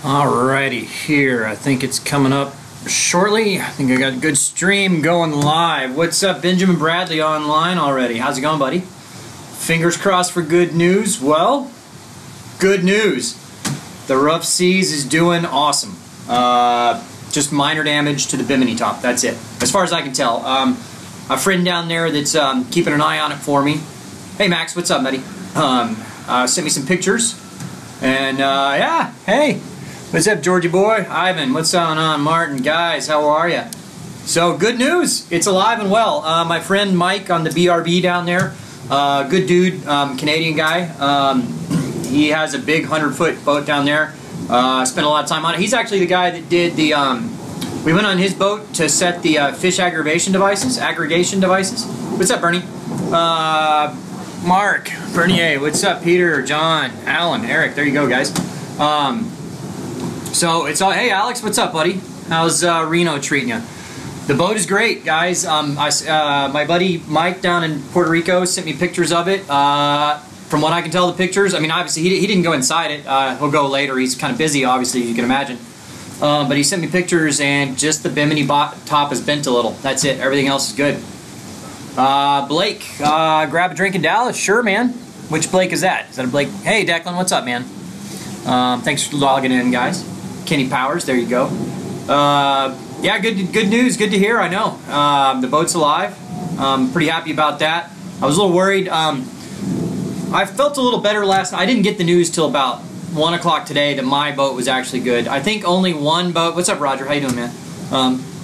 Alrighty, here. I think it's coming up shortly. I think I got a good stream going live. What's up, Benjamin Bradley online already? How's it going, buddy? Fingers crossed for good news. Well, good news. The Ruff Seas is doing awesome. Just minor damage to the bimini top. That's it, as far as I can tell. A friend down there that's keeping an eye on it for me. Hey, Max, what's up, buddy? Sent me some pictures. And, yeah, hey. What's up, Georgie boy? Ivan, what's going on? Martin, guys, how are ya? So, good news. It's alive and well. My friend Mike on the BRB down there, good dude, Canadian guy. He has a big 100-foot boat down there. Spent a lot of time on it. He's actually the guy that did the, we went on his boat to set the fish aggregation devices. What's up, Bernie? Mark, Bernier, what's up, Peter, John, Alan, Eric, there you go, guys. So it's all, hey Alex, what's up, buddy? How's Reno treating you? The boat is great, guys. My buddy Mike down in Puerto Rico sent me pictures of it. From what I can tell, the pictures, I mean, obviously he didn't go inside it. He'll go later. He's kind of busy, obviously, you can imagine. But he sent me pictures, and just the bimini top is bent a little. That's it. Everything else is good. Blake, grab a drink in Dallas? Sure, man. Which Blake is that? Is that a Blake? Hey, Declan, what's up, man? Thanks for logging in, guys. Kenny Powers, there you go. Yeah, good news. Good to hear, I know. The boat's alive. Pretty happy about that. I was a little worried. I felt a little better last night. I didn't get the news till about 1 o'clock today that my boat was actually good. I think only one boat... What's up, Roger? How you doing, man?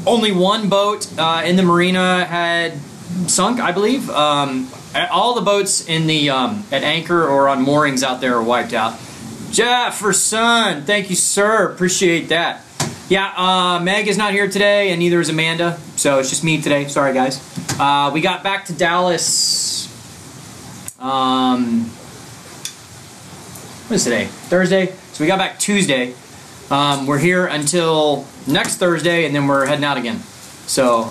Only one boat in the marina had sunk, I believe. All the boats in the at anchor or on moorings out there are wiped out. Jefferson, thank you, sir. Appreciate that. Yeah, Meg is not here today, and neither is Amanda, so it's just me today. Sorry, guys. We got back to Dallas. What is today? Thursday. So we got back Tuesday. We're here until next Thursday, and then we're heading out again. So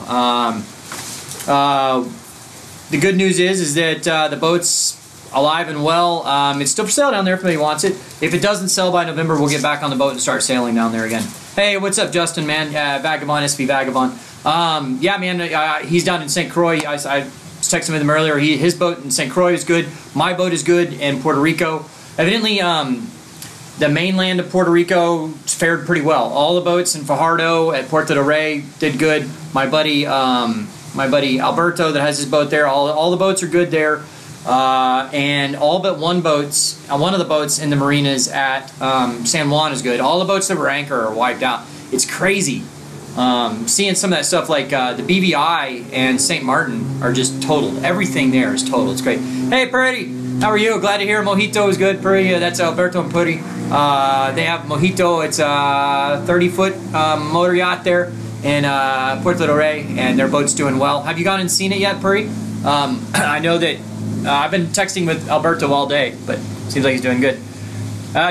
the good news is that the boat's alive and well. It's still for sale down there if anybody wants it. If it doesn't sell by November, we'll get back on the boat and start sailing down there again. Hey, what's up, Justin, man? Vagabond, SV Vagabond. Yeah, man, he's down in St. Croix. I was texting with him earlier. His boat in St. Croix is good. My boat is good in Puerto Rico. Evidently, the mainland of Puerto Rico fared pretty well. All the boats in Fajardo at Puerto del Rey did good. My buddy Alberto that has his boat there, all the boats are good there. And all but one of the boats in the marinas at San Juan is good. All the boats that were anchor are wiped out. It's crazy. Seeing some of that stuff like the BVI and St. Martin are just totaled. Everything there is totaled. It's great. Hey, Purdy, how are you? Glad to hear Mojito is good. Purdy, that's Alberto and Purdy. They have Mojito. It's a 30-foot motor yacht there in Puerto del Rey, and their boat's doing well. Have you gone and seen it yet, Purdy? I know that I've been texting with Alberto all day, but seems like he's doing good.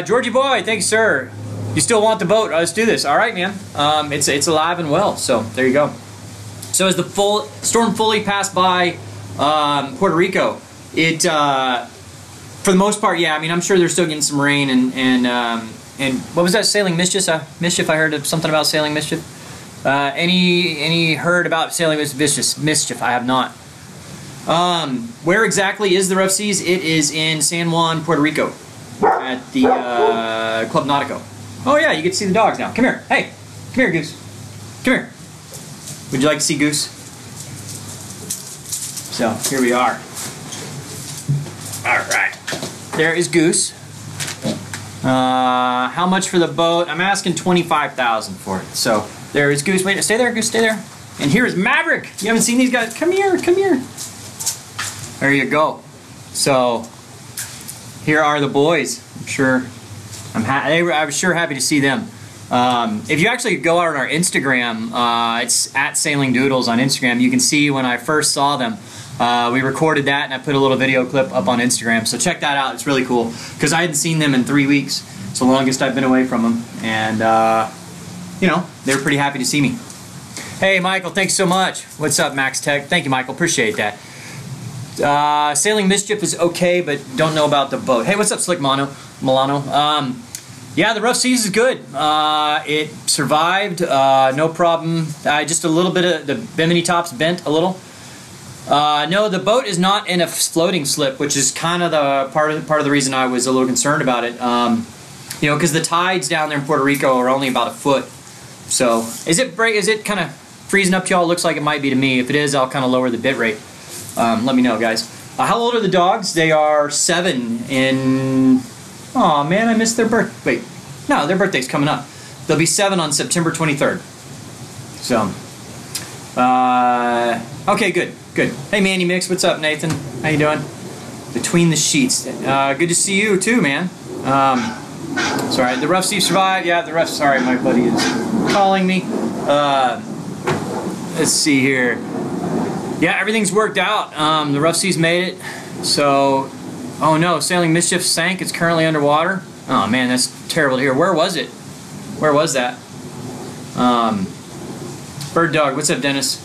Georgie boy, thanks, sir. You still want the boat? Let's do this. All right, man. It's alive and well, so there you go. So as the storm fully passed by Puerto Rico, it for the most part, yeah. I mean, I'm sure they're still getting some rain and what was that? Sailing Mischief? Mischief. I heard something about Sailing Mischief. Any heard about Sailing Mischief? I have not. Where exactly is the Ruff Seas? It is in San Juan, Puerto Rico, at the Club Nautico. Oh yeah, you get to see the dogs now. Come here. Hey, come here, Goose. Come here. Would you like to see Goose? So here we are. All right. There is Goose. How much for the boat? I'm asking $25,000 for it. So there is Goose. Wait, stay there, Goose. Stay there. And here is Maverick. You haven't seen these guys? Come here. Come here. There you go. So here are the boys. I was sure happy to see them. If you actually go out on our Instagram, it's at sailingdoodles on Instagram. You can see when I first saw them. We recorded that and I put a little video clip up on Instagram. So check that out. It's really cool because I hadn't seen them in 3 weeks. It's the longest I've been away from them, and you know, they were pretty happy to see me. Hey, Michael, thanks so much. What's up, Max Tech? Thank you, Michael. Appreciate that. Sailing Mischief is okay, but don't know about the boat. Hey, what's up, Slick Milano? Yeah, the rough seas is good. It survived, no problem. Just a little bit of the bimini tops bent a little. No, the boat is not in a floating slip, which is kind of the part of the reason I was a little concerned about it. You know, because the tides down there in Puerto Rico are only about a foot. So, is it kind of freezing up to y'all? It looks like it might be to me. If it is, I'll kind of lower the bit rate. Let me know, guys. How old are the dogs? They are 7 in... Oh man, I missed their birth. Wait, no, their birthday's coming up. They'll be 7 on September 23rd. So, okay, good. Hey, Manny Mix, what's up, Nathan? How you doing? Between the sheets. Good to see you too, man. Sorry, the rough sea survived. Yeah, the rough. Sorry, my buddy is calling me. Let's see here. Yeah, everything's worked out. The rough seas made it. So. Oh no, Sailing Mischief sank. It's currently underwater. Oh man, that's terrible to hear. Where was it? Where was that? Bird Dog, what's up, Dennis?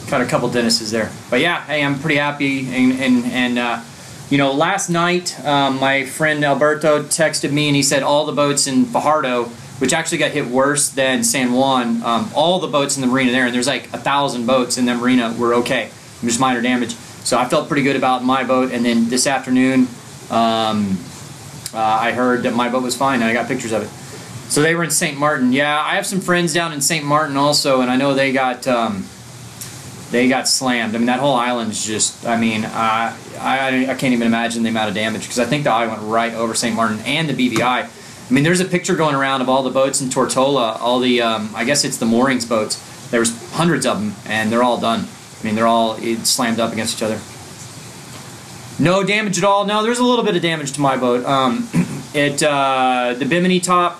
Got a couple Dennises there. But yeah, hey, I'm pretty happy. And you know, last night my friend Alberto texted me and he said all the boats in Fajardo, which actually got hit worse than San Juan, all the boats in the marina there, and there's like 1,000 boats in the marina, were okay. Just minor damage. So I felt pretty good about my boat, and then this afternoon I heard that my boat was fine, and I got pictures of it. So they were in St. Martin. Yeah, I have some friends down in St. Martin also, and I know they got slammed. I mean, that whole island is just, I mean, I can't even imagine the amount of damage, because I think the eye went right over St. Martin and the BVI. I mean, there's a picture going around of all the boats in Tortola, all the, I guess it's the moorings boats. There's hundreds of them, and they're all done. I mean, they're all slammed up against each other. No damage at all. No, there's a little bit of damage to my boat. The bimini top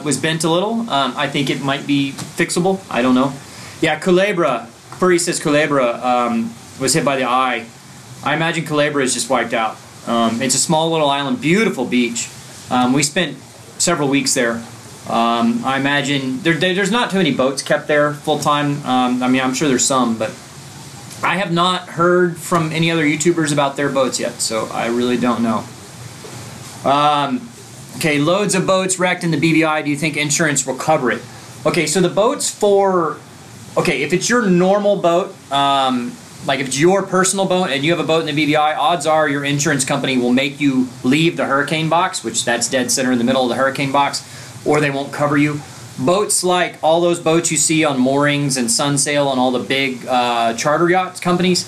was bent a little. I think it might be fixable. I don't know. Yeah, Culebra. Furry says Culebra was hit by the eye. I imagine Culebra is just wiped out. It's a small little island, beautiful beach. We spent several weeks there. I imagine there's not too many boats kept there full time. I mean, I'm sure there's some, but I have not heard from any other YouTubers about their boats yet, so I really don't know. Okay, loads of boats wrecked in the BVI. Do you think insurance will cover it? Okay, so the boats for... Okay, if it's your normal boat, like if it's your personal boat and you have a boat in the BVI, odds are your insurance company will make you leave the hurricane box, which that's dead center in the middle of the hurricane box, or they won't cover you. Boats like all those boats you see on moorings and Sunsail and all the big charter yacht companies,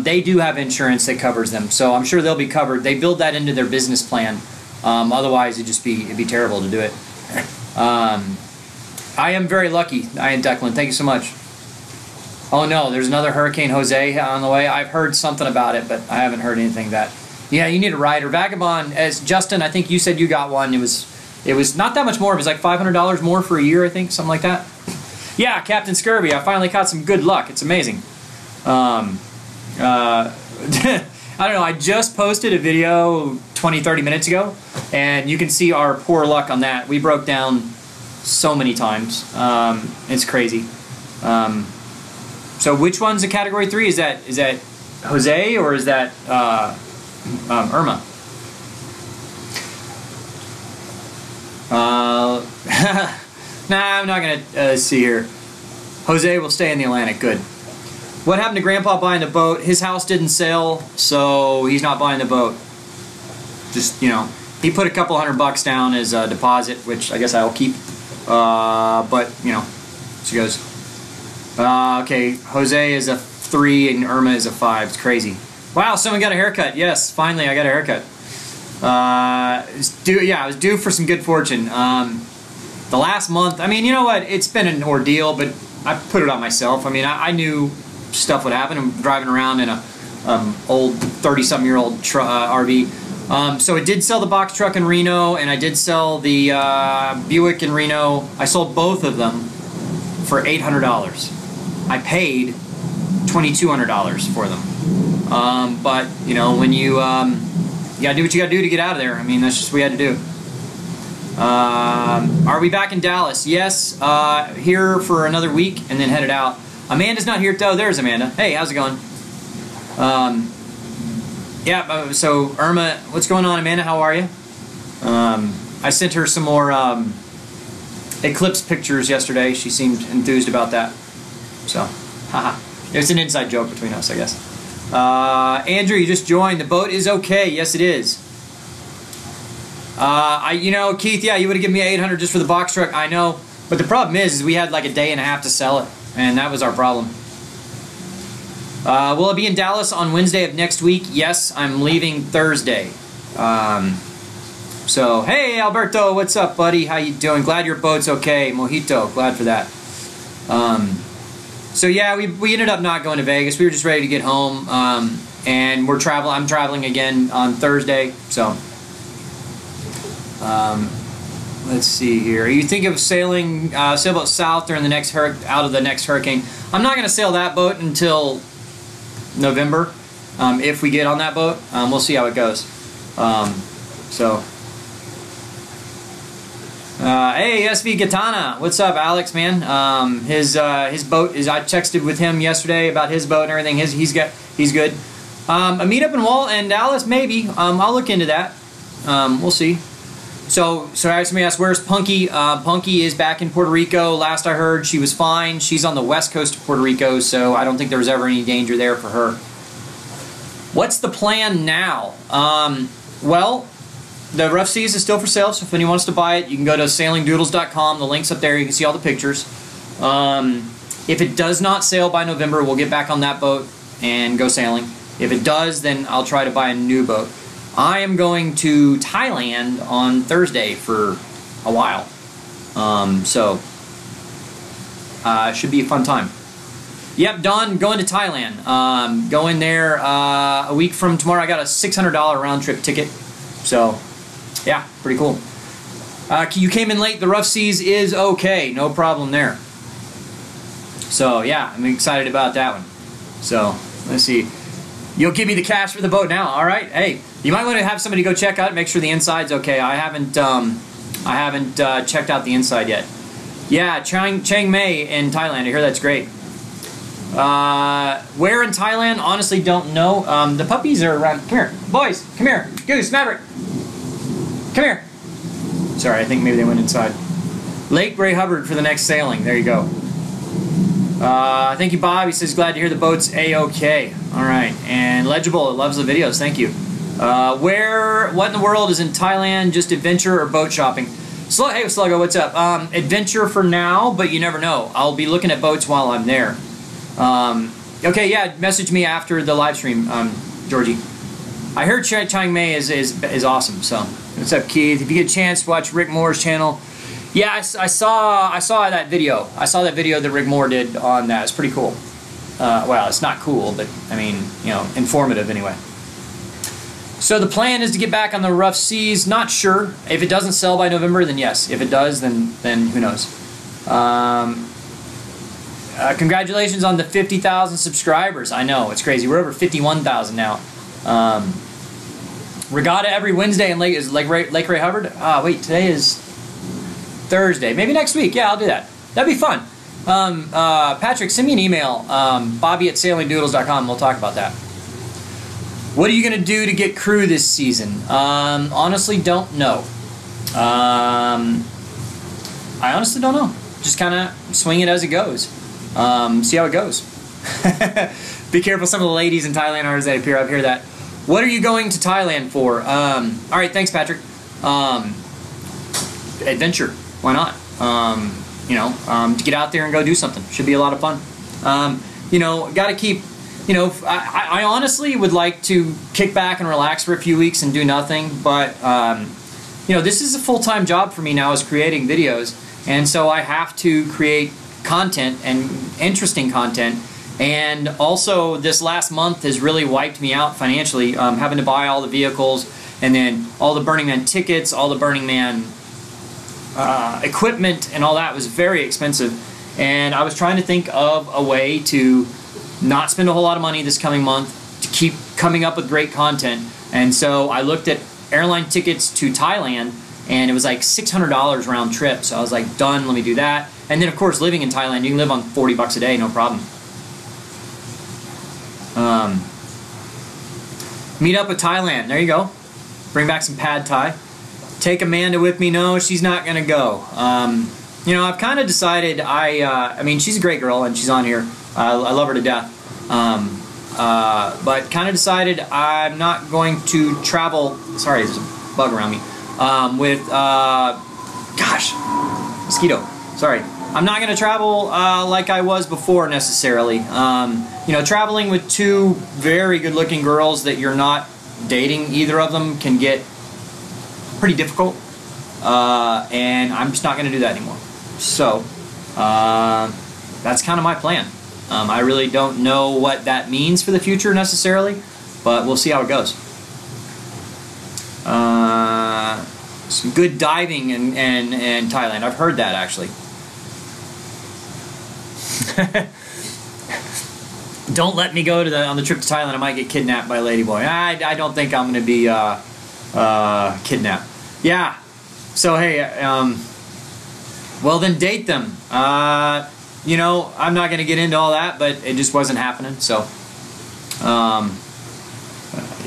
they do have insurance that covers them. So I'm sure they'll be covered. They build that into their business plan. Otherwise, it'd be terrible to do it. I am very lucky. I am Declan. Thank you so much. Oh no, there's another Hurricane Jose on the way. I've heard something about it, but I haven't heard anything that. Yeah, you need a rider. Vagabond, as Justin, I think you said you got one. It was not that much more. It was like $500 more for a year, I think, something like that. Yeah, Captain Scurvy. I finally caught some good luck. It's amazing. I don't know. I just posted a video 20-30 minutes ago, and you can see our poor luck on that. We broke down so many times. It's crazy. So which one's a Category 3? Is that Jose or is that Irma? Nah, I'm not gonna see here. Jose will stay in the Atlantic. Good. What happened to Grandpa buying the boat? His house didn't sell, so he's not buying the boat. Just, you know, he put a couple $100 down as a deposit, which I guess I'll keep. But you know, she goes. Okay, Jose is a 3 and Irma is a 5. It's crazy. Wow, someone got a haircut. Yes, finally I got a haircut. I was due for some good fortune. The last month, I mean, you know what? It's been an ordeal, but I put it on myself. I mean, I knew stuff would happen. I'm driving around in a old 30-something-year-old RV. So I did sell the box truck in Reno, and I did sell the Buick in Reno. I sold both of them for $800. I paid $2,200 for them. But you know, when you gotta do what you gotta do to get out of there. I mean, that's just what we had to do. Are we back in Dallas? Yes. Here for another week and then headed out. Amanda's not here though. There's Amanda. Hey, how's it going? Yeah. So Irma, what's going on, Amanda? How are you? I sent her some more eclipse pictures yesterday. She seemed enthused about that. So, haha. It was an inside joke between us, I guess. Andrew, you just joined. The boat is okay. Yes, it is. You know, Keith, yeah, you would have given me 800 just for the box truck. I know. But the problem is we had like a day and a half to sell it. And that was our problem. Will I be in Dallas on Wednesday of next week? Yes, I'm leaving Thursday. So, hey, Alberto, what's up, buddy? How you doing? Glad your boat's okay. Mojito, glad for that. So, yeah, we ended up not going to Vegas. We were just ready to get home. And I'm traveling again on Thursday. So, let's see here. Are you thinking of sailing sailboat south during the next out of the next hurricane? I'm not going to sail that boat until November. If we get on that boat, we'll see how it goes. Hey, SV Katana, what's up, Alex, man? His boat is. I texted with him yesterday about his boat and everything. He's good. A meetup in Dallas, maybe. I'll look into that. We'll see. So somebody asked, where's Punky? Punky is back in Puerto Rico. Last I heard, she was fine. She's on the west coast of Puerto Rico, so I don't think there was ever any danger there for her. What's the plan now? Well, the Ruff Seas is still for sale, so if anyone wants to buy it, you can go to sailingdoodles.com. The link's up there. You can see all the pictures. If it does not sail by November, we'll get back on that boat and go sailing. If it does, then I'll try to buy a new boat. I am going to Thailand on Thursday for a while. Should be a fun time. Yep, Don, going to Thailand. Going there a week from tomorrow. I got a $600 round trip ticket. So, yeah, pretty cool. You came in late. The Ruff Seas is okay. No problem there. So, yeah, I'm excited about that one. So, let's see. You'll give me the cash for the boat now, all right? Hey, you might want to have somebody go check out, make sure the inside's okay. I haven't checked out the inside yet. Yeah, Chiang Mai in Thailand. I hear that's great. Where in Thailand? Honestly, don't know. The puppies are around. Come here, boys. Come here. Goose, Maverick. Come here. Sorry, I think maybe they went inside. Lake Ray Hubbard for the next sailing. There you go. Thank you, Bob. He says, glad to hear the boat's A-OK. All right. And Legible, loves the videos. Thank you. What in the world is in Thailand? Just adventure or boat shopping? Hey, Sluggo, what's up? Adventure for now, but you never know. I'll be looking at boats while I'm there. Okay, yeah, message me after the live stream, Georgie. I heard Chiang Mai is awesome, so. What's up, Keith? If you get a chance to watch Rick Moore's channel, yeah, I saw that video. I saw that video that Rick Moore did on that. It's pretty cool. Well, it's not cool, but I mean, you know, informative anyway. So the plan is to get back on the Ruff Seas. Not sure. If it doesn't sell by November, then yes. If it does, then who knows. Congratulations on the 50,000 subscribers. I know, it's crazy. We're over 51,000 now. Regatta every Wednesday in Lake Ray Hubbard. Wait, today is Thursday. Maybe next week. Yeah, I'll do that. That'd be fun. Patrick, send me an email. Bobby@sailingdoodles.com. We'll talk about that. What are you going to do to get crew this season? Honestly, don't know. I honestly don't know. Just kind of swing it as it goes. See how it goes. Be careful, some of the ladies in Thailand are as they appear. I hear that. What are you going to Thailand for? All right, thanks, Patrick. Adventure. Why not? To get out there and go do something. Should be a lot of fun. Got to keep... I honestly would like to kick back and relax for a few weeks and do nothing, but, this is a full-time job for me now, is creating videos, and so I have to create content and interesting content, and also this last month has really wiped me out financially, having to buy all the vehicles, and then all the Burning Man tickets, all the Burning Man equipment, and all that was very expensive, and I was trying to think of a way to not spend a whole lot of money this coming month to keep coming up with great content. And so I looked at airline tickets to Thailand, and it was like $600 round trip. So I was like, done, let me do that. And then of course, living in Thailand, you can live on 40 bucks a day, no problem. Meet up with Thailand, there you go. Bring back some pad Thai. take Amanda with me. No, she's not gonna go. You know, I've kind of decided. I mean, she's a great girl, and she's on here. I love her to death. But kind of decided I'm not going to travel. Sorry, there's a bug around me. With gosh, mosquito. Sorry. I'm not going to travel like I was before necessarily. You know, traveling with two very good-looking girls that you're not dating, either of them, can get pretty difficult. And I'm just not going to do that anymore. So, that's kind of my plan. I really don't know what that means for the future necessarily, but we'll see how it goes. Some good diving in Thailand. I've heard that actually. Don't let me go to on the trip to Thailand. I might get kidnapped by a ladyboy. I don't think I'm going to be kidnapped. Yeah. So hey, well then date them. You know, I'm not going to get into all that, but it just wasn't happening. So,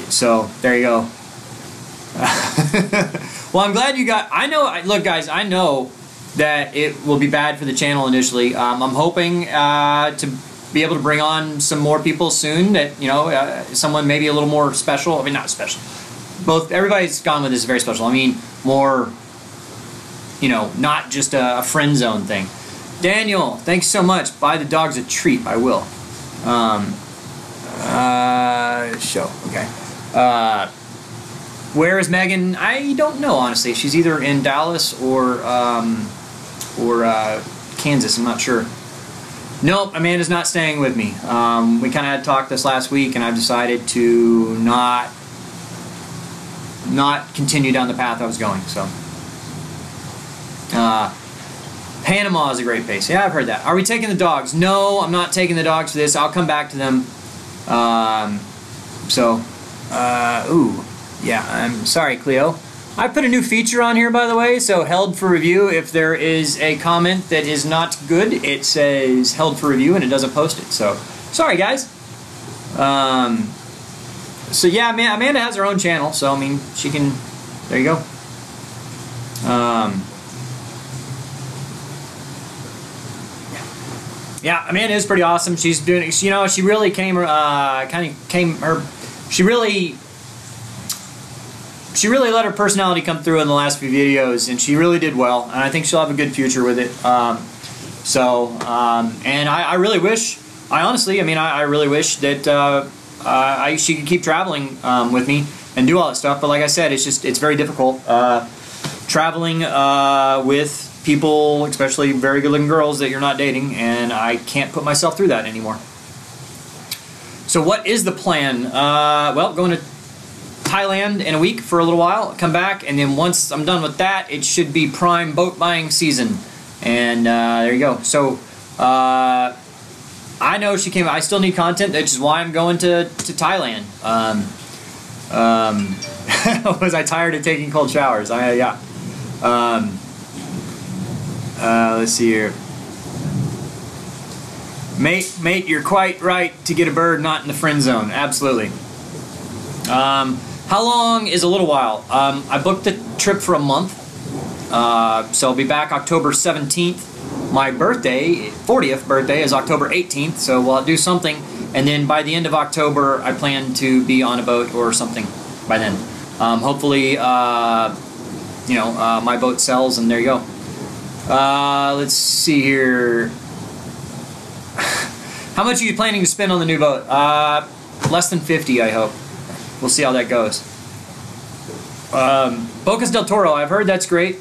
so there you go. Well, I'm glad you got. I know. Look, guys, I know that it will be bad for the channel initially. I'm hoping to be able to bring on some more people soon. That, you know, someone maybe a little more special. I mean, not special. Both everybody's gone with this is very special. I mean, more. You know, not just a friend zone thing. Daniel, thanks so much. Buy the dogs a treat. I will. Show. Okay. Where is Megan? I don't know, honestly. She's either in Dallas or Kansas. I'm not sure. Nope, Amanda's not staying with me. We kind of had talked this last week, and I've decided to not continue down the path I was going. So, Panama is a great place. Yeah, I've heard that. Are we taking the dogs? No, I'm not taking the dogs for this. I'll come back to them. Ooh. Yeah, I'm sorry, Cleo. I put a new feature on here, by the way, so held for review. If there is a comment that is not good, it says held for review and it doesn't post it. So, sorry, guys. So, yeah, Amanda has her own channel, so, I mean, she can... There you go. Yeah, Amanda is pretty awesome. She's doing... You know, she really came... She really let her personality come through in the last few videos, and she really did well, and I think she'll have a good future with it. And I really wish, I really wish that she could keep traveling with me and do all that stuff, but like I said, it's very difficult traveling with people, especially very good-looking girls that you're not dating, and I can't put myself through that anymore. So what is the plan? Well, going to Thailand in a week for a little while, come back, and then once I'm done with that, it should be prime boat buying season. And there you go. So I know she came. I still need content, which is why I'm going to Thailand. Was I tired of taking cold showers? Yeah. Let's see here. Mate, you're quite right to get a bird not in the friend zone. Absolutely. How long is a little while? I booked the trip for a month, so I'll be back October 17th. My birthday, 40th birthday, is October 18th, so we'll do something, and then by the end of October, I plan to be on a boat or something by then. Hopefully, you know, my boat sells, and there you go. Let's see here. How much are you planning to spend on the new boat? Less than 50, I hope. We'll see how that goes. Bocas del Toro, I've heard that's great.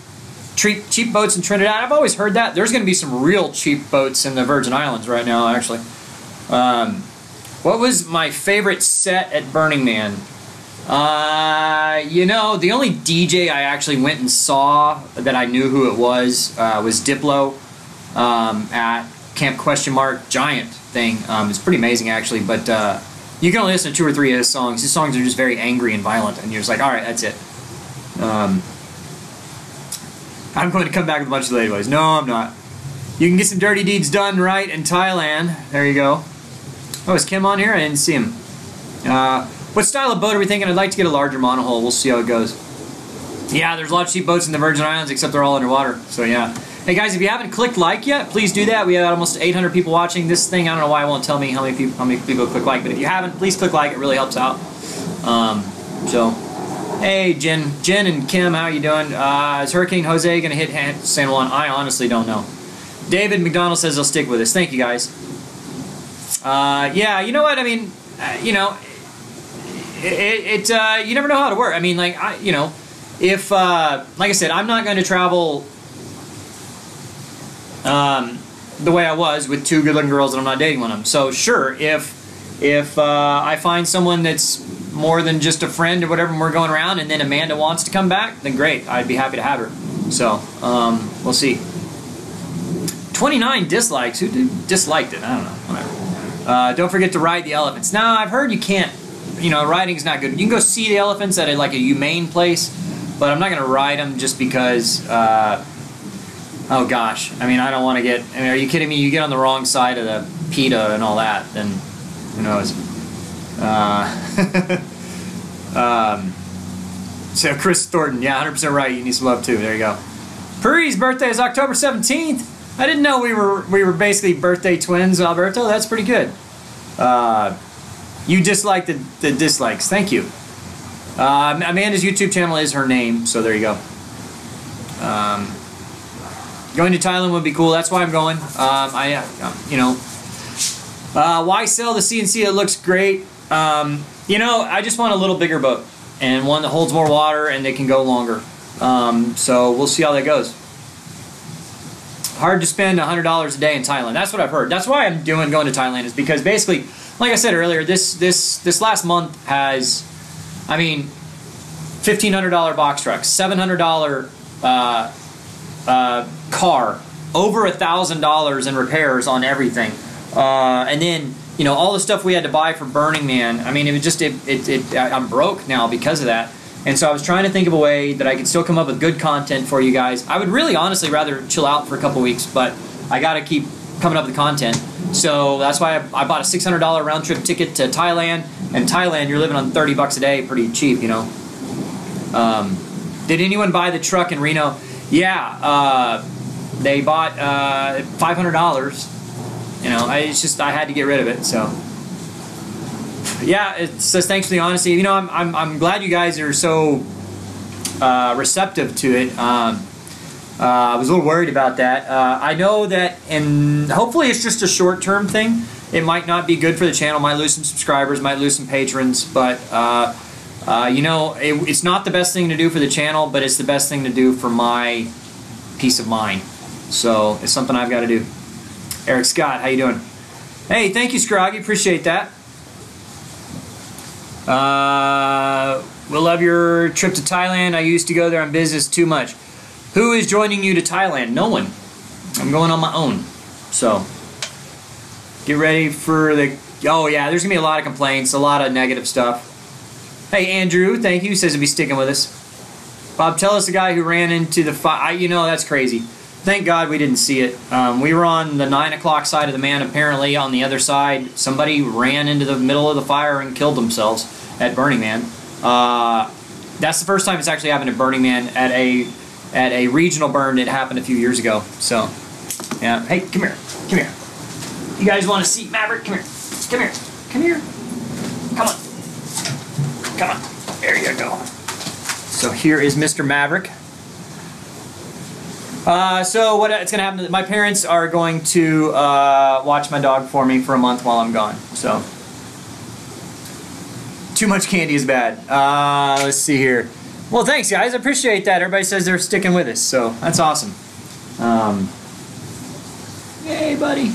Cheap boats in Trinidad, I've always heard that. There's going to be some real cheap boats in the Virgin Islands right now, actually. What was my favorite set at Burning Man? You know, the only DJ I actually went and saw that I knew who it was Diplo at Camp Question Mark Giant thing. It's pretty amazing, actually, but you can only listen to 2 or 3 of his songs. His songs are just very angry and violent, and you're just like, alright, that's it. I'm going to come back with a bunch of ladyboys. No, I'm not. You can get some dirty deeds done right in Thailand. There you go. Oh, is Kim on here? I didn't see him. What style of boat are we thinking? I'd like to get a larger monohull. We'll see how it goes. Yeah, there's a lot of cheap boats in the Virgin Islands, except they're all underwater. So yeah. Hey guys, if you haven't clicked like yet, please do that. We have almost 800 people watching this thing. I don't know why it won't tell me how many people click like, but if you haven't, please click like. It really helps out. So, hey Jen and Kim, how you doing? Is Hurricane Jose gonna hit San Juan? I honestly don't know. David McDonald says they'll stick with us. Thank you guys. Yeah, you know what? I mean, you know, you never know how to work. I mean, like, you know, if like I said, I'm not going to travel the way I was with 2 good-looking girls and I'm not dating one of them. So sure, if I find someone that's more than just a friend or whatever, and we're going around, and then Amanda wants to come back, then great, I'd be happy to have her. So we'll see. 29 dislikes. Who disliked it? I don't know. Whatever. Don't forget to ride the elephants. Now I've heard you can't. You know, riding's not good. You can go see the elephants at like a humane place, but I'm not going to ride them just because. Oh gosh, I mean, I don't want to get. I mean, are you kidding me? You get on the wrong side of the PETA and all that, then who knows? So Chris Thornton, yeah, 100% right. You need some love too. There you go. Puri's birthday is October 17th. I didn't know we were basically birthday twins, Alberto. That's pretty good. You dislike the dislikes. Thank you. Amanda's YouTube channel is her name, so there you go. Going to Thailand would be cool. That's why I'm going. You know, why sell the CNC? It looks great. You know, I just want a little bigger boat and one that holds more water and they can go longer. So we'll see how that goes. Hard to spend $100 a day in Thailand. That's what I've heard. That's why I'm going to Thailand, is because basically, like I said earlier, this last month has, I mean, $1,500 box truck, $700 car, over $1,000 in repairs on everything, and then you know all the stuff we had to buy for Burning Man. I mean, it was just I'm broke now because of that. And so I was trying to think of a way that I could still come up with good content for you guys. I would really honestly rather chill out for a couple weeks, but I got to keep coming up with content. So that's why I bought a $600 round trip ticket to Thailand. And Thailand, you're living on 30 bucks a day, pretty cheap, you know. Did anyone buy the truck in Reno? Yeah, they bought $500. You know, it's just I had to get rid of it, so. Yeah, it says thanks for the honesty. You know, I'm glad you guys are so receptive to it. I was a little worried about that. I know that, and hopefully it's just a short-term thing. It might not be good for the channel. Might lose some subscribers. Might lose some patrons. But you know, it's not the best thing to do for the channel, but it's the best thing to do for my peace of mind. So it's something I've got to do. Eric Scott, how you doing? Hey, thank you, Scroggy. Appreciate that. We'll love your trip to Thailand. I used to go there on business too much. Who is joining you to Thailand? No one. I'm going on my own. So, get ready for the... Oh yeah, there's going to be a lot of complaints, a lot of negative stuff. Hey Andrew, thank you. Says he'll be sticking with us. Bob, tell us the guy who ran into the fire. You know, that's crazy. Thank God we didn't see it. We were on the 9 o'clock side of the man. Apparently, on the other side, somebody ran into the middle of the fire and killed themselves at Burning Man. That's the first time it's actually happened at Burning Man. At a regional burn, it happened a few years ago. So, yeah. Hey, come here. Come here. You guys want to see Maverick? Come here. Come here. Come here. Come on. Come on. There you go. So here is Mr. Maverick. So what's going to happen, my parents are going to watch my dog for me for a month while I'm gone. So, too much candy is bad. Let's see here. Well, thanks guys, I appreciate that. Everybody says they're sticking with us, so that's awesome. Yay, buddy.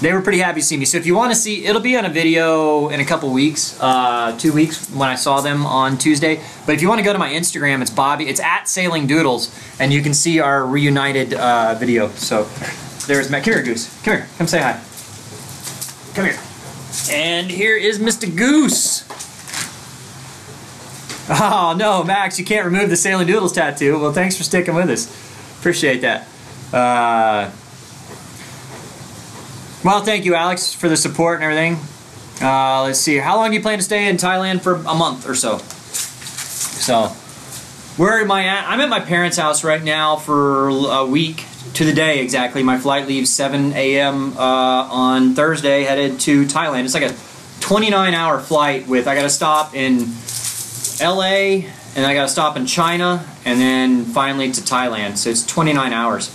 They were pretty happy to see me. So if you want to see, it'll be on a video in a couple weeks, 2 weeks when I saw them on Tuesday. But if you want to go to my Instagram, it's Bobby. It's at sailingdoodles, and you can see our reunited video. So there's Matt. Come here, Goose. Come here. Come say hi. Come here. And here is Mr. Goose. Oh no, Max, you can't remove the Sailing Doodles tattoo. Well, thanks for sticking with us. Appreciate that. Well, thank you, Alex, for the support and everything. Let's see. How long do you plan to stay in Thailand? For a month or so. So, Where am I at? I'm at my parents' house right now for a week to the day exactly. My flight leaves 7 a.m. On Thursday, headed to Thailand. It's like a 29-hour flight with, I gotta stop in LA, and I gotta stop in China, and then finally to Thailand. So it's 29 hours.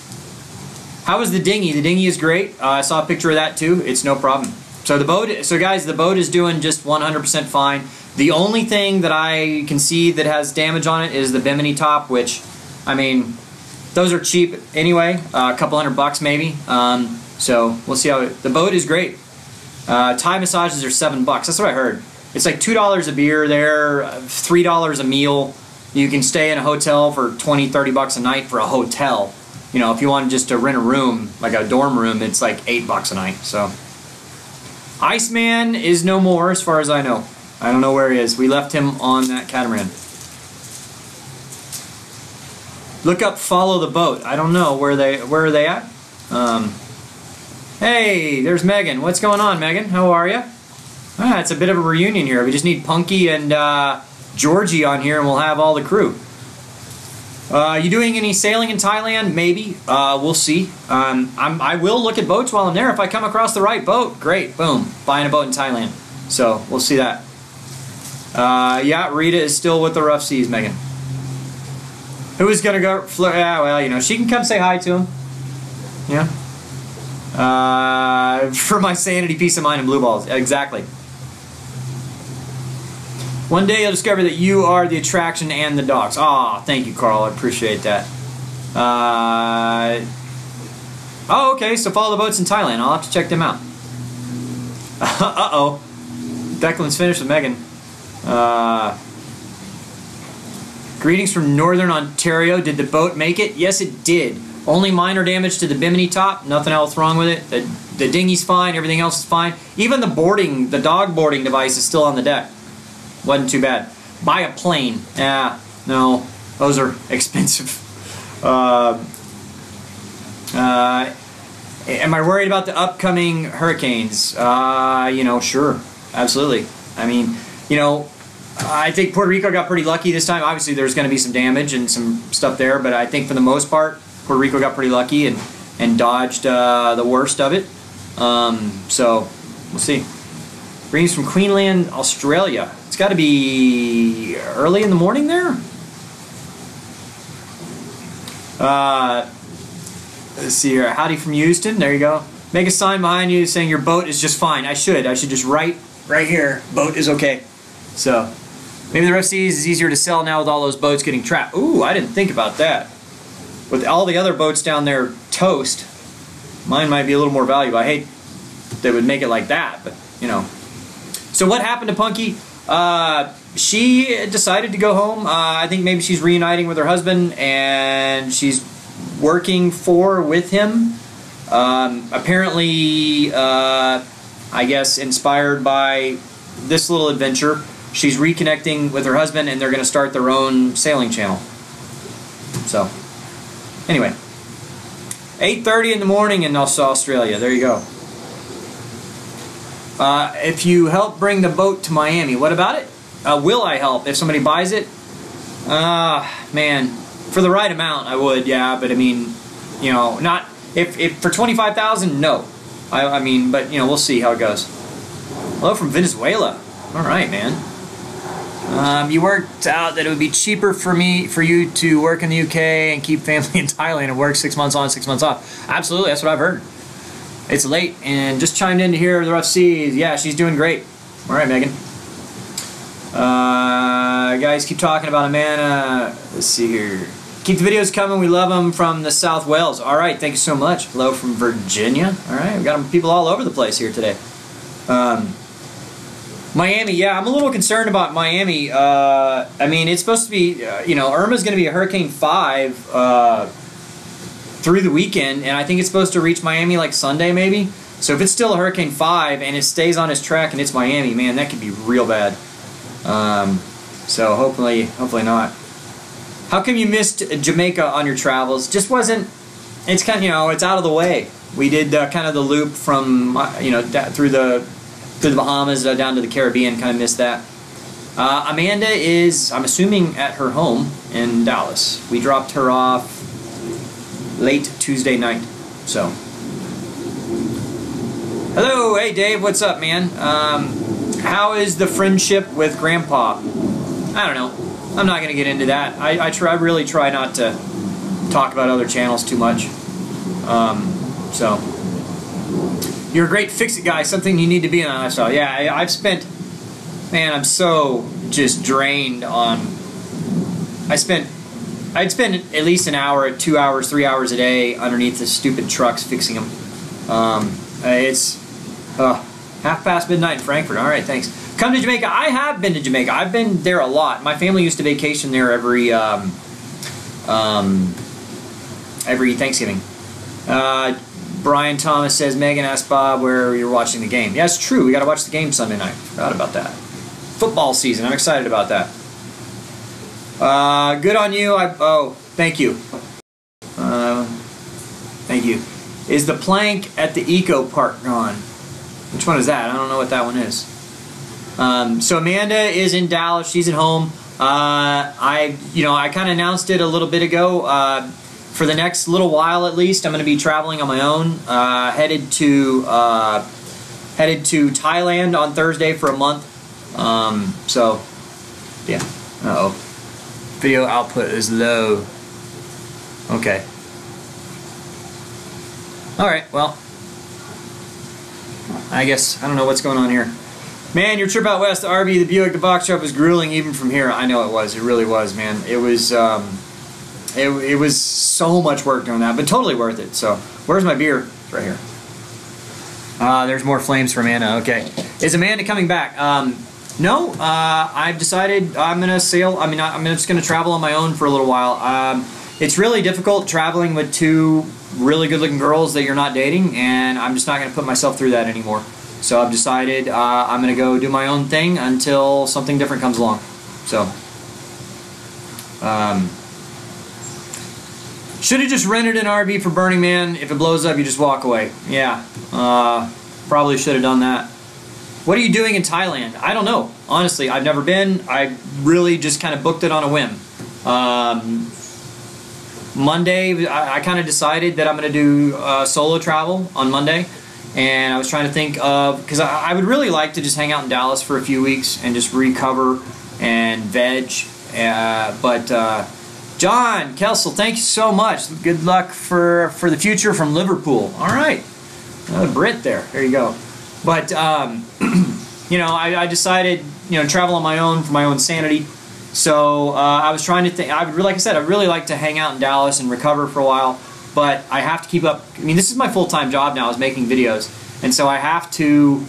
How was the dinghy? The dinghy is great. I saw a picture of that too. It's no problem. So the boat, so guys, the boat is doing just 100% fine. The only thing that I can see that has damage on it is the bimini top, which, I mean, those are cheap anyway, a couple $100 maybe. So we'll see how the boat is great. Thai massages are $7. That's what I heard. It's like $2 a beer there, $3 a meal. You can stay in a hotel for $20-30 a night for a hotel. You know, if you want just to rent a room, like a dorm room, it's like $8 a night. So Iceman is no more as far as I know. I don't know where he is. We left him on that catamaran. Look up Follow the Boat. I don't know where are they at? Hey, there's Megan. What's going on, Megan? How are you? Ah, it's a bit of a reunion here. We just need Punky and Georgie on here, and we'll have all the crew. You doing any sailing in Thailand? Maybe. We'll see. I will look at boats while I'm there. If I come across the right boat, great. Boom. Buying a boat in Thailand. So we'll see that. Yeah, Rita is still with the Rough Seas, Megan. Who is gonna go? Yeah, well, you know, she can come say hi to him. Yeah. For my sanity, peace of mind, and blue balls. Exactly. One day you'll discover that you are the attraction and the dogs. Aw, thank you, Carl. I appreciate that. Oh, okay, so follow the boats in Thailand. I'll have to check them out. Uh-oh. Declan's finished with Megan. Greetings from Northern Ontario. Did the boat make it? Yes, it did. Only minor damage to the bimini top. Nothing else wrong with it. The dinghy's fine. Everything else is fine. Even the dog boarding device is still on the deck. Wasn't too bad. Buy a plane. No. Those are expensive. Am I worried about the upcoming hurricanes? You know, sure. Absolutely. I mean, you know, I think Puerto Rico got pretty lucky this time. Obviously, there's going to be some damage and some stuff there, but I think for the most part, Puerto Rico got pretty lucky and dodged the worst of it. So, we'll see. Greetings from Queensland, Australia. It's got to be early in the morning there. Let's see here. Howdy from Houston. There you go. Make a sign behind you saying your boat is just fine. I should just write right here. Boat is okay. So maybe the Rough Seas is easier to sell now with all those boats getting trapped. Ooh, I didn't think about that. With all the other boats down there toast, mine might be a little more valuable. I hate they would make it like that, but you know. So what happened to Punky? She decided to go home. I think maybe she's reuniting with her husband, and she's working with him. Apparently, I guess inspired by this little adventure, she's reconnecting with her husband, and they're going to start their own sailing channel. So, anyway, 8:30 in the morning in Australia. There you go. If you help bring the boat to Miami, what about it? Will I help if somebody buys it? Man, for the right amount, I would. Yeah, but I mean, you know, not if for $25,000, no. I mean, but you know, we'll see how it goes. Hello from Venezuela. All right, man. You worked out that it would be cheaper for you to work in the UK and keep family in Thailand and work 6 months on, 6 months off. Absolutely, that's what I've heard. It's late and just chimed in to hear the Rough Seas. Yeah, she's doing great. All right, Megan. Guys, keep talking about Amanda. Let's see here. Keep the videos coming. We love them from the South Wales. All right, thank you so much. Hello from Virginia. All right, we got people all over the place here today. Miami, yeah, I'm a little concerned about Miami. I mean, it's supposed to be, you know, Irma's going to be a Hurricane 5 through the weekend, and I think it's supposed to reach Miami like Sunday maybe. So if it's still a Hurricane 5 and it stays on its track and it's Miami, man, that could be real bad. So hopefully not. How come you missed Jamaica on your travels? Just wasn't. It's kind of, you know, it's out of the way. We did kind of the loop from you know, through the Bahamas down to the Caribbean. Kind of missed that. Amanda is, I'm assuming, at her home in Dallas. We dropped her off late Tuesday night. So, hello, hey Dave, what's up, man? How is the friendship with Grandpa? I don't know. I'm not gonna get into that. I really try not to talk about other channels too much. So, you're a great fix-it guy. Something you need to be in that lifestyle. Yeah, I've spent. Man, I'm so just drained on. I'd spend at least an hour, 2 hours, 3 hours a day underneath the stupid trucks fixing them. It's midnight in Frankfurt. All right, thanks. Come to Jamaica. I have been to Jamaica. I've been there a lot. My family used to vacation there every Thanksgiving. Brian Thomas says, Megan asked Bob where you're watching the game. Yeah, it's true. We got to watch the game Sunday night. Forgot about that. Football season. I'm excited about that. Good on you. Thank you. Thank you. Is the plank at the Eco Park gone? Which one is that? I don't know what that one is. So Amanda is in Dallas. She's at home. I kind of announced it a little bit ago. For the next little while, at least, I'm going to be traveling on my own. Headed to Thailand on Thursday for a month. So, yeah. Uh-oh. Video output is low. Okay. Alright, well. I guess, I don't know what's going on here. Man, your trip out west, the RV, the Buick, the box truck was grueling even from here. I know it was. It really was, man. It was, it was so much work doing that, but totally worth it. So, where's my beer? It's right here. There's more flames for Amanda. Okay. Is Amanda coming back? No, I've decided I'm going to sail. I mean, I'm just going to travel on my own for a little while. It's really difficult traveling with two really good-looking girls that you're not dating, and I'm just not going to put myself through that anymore. So I've decided I'm going to go do my own thing until something different comes along. So, should have just rented an RV for Burning Man. If it blows up, you just walk away. Yeah, probably should have done that. What are you doing in Thailand? I don't know. Honestly, I've never been. I really just kind of booked it on a whim. Monday, I kind of decided that I'm going to do solo travel on Monday. And I was trying to think of, because I would really like to just hang out in Dallas for a few weeks and just recover and veg. John Kelsel, thank you so much. Good luck for the future from Liverpool. All right. Another Brit there. There you go. But, you know, I decided, you know, travel on my own for my own sanity. So I was trying to think, like I said, I'd really like to hang out in Dallas and recover for a while. But I have to keep up. I mean, this is my full-time job now, is making videos. And so I have to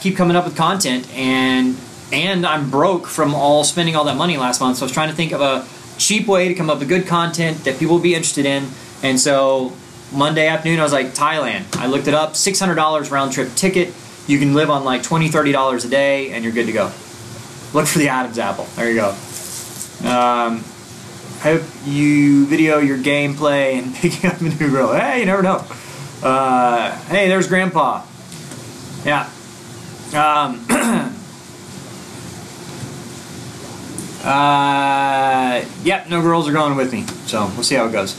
keep coming up with content. And I'm broke from spending all that money last month. So I was trying to think of a cheap way to come up with good content that people will be interested in. And so Monday afternoon, I was like, Thailand. I looked it up, $600 round-trip ticket. You can live on like $20, $30 a day, and you're good to go. Look for the Adam's apple. There you go. Hope you video your gameplay and picking up a new girl. Hey, you never know. Hey, there's Grandpa. Yeah. Yep, no girls are going with me. So we'll see how it goes.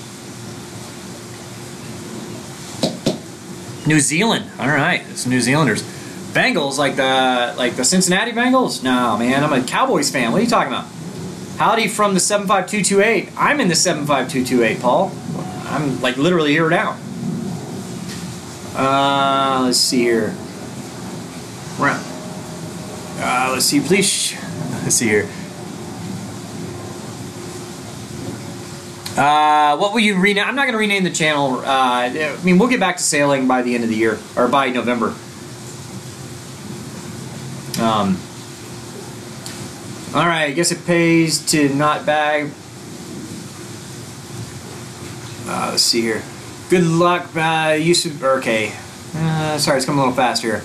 New Zealand. All right, it's New Zealanders. Bengals, like the Cincinnati Bengals? No, man, I'm a Cowboys fan. What are you talking about? Howdy from the 75228. I'm in the 75228, Paul. I'm like literally here now. Let's see here. Let's see, please. Let's see here. What will you rename? I'm not going to rename the channel. I mean, we'll get back to sailing by the end of the year, or by November. Alright, I guess it pays to not bag. Let's see here. Good luck, okay. Sorry, it's coming a little fast here.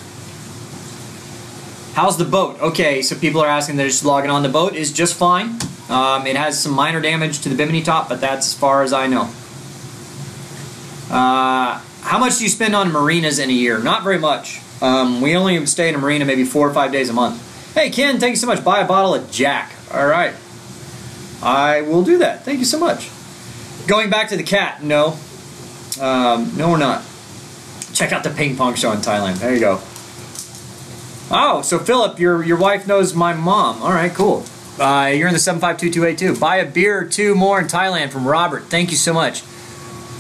How's the boat? Okay, so people are asking, they're just logging on. The boat is just fine. It has some minor damage to the bimini top, but that's as far as I know. How much do you spend on marinas in a year? Not very much. We only stay in a marina maybe 4 or 5 days a month. Hey, Ken, thank you so much. Buy a bottle of Jack. All right. I will do that. Thank you so much. Going back to the cat, no. No, we're not. Check out the ping pong show in Thailand. There you go. Oh, so Philip, your wife knows my mom. All right, cool. You're in the 752282. Buy a beer or two more in Thailand from Robert. Thank you so much.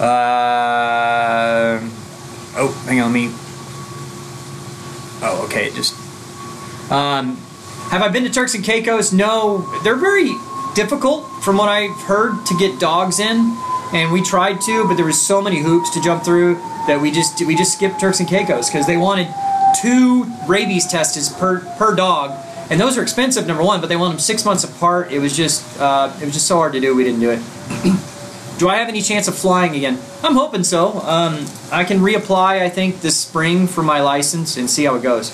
Oh, hang on me. Oh, okay. Just. Have I been to Turks and Caicos? No. They're very difficult, from what I've heard, to get dogs in. And we tried to, but there was so many hoops to jump through that we just skipped Turks and Caicos because they wanted 2 rabies tests per dog, and those are expensive, number one, but they want them 6 months apart. It was just so hard to do. We didn't do it. Do I have any chance of flying again? I'm hoping so. I can reapply, I think, this spring for my license and see how it goes.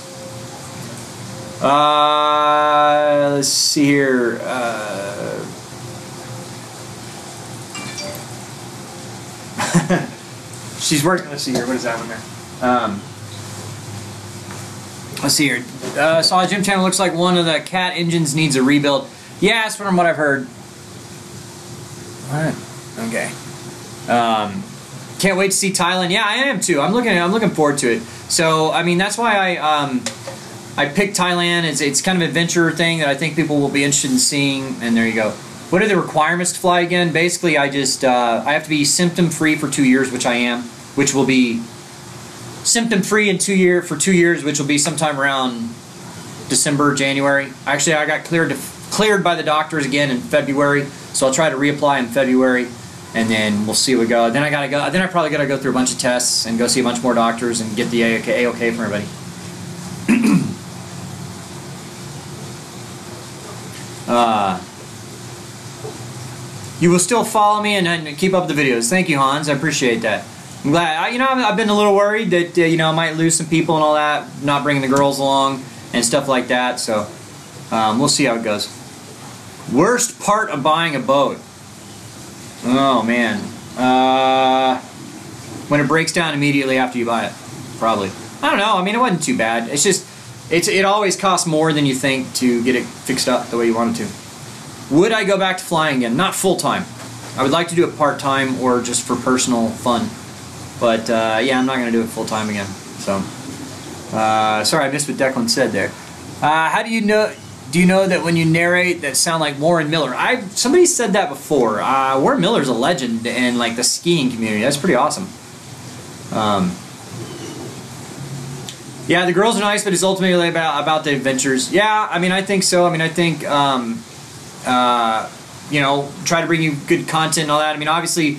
Let's see here. She's working. Let's see here. What is that one there? Let's see here. Saw a gym channel. Looks like one of the cat engines needs a rebuild. Yeah, that's from what I've heard. What? Okay. Can't wait to see Thailand. Yeah, I am too. I'm looking forward to it. So I mean, that's why I picked Thailand. It's kind of an adventure thing that I think people will be interested in seeing. And there you go. What are the requirements to fly again? Basically, I have to be symptom-free for 2 years, which I am, which will be symptom-free for 2 years, which will be sometime around December, January. Actually, I got cleared by the doctors again in February, so I'll try to reapply in February, and then we'll see what we go. Then I probably gotta go through a bunch of tests and go see a bunch more doctors and get the A-OK from everybody. You will still follow me and keep up the videos. Thank you, Hans. I appreciate that. I'm glad. I've been a little worried that I might lose some people and all that, not bringing the girls along and stuff like that. So we'll see how it goes. Worst part of buying a boat? Oh man, when it breaks down immediately after you buy it, probably. I don't know. I mean, it wasn't too bad. It's just it always costs more than you think to get it fixed up the way you want it to. Would I go back to flying again? Not full-time. I would like to do it part-time or just for personal fun. But, yeah, I'm not going to do it full-time again. So, sorry, I missed what Declan said there. How do you know that when you narrate that sound like Warren Miller? Somebody said that before. Warren Miller's a legend in, like, the skiing community. That's pretty awesome. Yeah, the girls are nice, but it's ultimately about the adventures. Yeah, I mean, I think so. I mean, I think... try to bring you good content and all that. I mean, obviously,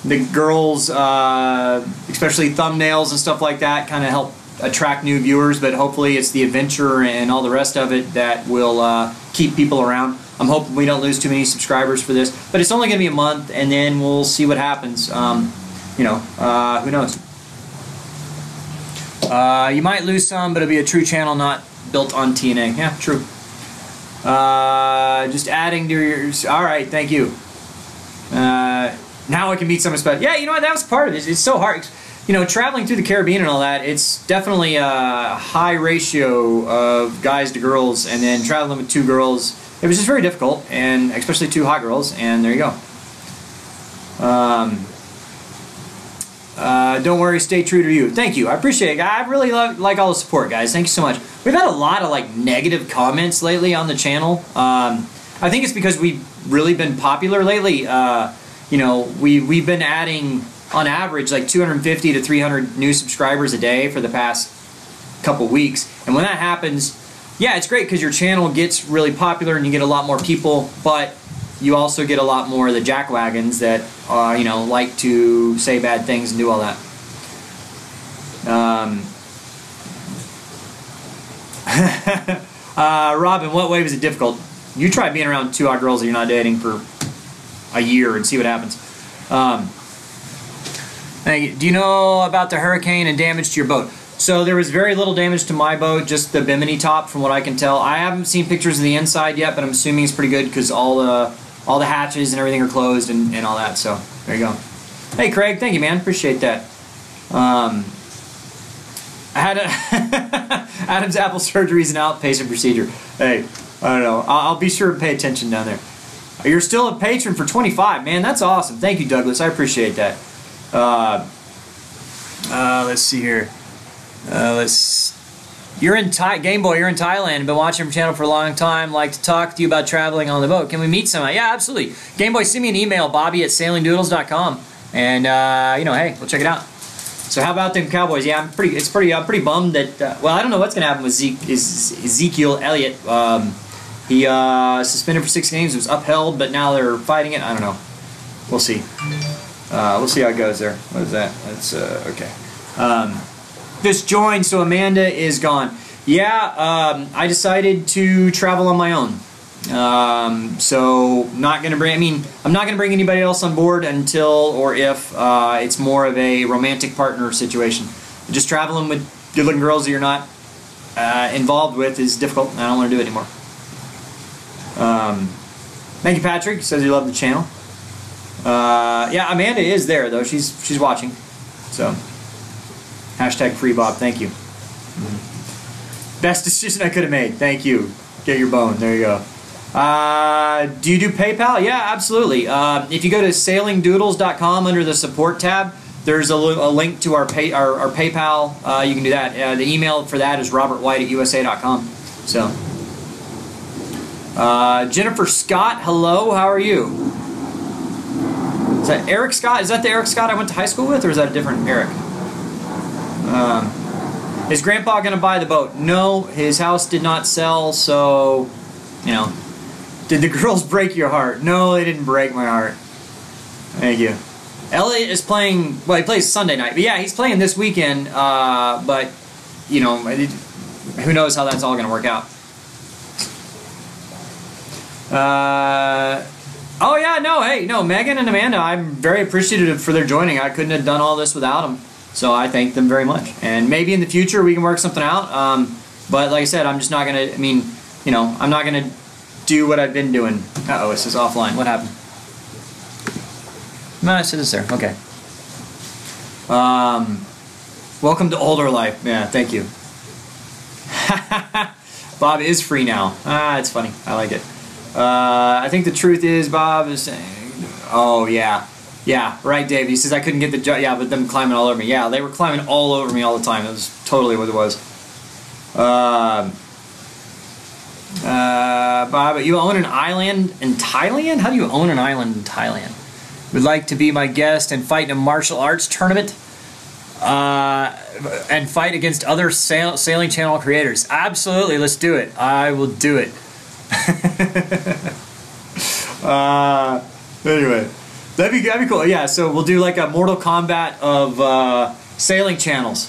the girls, especially thumbnails and stuff like that, kind of help attract new viewers, but hopefully it's the adventure and all the rest of it that will keep people around. I'm hoping we don't lose too many subscribers for this, but it's only going to be a month, and then we'll see what happens. Who knows? You might lose some, but it'll be a true channel, not built on TNA. Yeah, true. Just adding to yours. All right, thank you. Now I can meet someone special. Yeah, you know what? That was part of it. It's so hard. Traveling through the Caribbean and all that, it's definitely a high ratio of guys to girls, and then traveling with 2 girls, it was just very difficult, and especially 2 hot girls, and there you go. Don't worry, stay true to you. Thank you. I appreciate it. I really like all the support, guys. Thank you so much. We've had a lot of negative comments lately on the channel. I think it's because we've really been popular lately. We've been adding on average 250 to 300 new subscribers a day for the past couple weeks. And when that happens, yeah, it's great because your channel gets really popular and you get a lot more people, but you also get a lot more of the jackwagons that like to say bad things and do all that. Robin, what way was it difficult? You try being around 2 hot girls that you're not dating for a year and see what happens. Do you know about the hurricane and damage to your boat? So there was very little damage to my boat, just the bimini top from what I can tell. I haven't seen pictures of the inside yet, but I'm assuming it's pretty good because all the hatches and everything are closed and all that. So there you go. Hey Craig, thank you, man. Appreciate that. Adam's apple surgery is an outpatient procedure. Hey, I don't know. I'll be sure to pay attention down there. You're still a patron for 25, man. That's awesome. Thank you, Douglas. I appreciate that. Let's see here. You're in Game Boy. You're in Thailand. Been watching your channel for a long time. Like to talk to you about traveling on the boat. Can we meet somehow? Yeah, absolutely. Game Boy, send me an email, Bobby@sailingdoodles.com, and you know, hey, we'll check it out. So how about them Cowboys? Yeah, I'm pretty bummed that. Well, I don't know what's gonna happen with Ezekiel Elliott. He suspended for 6 games. It was upheld, but now they're fighting it. I don't know. We'll see. We'll see how it goes there. What is that? That's okay. Just joined, so Amanda is gone. Yeah, I decided to travel on my own. So not gonna bring. I mean, I'm not gonna bring anybody else on board until or if it's more of a romantic partner situation. Just traveling with good-looking girls that you're not involved with is difficult, and I don't want to do it anymore. Thank you, Patrick. Says you love the channel. Yeah, Amanda is there though. She's watching. So hashtag free Bob. Thank you. Best decision I could have made. Thank you. Get your bone. There you go. Do you do PayPal? Yeah, absolutely. If you go to sailingdoodles.com under the support tab, there's a link to our PayPal. You can do that. The email for that is robertwhite@usa.com. So. Jennifer Scott, hello, how are you? Is that Eric Scott? Is that the Eric Scott I went to high school with, or is that a different Eric? Is Grandpa going to buy the boat? No, his house did not sell, so, you know. Did the girls break your heart? No, they didn't break my heart. Thank you. Elliot is playing, well, he plays Sunday night, but yeah, he's playing this weekend, but, you know, who knows how that's all going to work out. Oh yeah, no, hey, no, Megan and Amanda, I'm very appreciative for their joining. I couldn't have done all this without them, so I thank them very much. And maybe in the future we can work something out, but like I said, I'm just not gonna, I mean, you know, I'm not gonna do what I've been doing. Uh-oh, it says offline. What happened? No, it says it's there. Okay. Welcome to older life. Yeah, thank you. Bob is free now. Ah, it's funny. I like it. I think the truth is, Bob is saying, oh yeah, yeah, right, Dave. He says I couldn't get the job. Yeah, but them climbing all over me. Yeah, they were climbing all over me all the time. That was totally what it was. Bob, you own an island in Thailand? How do you own an island in Thailand? Would like to be my guest and fight in a martial arts tournament. And fight against other sailing channel creators. Absolutely, let's do it. I will do it. Anyway, that'd be cool. Yeah, so we'll do like a Mortal Kombat of sailing channels.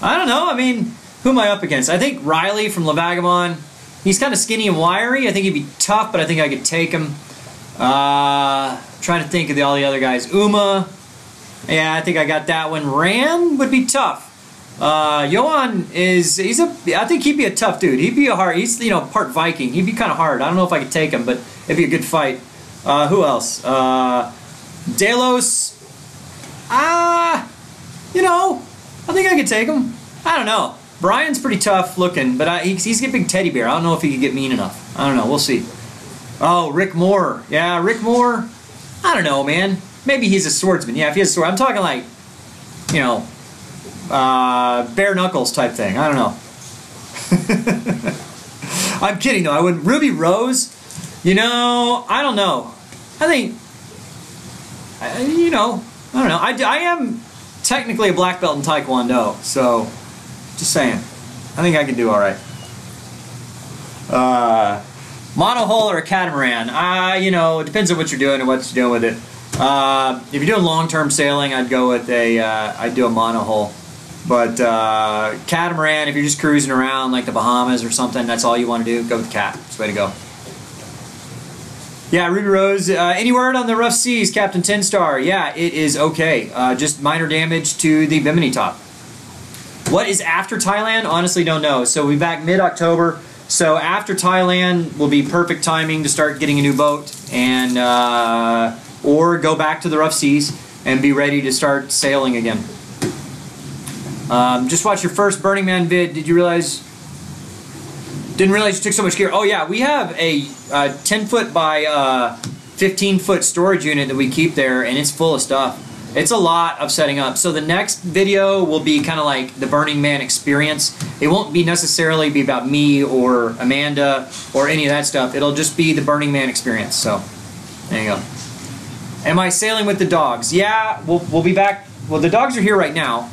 I don't know. I mean, who am I up against? I think Riley from La Vagabond. He's kind of skinny and wiry. I think he'd be tough, but I think I could take him. Trying to think of all the other guys. Uma. Yeah, I think I got that one. Ran would be tough. Johan is, I think he'd be a tough dude. He'd be he's, you know, part Viking. He'd be kind of hard. I don't know if I could take him, but it'd be a good fight. Who else? Delos. You know, I think I could take him. I don't know. Brian's pretty tough looking, but he's a big teddy bear. I don't know if he could get mean enough. I don't know. We'll see. Oh, Rick Moore. Yeah, Rick Moore. I don't know, man. Maybe he's a swordsman. Yeah, if he has a sword. I'm talking like, you know, bare knuckles type thing. I don't know. I'm kidding though. I wouldn't. Ruby Rose. You know, I don't know. I think, you know, I don't know. I am technically a black belt in Taekwondo, so just saying. I think I can do all right. Monohull or a catamaran? You know, it depends on what you're doing and what you're doing with it. If you're doing long-term sailing, I'd go with I'd do a monohull. But catamaran, if you're just cruising around like the Bahamas or something, that's all you want to do, go with the cat. That's the way to go. Yeah, Ruby Rose. Any word on the rough seas, Captain 10 Star? Yeah, it is okay. Just minor damage to the bimini top. What is after Thailand? Honestly, don't know. So we'll be back mid-October. So after Thailand will be perfect timing to start getting a new boat and or go back to the rough seas and be ready to start sailing again. Just watched your first Burning Man vid. Didn't realize you took so much gear. Oh yeah, we have a 10-foot by 15-foot storage unit that we keep there, and it's full of stuff. It's a lot of setting up. So the next video will be kind of like the Burning Man experience. It won't be necessarily be about me or Amanda or any of that stuff. It'll just be the Burning Man experience. So there you go. Am I sailing with the dogs? Yeah, we'll be back. Well, the dogs are here right now,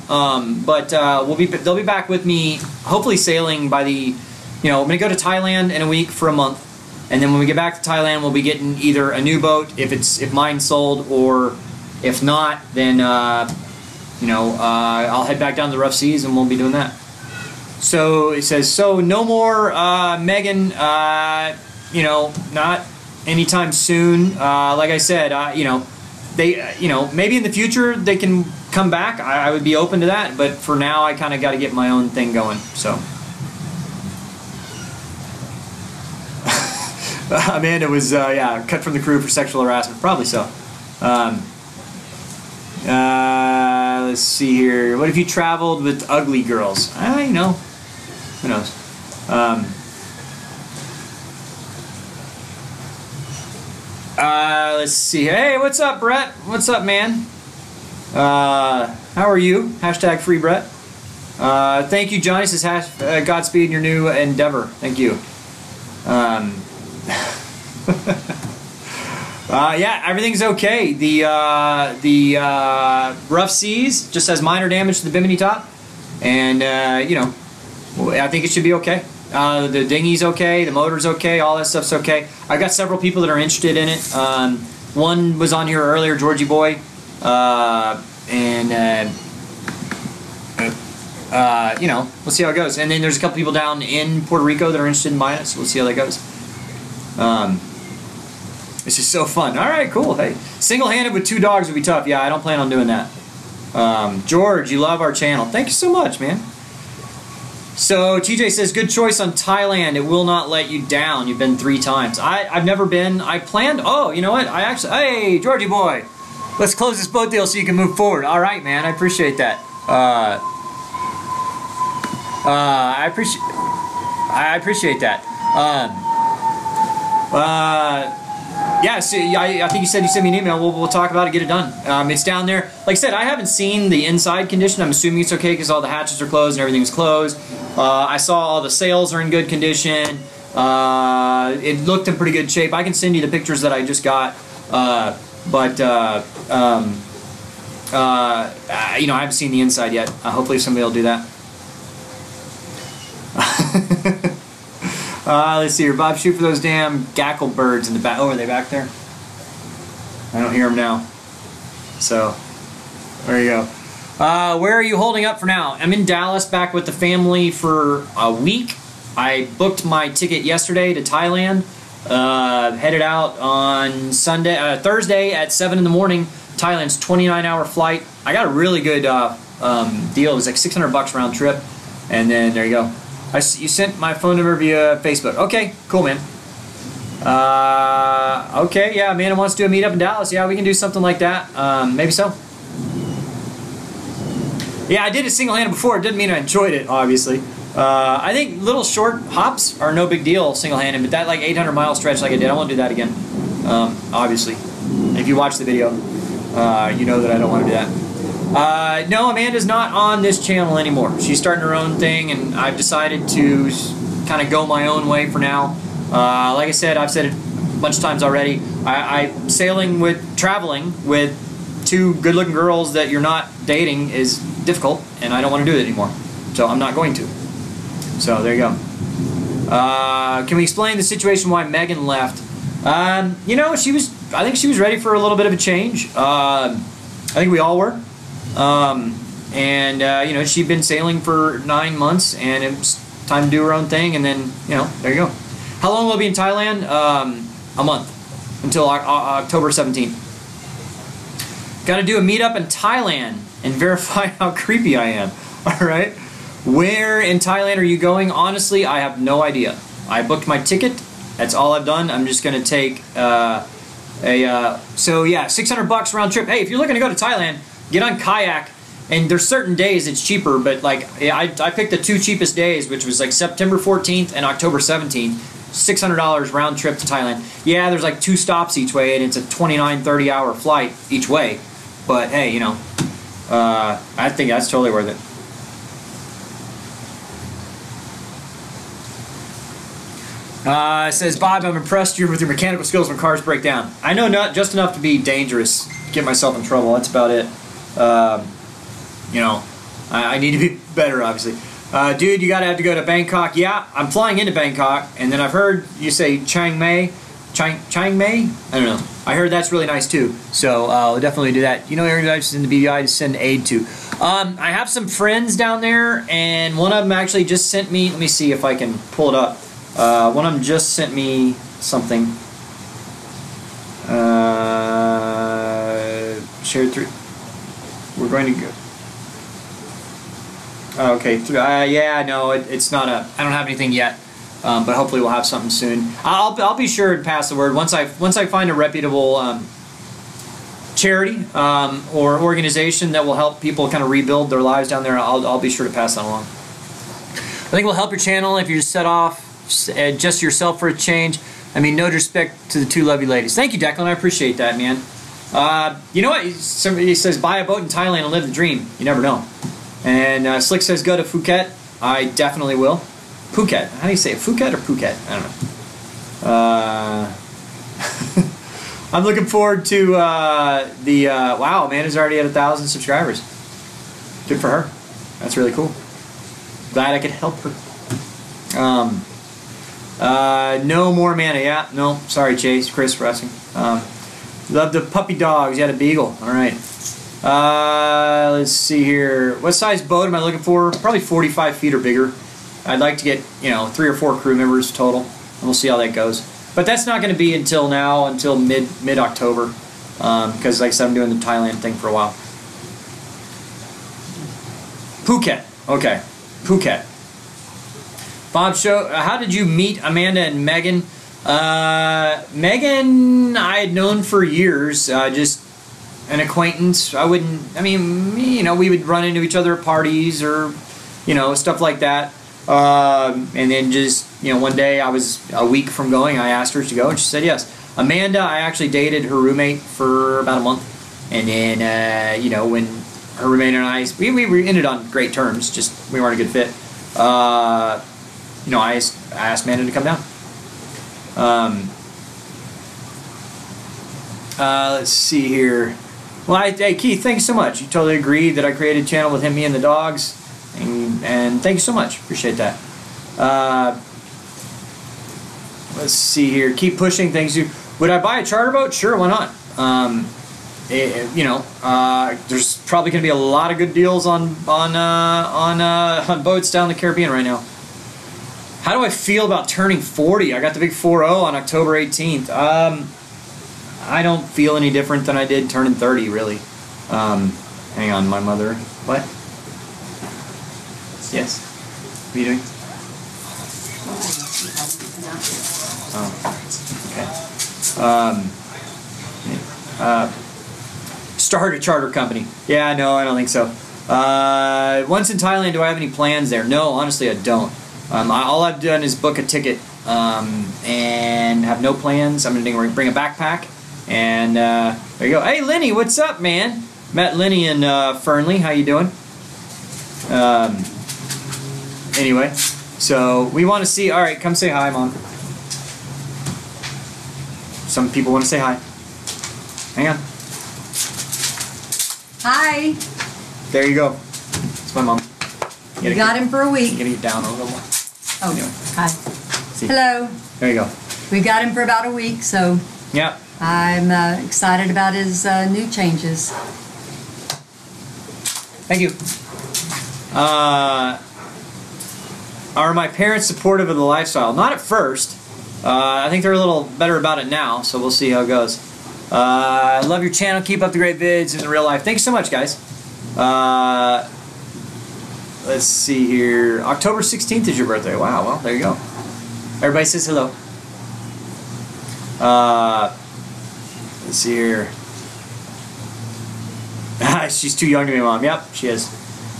but they'll be back with me. Hopefully, sailing by the. I'm gonna go to Thailand in a week for a month, and then when we get back to Thailand, we'll be getting either a new boat if mine's sold, or if not, then I'll head back down to the rough seas and we'll be doing that. So it says, so no more Megan, not anytime soon. Like I said, they, maybe in the future they can come back. I would be open to that, but for now I kind of got to get my own thing going. So Amanda was cut from the crew for sexual harassment, probably so. Let's see here. What if you traveled with ugly girls? Who knows? Let's see. Hey, what's up, Brett? What's up, man? How are you? Hashtag free Brett. Thank you, Johnny. Says Godspeed in your new endeavor. Thank you. Yeah, everything's okay. The rough seas just has minor damage to the bimini top, and I think it should be okay. The dinghy's okay, the motor's okay, all that stuff's okay. I've got several people that are interested in it. One was on here earlier, Georgie Boy, we'll see how it goes. And then there's a couple people down in Puerto Rico that are interested in buying it, so we'll see how that goes. It's just so fun. All right, cool. Hey, single-handed with 2 dogs would be tough. Yeah, I don't plan on doing that. George, you love our channel. Thank you so much, man. So TJ says, good choice on Thailand. It will not let you down. You've been 3 times. I've never been. I planned. Oh, you know what? Hey, Georgie boy, let's close this boat deal so you can move forward. All right, man. I appreciate that. I appreciate that. Yeah, so I think you said you sent me an email. We'll talk about it, get it done. It's down there. Like I said, I haven't seen the inside condition. I'm assuming it's okay because all the hatches are closed and everything's closed. I saw all the sails are in good condition. It looked in pretty good shape. I can send you the pictures that I just got. I haven't seen the inside yet. Hopefully somebody will do that. Let's see here. Bob, shoot for those damn gackle birds in the back. Oh, are they back there? I don't hear them now. So, there you go. Where are you holding up for now? I'm in Dallas, back with the family for a week. I booked my ticket yesterday to Thailand. Headed out on Thursday at 7 in the morning. Thailand's 29-hour flight. I got a really good deal. It was like $600 round trip. And then there you go. You sent my phone number via Facebook. Okay, cool, man. Okay, yeah, Amanda wants to do a meetup in Dallas. Yeah, we can do something like that. Maybe so. Yeah, I did it single-handed before. It didn't mean I enjoyed it, obviously. I think little short hops are no big deal single-handed, but that like 800-mile stretch like I did, I won't do that again. Obviously. If you watch the video, you know that I don't want to do that. No, Amanda's not on this channel anymore. She's starting her own thing, and I've decided to kind of go my own way for now. Like I said, I've said it a bunch of times already. Traveling with 2 good-looking girls that you're not dating is difficult, and I don't want to do it anymore. So I'm not going to. So there you go. Can we explain the situation why Megan left? I think she was ready for a little bit of a change. I think we all were. She'd been sailing for 9 months, and it was time to do her own thing, and then, there you go. How long will it be in Thailand? A month, until October 17th. Got to do a meetup in Thailand and verify how creepy I am. All right? Where in Thailand are you going? Honestly, I have no idea. I booked my ticket. That's all I've done. I'm just going to take $600 round trip. Hey, if you're looking to go to Thailand, get on kayak And there's certain days it's cheaper, but like I picked the 2 cheapest days, which was like September 14th and October 17th. $600 round trip to Thailand. Yeah, there's like 2 stops each way, and it's a 29, 30-hour flight each way. But hey, you know, I think that's totally worth it. It says, Bob, I'm impressed with your mechanical skills when cars break down. I know not just enough to be dangerous, get myself in trouble. That's about it. You know, I need to be better, obviously. Dude, you gotta have to go to Bangkok. Yeah, I'm flying into Bangkok, and then I've heard you say Chiang Mai. Chiang Mai? I don't know. I heard that's really nice too. So I'll definitely do that. You know, areas in the BVI to send aid to. I have some friends down there, and one of them actually just sent me. Let me see if I can pull it up. One of them just sent me something. Shared through. We're going to go. Okay. Yeah. No, it's not a. I don't have anything yet. But hopefully we'll have something soon. I'll be sure to pass the word once I find a reputable charity or organization that will help people kind of rebuild their lives down there. I'll be sure to pass that along. I think it will help your channel if you just set off just yourself for a change. I mean, no disrespect to the 2 lovely ladies. Thank you, Declan. I appreciate that, man. You know what? Somebody says buy a boat in Thailand and live the dream. You never know. And Slick says go to Phuket. I definitely will. Phuket. How do you say it? Phuket or Phuket? I don't know. I'm looking forward to wow, Amanda's already at 1,000 subscribers. Good for her. That's really cool. Glad I could help her. No more Amanda. Yeah, no. Sorry, Chase. Chris for asking. Love the puppy dogs. You had a beagle. All right. Let's see here. What size boat am I looking for? Probably 45 feet or bigger. I'd like to get, you know, 3 or 4 crew members total, and we'll see how that goes. But that's not going to be until mid-October, because like I said, I'm doing the Thailand thing for a while. Phuket. Okay. Phuket. Bob, how did you meet Amanda and Megan? Megan, I had known for years, just an acquaintance. I mean, you know, we would run into each other at parties or, you know, stuff like that. And then just, you know, one day I was a week from going, I asked her to go, and she said yes. Amanda, I actually dated her roommate for about a month. And then, you know, when her roommate and I, we ended on great terms, just we weren't a good fit. You know, I asked Amanda to come down. Let's see here. Well, hey, Keith, thanks so much. You totally agreed that I created a channel with him, me, and the dogs. And thank you so much. Appreciate that. Let's see here. Keep pushing things. Would I buy a charter boat? Sure, why not? You know, there's probably going to be a lot of good deals on boats down the Caribbean right now. How do I feel about turning 40? I got the big 4-0 on October 18th. I don't feel any different than I did turning 30, really. Hang on, my mother. What? Yes. What are you doing? Oh, okay. Start a charter company. Yeah, no, I don't think so. Once in Thailand, do I have any plans there? No, honestly, I don't. All I've done is book a ticket and have no plans. I'm going to bring a backpack, and there you go. Hey, Lenny, what's up, man? Met Lenny in Fernley. How you doing? Anyway, so we want to see. All right, come say hi, Mom. Some people want to say hi. Hang on. Hi. There you go. It's my mom. You got him for a week. You gotta get down a little more. Oh, anyway. hi. See. Hello. There you go. We've got him for about a week, so yeah. I'm excited about his new changes. Thank you. Are my parents supportive of the lifestyle? Not at first. I think they're a little better about it now, so we'll see how it goes. I love your channel. Keep up the great vids in the real life. Thanks so much, guys. Let's see here. October 16th is your birthday. Wow, well, there you go. Everybody says hello. Let's see here. she's too young to be a mom. Yep, she is.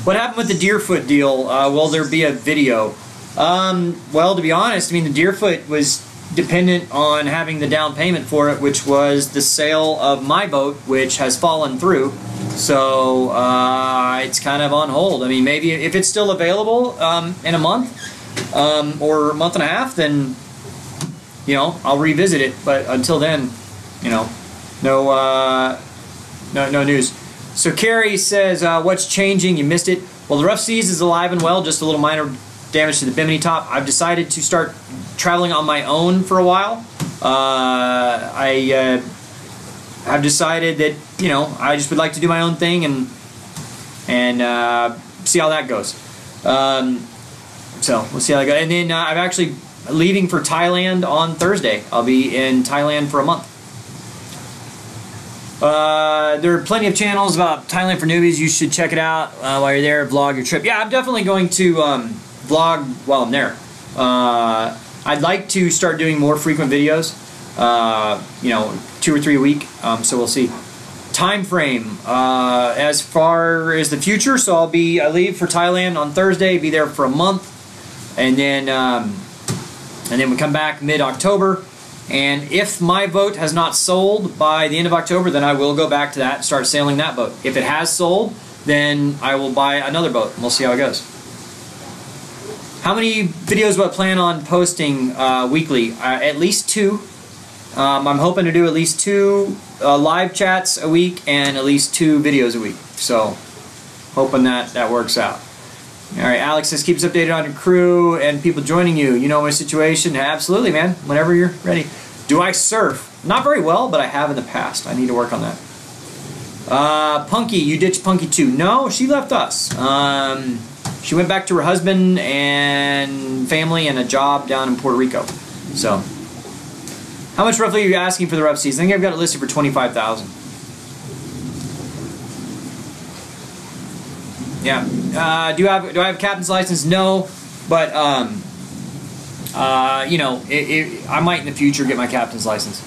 What happened with the Deerfoot deal? Will there be a video? Well, to be honest, I mean, the Deerfoot was dependent on having the down payment for it, which was the sale of my boat, which has fallen through. So it's kind of on hold. I mean, maybe if it's still available in a month or a month and a half, then, you know, I'll revisit it. But until then, you know, no news. So Carrie says, what's changing? You missed it. Well, the Ruff Seas is alive and well, just a little minor damage to the bimini top. I've decided to start traveling on my own for a while. I've decided that, you know, I just would like to do my own thing and see how that goes. So we'll see how that goes. And then I'm actually leaving for Thailand on Thursday. I'll be in Thailand for a month. There are plenty of channels about Thailand for newbies. You should check it out while you're there. Vlog your trip. Yeah, I'm definitely going to vlog while I'm there. I'd like to start doing more frequent videos. You know, 2 or 3 a week. So we'll see. Time frame as far as the future. So I leave for Thailand on Thursday. Be there for a month, and then we come back mid-October. And if my boat has not sold by the end of October, then I will go back to that and start sailing that boat. If it has sold, then I will buy another boat, and we'll see how it goes. How many videos do I plan on posting weekly? At least 2. I'm hoping to do at least 2 live chats a week and at least 2 videos a week. So, hoping that works out. Alright, Alex says, keep us updated on your crew and people joining you. You know my situation? Absolutely, man. Whenever you're ready. Do I surf? Not very well, but I have in the past. I need to work on that. Punky, you ditched Punky too. No, she left us. She went back to her husband and family and a job down in Puerto Rico. So, how much roughly are you asking for the Ruff Seas? I think I've got it listed for $25,000. Yeah. Do I have a captain's license? No, but you know, I might in the future get my captain's license.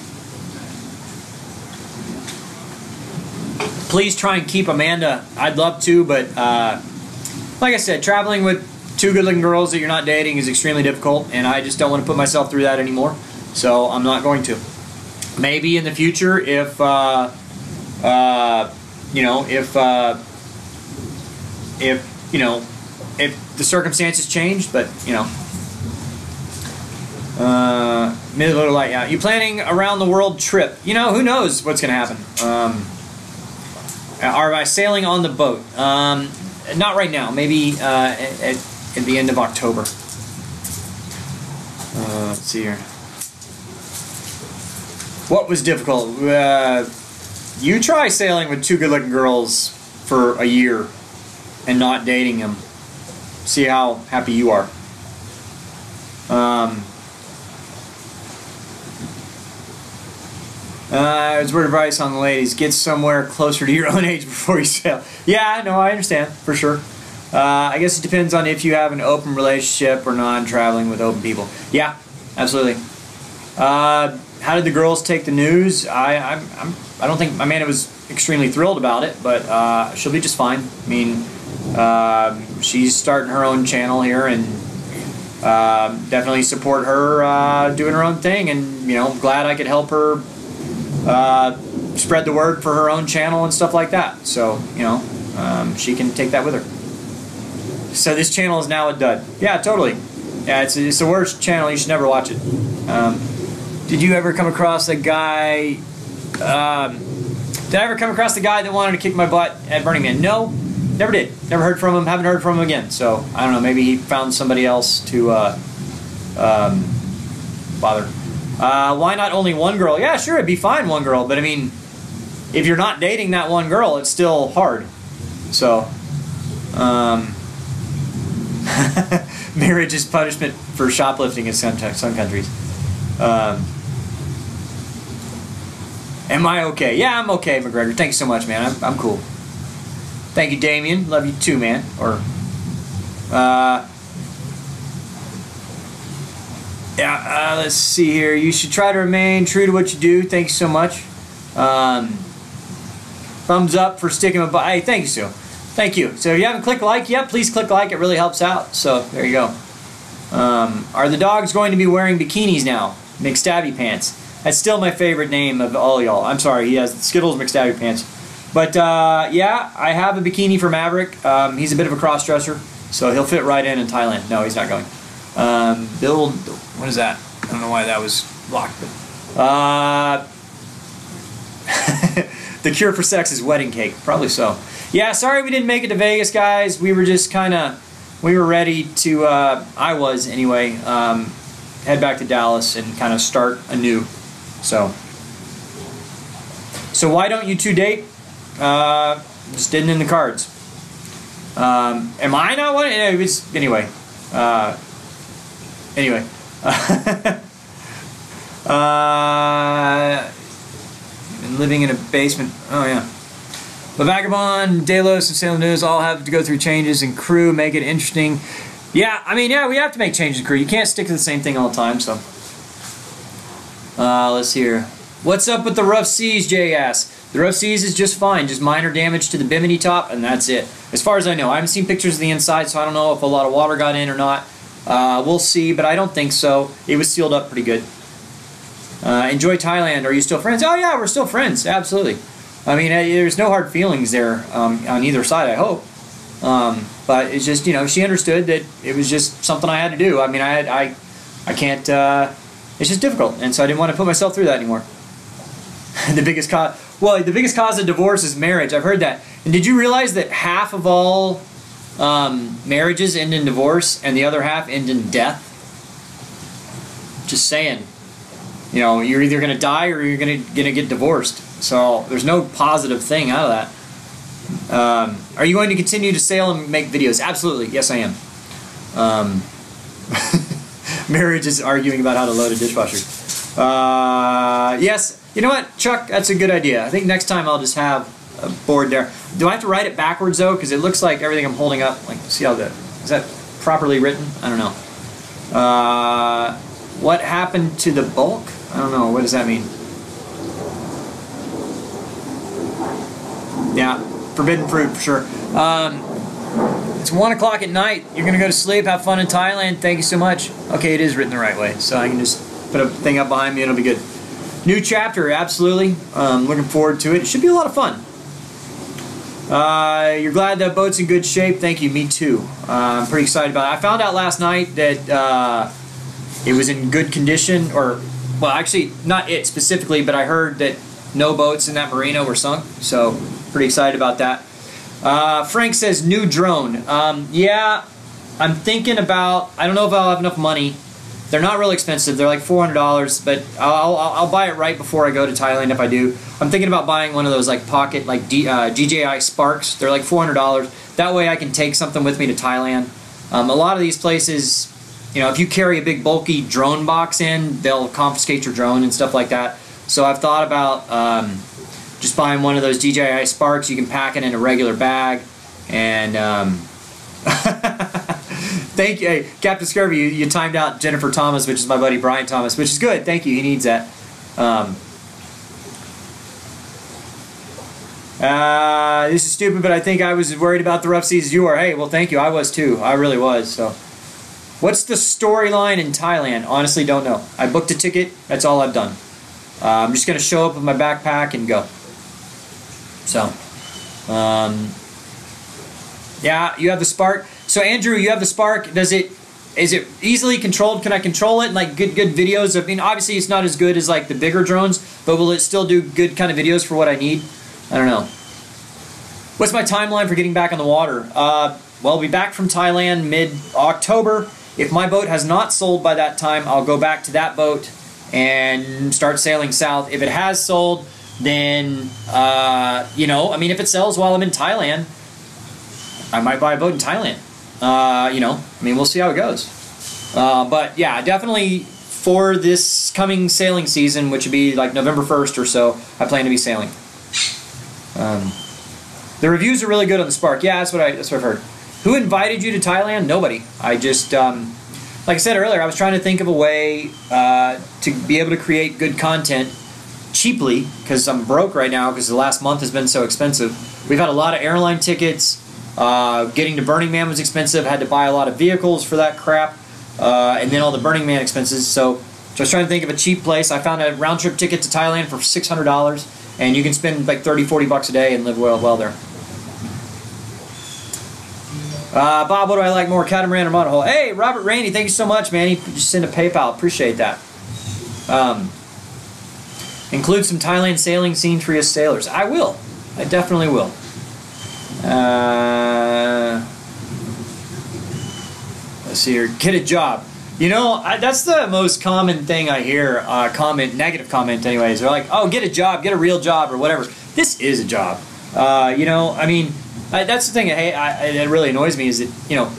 Please try and keep Amanda. I'd love to, but like I said, traveling with 2 good-looking girls that you're not dating is extremely difficult, and I just don't want to put myself through that anymore. So I'm not going to. Maybe in the future, if you know, if the circumstances change, but you know, mid-little light. Yeah, you planning around the world trip? You know, who knows what's going to happen? Are I sailing on the boat? Not right now. Maybe at the end of October. Let's see here. What was difficult? You try sailing with 2 good-looking girls for a year and not dating them. See how happy you are. It's word of advice on the ladies. Get somewhere closer to your own age before you sail. Yeah, no, I understand, for sure. I guess it depends on if you have an open relationship or not, traveling with open people. Yeah, absolutely. How did the girls take the news? I don't think Amanda was extremely thrilled about it, but she'll be just fine. I mean, she's starting her own channel here, and definitely support her doing her own thing. And you know, glad I could help her spread the word for her own channel and stuff like that. So you know, she can take that with her. So this channel is now a dud. Yeah, totally. Yeah, it's the worst channel. You should never watch it. Did you ever come across a guy? Did I ever come across the guy that wanted to kick my butt at Burning Man? No, never did. Never heard from him. Haven't heard from him again. So I don't know. Maybe he found somebody else to bother. Why not only one girl? Yeah, sure, it'd be fine, one girl. But I mean, if you're not dating that one girl, it's still hard. So, marriage is punishment for shoplifting in some countries. Am I okay? Yeah, I'm okay, McGregor. Thanks so much, man. I'm cool. Thank you, Damien. Love you too, man. Or, yeah, let's see here. You should try to remain true to what you do. Thanks so much. Thumbs up for sticking with. Hey, thank you, Sue. Thank you. So if you haven't clicked like yet, please click like. It really helps out. So there you go. Are the dogs going to be wearing bikinis now? McStabby Pants. That's still my favorite name of all y'all. I'm sorry, he has Skittles McStabby Pants. But yeah, I have a bikini for Maverick. He's a bit of a cross-dresser, so he'll fit right in Thailand. No, he's not going. Bill, what is that? I don't know why that was blocked. But, the cure for sex is wedding cake. Probably so. Yeah, sorry we didn't make it to Vegas, guys. We were just kind of, we were ready to, I was anyway, head back to Dallas and kind of start anew. So why don't you two date? Just didn't in the cards. Am I not one? Anyway. Been living in a basement. Oh yeah. The Vagabond, Delos, and Sailing Doodles all have to go through changes in crew, make it interesting. Yeah, I mean, yeah, we have to make changes in crew. You can't stick to the same thing all the time, so. Let's see here. What's up with the rough seas, Jay asks. The rough seas is just fine, just minor damage to the bimini top, and that's it. As far as I know, I haven't seen pictures of the inside, so I don't know if a lot of water got in or not. We'll see, but I don't think so. It was sealed up pretty good. Enjoy Thailand. Are you still friends? Oh yeah, we're still friends. Absolutely. I mean, there's no hard feelings there on either side, I hope. But it's just, you know, she understood that it was just something I had to do. I mean, I can't. It's just difficult, and so I didn't want to put myself through that anymore. The biggest cause of divorce is marriage. I've heard that. And did you realize that half of all marriages end in divorce, and the other half end in death? Just saying. You know, you're either going to die or you're going to get divorced. So there's no positive thing out of that. Are you going to continue to sail and make videos? Absolutely. Yes, I am. Marriage is arguing about how to load a dishwasher. Yes. You know what, Chuck? That's a good idea. I think next time I'll just have a board there. Do I have to write it backwards, though? Because it looks like everything I'm holding up, like, see how that, is that properly written? I don't know. What happened to the bulk? I don't know. What does that mean? Yeah, forbidden fruit for sure. It's 1 o'clock at night. You're gonna go to sleep. Have fun in Thailand. Thank you so much. Okay, it is written the right way, so I can just put a thing up behind me. It'll be good. New chapter, absolutely. Looking forward to it. It should be a lot of fun. You're glad that boat's in good shape. Thank you. Me too. I'm pretty excited about it. I found out last night that it was in good condition, or well, actually not it specifically, but I heard that no boats in that marina were sunk. So pretty excited about that. Frank says new drone. Yeah, I'm thinking about. I don't know if I'll have enough money. They're not real expensive. They're like $400, but I'll buy it right before I go to Thailand if I do. I'm thinking about buying one of those like pocket like DJI Sparks. They're like $400. That way I can take something with me to Thailand. A lot of these places, you know, if you carry a big bulky drone box in, they'll confiscate your drone and stuff like that. So I've thought about just buying one of those DJI Sparks. You can pack it in a regular bag, and thank you, hey, Captain Scurvy. You timed out Jennifer Thomas, which is my buddy Brian Thomas, which is good. Thank you. He needs that. This is stupid, but I think I was worried about the rough seas as you are. Hey, well, thank you. I was too. I really was. So, what's the storyline in Thailand? Honestly, don't know. I booked a ticket. That's all I've done. I'm just gonna show up with my backpack and go. So, yeah, you have the Spark. So Andrew, you have the Spark. Is it easily controlled? Can I control it? Like good videos? I mean, obviously it's not as good as like the bigger drones, but will it still do good kind of videos for what I need? I don't know. What's my timeline for getting back on the water? Well, I'll be back from Thailand mid-October. If my boat has not sold by that time, I'll go back to that boat and start sailing south. If it has sold, then, you know, I mean, if it sells while I'm in Thailand, I might buy a boat in Thailand. You know, I mean, we'll see how it goes. But yeah, definitely for this coming sailing season, which would be like November 1st or so, I plan to be sailing. The reviews are really good on the Spark. Yeah, that's what I've heard. Who invited you to Thailand? Nobody. I just, like I said earlier, I was trying to think of a way to be able to create good content cheaply, because I'm broke right now because the last month has been so expensive. We've had a lot of airline tickets. Getting to Burning Man was expensive. Had to buy a lot of vehicles for that crap. And then all the Burning Man expenses. So I was trying to think of a cheap place. I found a round-trip ticket to Thailand for $600. And you can spend like 30-40 bucks a day and live well there. Bob, what do I like more, catamaran or monohull? Hey, Robert Rainey, thank you so much, man. He just sent a PayPal. Appreciate that. Include some Thailand sailing scenes for us sailors. I will. I definitely will. Let's see here. Get a job. You know, that's the most common thing I hear. Negative comment anyways. They're like, oh, get a job, get a real job or whatever. This is a job. You know, I mean, that's the thing that really annoys me is that, you know,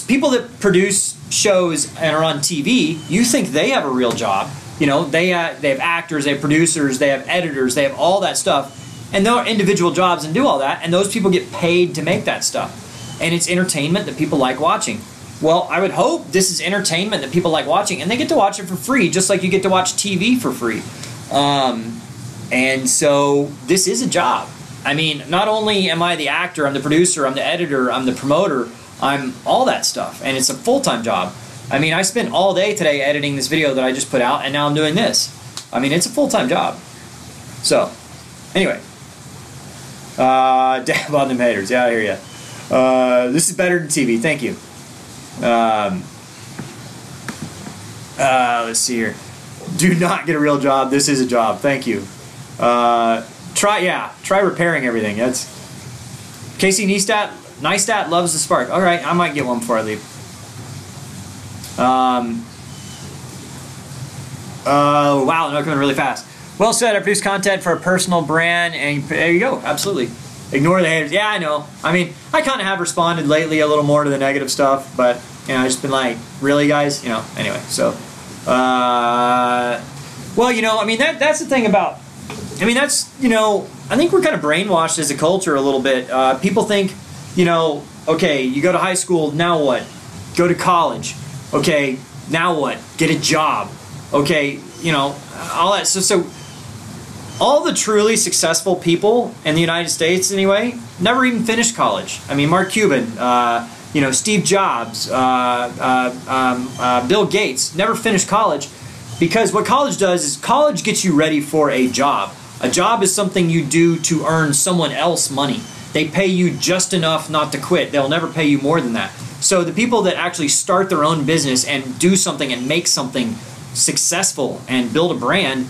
people that produce shows and are on TV, you think they have a real job. You know, they have actors, they have producers, they have editors, they have all that stuff. And they're individual jobs and do all that. And those people get paid to make that stuff. And it's entertainment that people like watching. Well, I would hope this is entertainment that people like watching. And they get to watch it for free, just like you get to watch TV for free. And so this is a job. I mean, not only am I the actor, I'm the producer, I'm the editor, I'm the promoter, I'm all that stuff. And it's a full-time job. I mean, I spent all day today editing this video that I just put out, and now I'm doing this. I mean, it's a full-time job. So, anyway. Dab on them haters. Yeah, I hear ya. This is better than TV. Thank you. Let's see here. Do not get a real job. This is a job. Thank you. Try repairing everything. That's Casey Neistat loves the Spark. All right, I might get one before I leave. Wow, they're coming really fast. Well said. I produce content for a personal brand, and there you go. Absolutely. Ignore the haters. Yeah, I know. I mean, I kind of have responded lately a little more to the negative stuff, but you know, I've just been like, really, guys? You know. Anyway, so, well, you know, I mean, that's the thing about. I mean, that's, you know, I think we're kind of brainwashed as a culture a little bit. People think, you know, okay, you go to high school, now what? Go to college. Okay, now what? Get a job. Okay, you know, all that. So all the truly successful people in the United States, anyway, never even finished college. I mean, Mark Cuban, you know, Steve Jobs, Bill Gates, never finished college, because what college does is college gets you ready for a job. A job is something you do to earn someone else money. They pay you just enough not to quit. They'll never pay you more than that. So the people that actually start their own business and do something and make something successful and build a brand,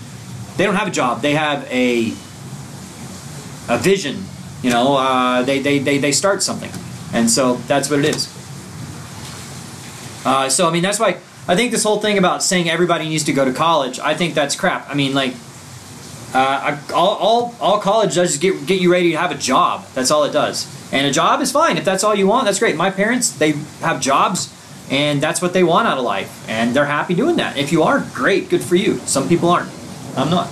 they don't have a job. They have a vision. You know, they start something, and so that's what it is. So I mean, that's why I think this whole thing about saying everybody needs to go to college, I think that's crap. I mean, like, all college does is get you ready to have a job. That's all it does. And a job is fine. If that's all you want, that's great. My parents, they have jobs, and that's what they want out of life, and they're happy doing that. If you are, great, good for you. Some people aren't. I'm not.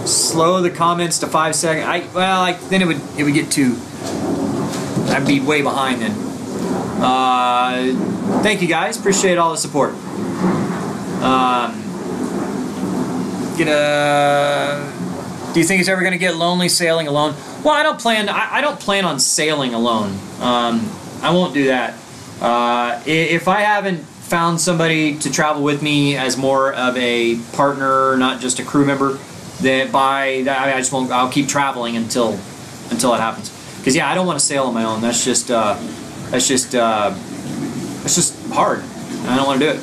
Slow the comments to 5 seconds. Then it would get too. I'd be way behind then. Thank you guys. Appreciate all the support. Do you think it's ever going to get lonely sailing alone? Well, I don't plan on sailing alone. I won't do that. If I haven't found somebody to travel with me as more of a partner, not just a crew member, then I just won't. I'll keep traveling until it happens. Because yeah, I don't want to sail on my own. That's just hard. I don't want to do it.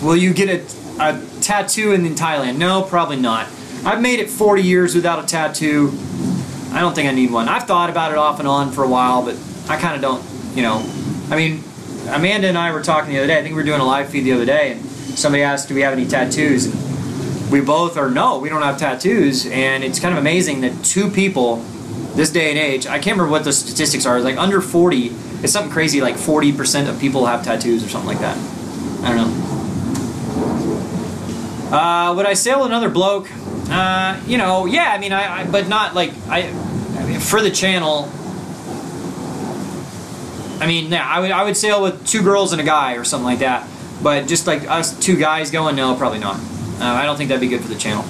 Will you get a tattoo in Thailand? No, probably not. I've made it 40 years without a tattoo. I don't think I need one. I've thought about it off and on for a while, but I kind of don't, you know. I mean, Amanda and I were talking the other day. I think we were doing a live feed the other day, and somebody asked, do we have any tattoos? And we both are, no, we don't have tattoos. And it's kind of amazing that two people, this day and age, I can't remember what the statistics are, like under 40, it's something crazy, like 40% of people have tattoos or something like that. I don't know. Would I sail another bloke? You know, yeah, I mean, but not like, for the channel, I mean, yeah, I would sail with 2 girls and a guy or something like that. But just like us 2 guys going, no, probably not. I don't think that'd be good for the channel.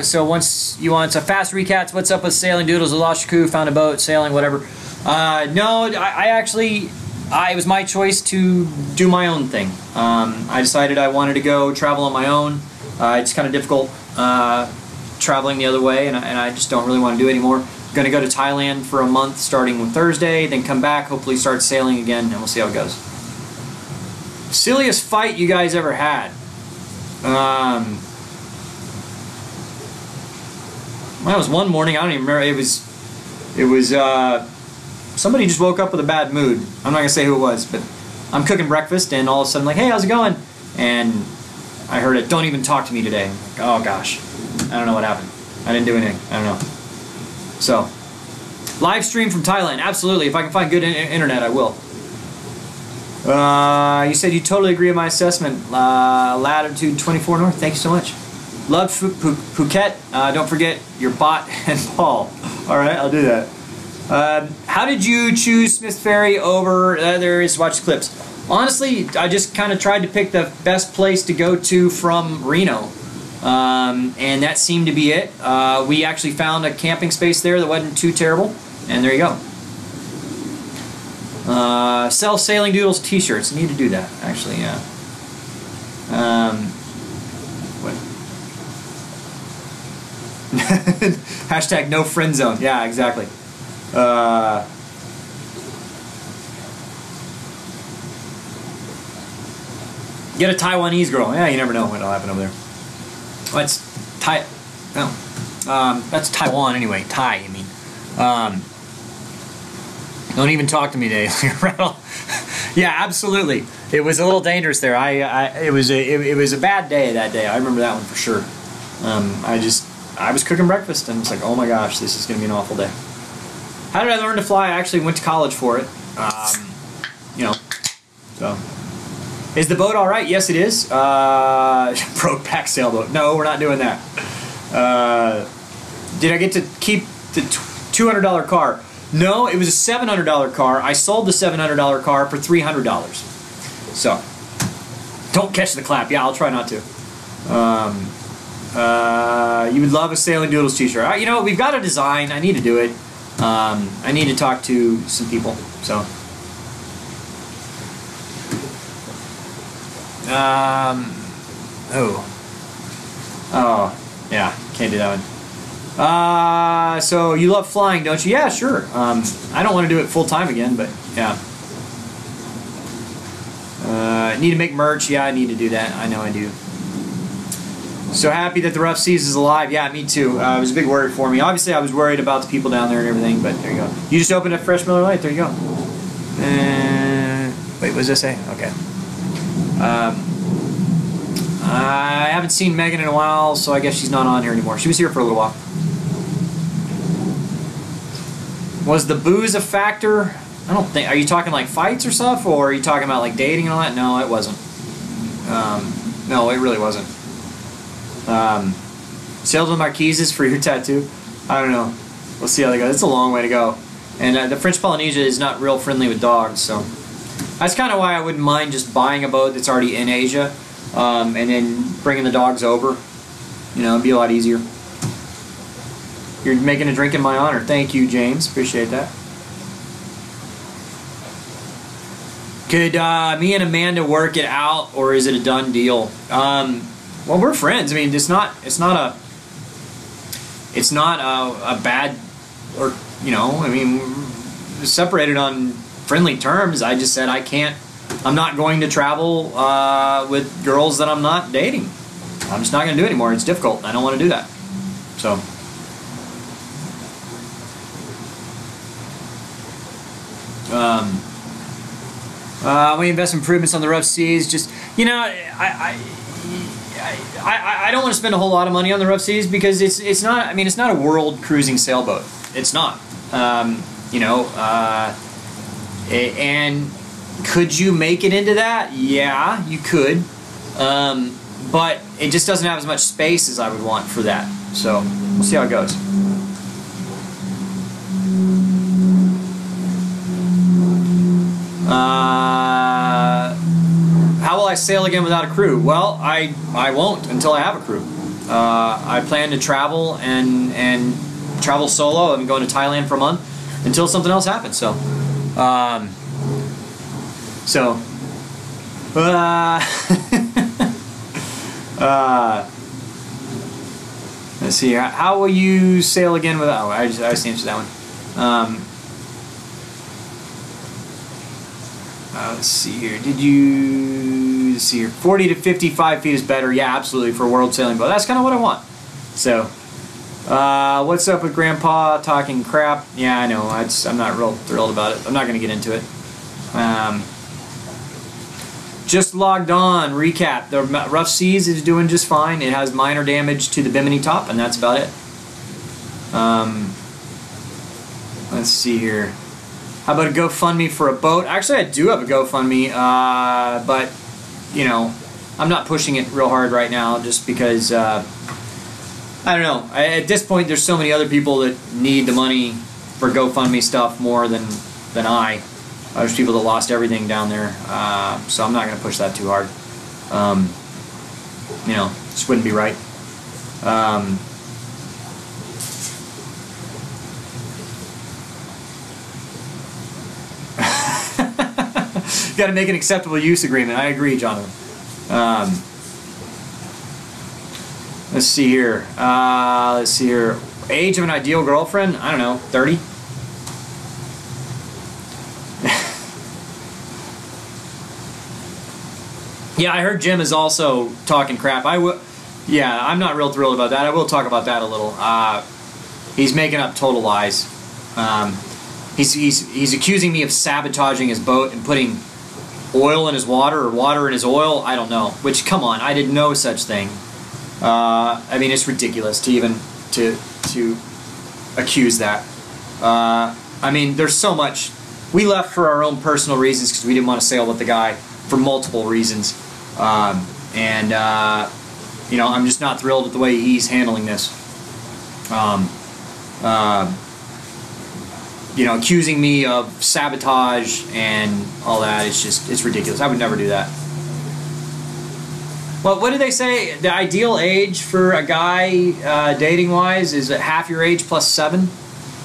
So once you want a fast recaps, what's up with Sailing Doodles? Lost your crew, found a boat, sailing, whatever. No, I actually, it was my choice to do my own thing. I decided I wanted to go travel on my own. It's kind of difficult traveling the other way, and I just don't really want to do it anymore. I'm going to go to Thailand for a month starting with Thursday, then come back, hopefully start sailing again, and we'll see how it goes. Silliest fight you guys ever had? Well, it was one morning, I don't even remember, it was somebody just woke up with a bad mood. I'm not going to say who it was, but I'm cooking breakfast, and all of a sudden, like, hey, how's it going? And I heard it, don't even talk to me today. I'm like, oh gosh, I don't know what happened. I didn't do anything, I don't know. So, live stream from Thailand, absolutely. If I can find good internet, I will. You said you totally agree with my assessment. Latitude 24 North, thank you so much. Love Phuket. Don't forget your bot and Paul. Alright, I'll do that. How did you choose Smith Ferry over others? Watch the clips. Honestly, I just kind of tried to pick the best place to go to from Reno. And that seemed to be it. We actually found a camping space there that wasn't too terrible. And there you go. Sell Sailing Doodles t-shirts. Need to do that, actually, yeah. What? Hashtag no friend zone. Yeah, exactly. Get a Taiwanese girl. Yeah, you never know what'll happen over there. Well, that's Thai. No. That's Taiwan anyway. Thai, I mean. Don't even talk to me today. Yeah, absolutely. It was a little dangerous there. It was a bad day that day. I remember that one for sure. I was cooking breakfast and it's like, oh my gosh, this is gonna be an awful day. How did I learn to fly? I actually went to college for it. You know, so. Is the boat all right? Yes, it is. Broke back sailboat. No, we're not doing that. Did I get to keep the $200 car? No, it was a $700 car. I sold the $700 car for $300. So, don't catch the clap. Yeah, I'll try not to. You would love a Sailing Doodles t-shirt. You know, we've got a design. I need to do it. I need to talk to some people. So. Oh, yeah, can't do that one. So you love flying, don't you? Yeah, sure. I don't want to do it full time again, but yeah. Need to make merch. Yeah, I need to do that. I know I do. So happy that the Rough Seas is alive. Yeah, me too. It was a big worry for me. Obviously, I was worried about the people down there and everything, but there you go. You just opened a fresh Miller Lite. There you go. Wait, what does this say? Okay. I haven't seen Megan in a while, so I guess she's not on here anymore. She was here for a little while. Was the booze a factor? I don't think. Are you talking like fights or stuff, or are you talking about like dating and all that? No, it wasn't. No, it really wasn't. Sailed with Marquises for your tattoo? I don't know. We'll see how they go. It's a long way to go. And the French Polynesia is not real friendly with dogs, so that's kind of why I wouldn't mind just buying a boat that's already in Asia, and then bringing the dogs over. You know, it'd be a lot easier. You're making a drink in my honor. Thank you, James. Appreciate that. Could me and Amanda work it out, or is it a done deal? Well, we're friends. I mean, it's not a bad, or you know, I mean, we're separated on friendly terms. I just said I'm not going to travel with girls that I'm not dating. I'm just not going to do it anymore. It's difficult. I don't want to do that. So. We invest improvements on the Rough Seas. Just, you know, I don't want to spend a whole lot of money on the Rough Seas because it's not. I mean, it's not a world cruising sailboat. It's not. You know, and could you make it into that? Yeah, you could. But it just doesn't have as much space as I would want for that. So we'll see how it goes. I sail again without a crew? Well, I won't until I have a crew. I plan to travel and travel solo. I'm going to Thailand for a month until something else happens. So, let's see here. How will you sail again without? Oh, I just answered that one. Let's see here. Let's see here. 40 to 55 feet is better. Yeah, absolutely, for a world sailing boat. That's kind of what I want. So, what's up with Grandpa talking crap? Yeah, I know. I'm not real thrilled about it. I'm not going to get into it. Just logged on. Recap. The Ruff Seas is doing just fine. It has minor damage to the bimini top, and that's about it. Let's see here. How about a GoFundMe for a boat? Actually, I do have a GoFundMe, but, you know, I'm not pushing it real hard right now just because, I don't know. At this point, there's so many other people that need the money for GoFundMe stuff more than I. There's people that lost everything down there, so I'm not going to push that too hard. You know, just wouldn't be right. Got to make an acceptable use agreement. I agree, Jonathan. Let's see here. Age of an ideal girlfriend? I don't know, 30? Yeah, I heard Jim is also talking crap. Yeah, I'm not real thrilled about that. I will talk about that a little. He's making up total lies. He's accusing me of sabotaging his boat and putting oil in his water or water in his oil. I don't know. Which, come on, I did no such thing. I mean, it's ridiculous to even to accuse that. I mean, there's so much. We left for our own personal reasons because we didn't want to sail with the guy for multiple reasons, and you know, I'm just not thrilled with the way he's handling this. You know, accusing me of sabotage and all that, it's ridiculous. I would never do that. Well, what did they say? The ideal age for a guy, dating-wise, is half your age plus 7.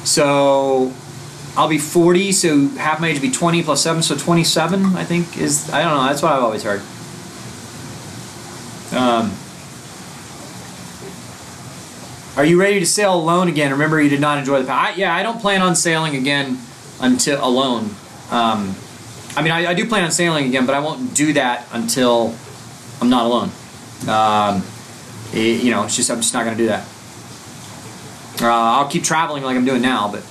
So I'll be 40, so half my age would be 20 plus 7, so 27, I think, is... I don't know, that's what I've always heard. Are you ready to sail alone again? Remember, you did not enjoy the... yeah, I don't plan on sailing again until alone. I mean, I do plan on sailing again, but I won't do that until I'm not alone. You know, it's just, I'm just not going to do that. I'll keep traveling like I'm doing now, but...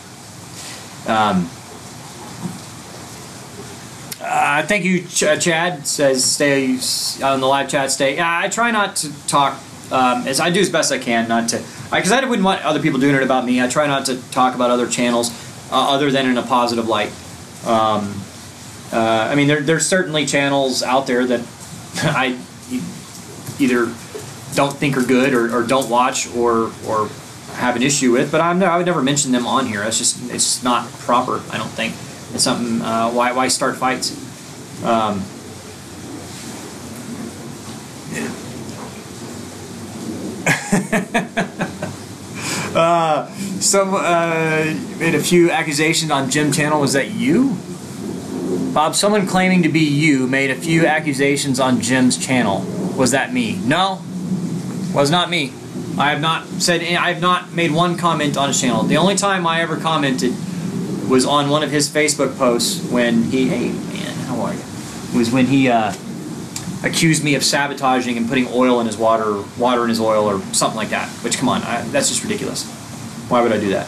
thank you, Chad. Says stay on the live chat. Stay. I try not to talk, as I do as best I can, not to, because I wouldn't want other people doing it about me. I try not to talk about other channels other than in a positive light. I mean, there's certainly channels out there that I either don't think are good or don't watch or have an issue with, but I would never mention them on here. It's not proper, I don't think. It's something, why start fights? Made a few accusations on Jim's channel. Was that you? Bob, someone claiming to be you made a few accusations on Jim's channel. Was that me? No, was not me. I have not made one comment on his channel. The only time I ever commented was on one of his Facebook posts when he, hey man, how are you? Was when he accused me of sabotaging and putting oil in his water in his oil, or something like that. Which, come on, that's just ridiculous. Why would I do that?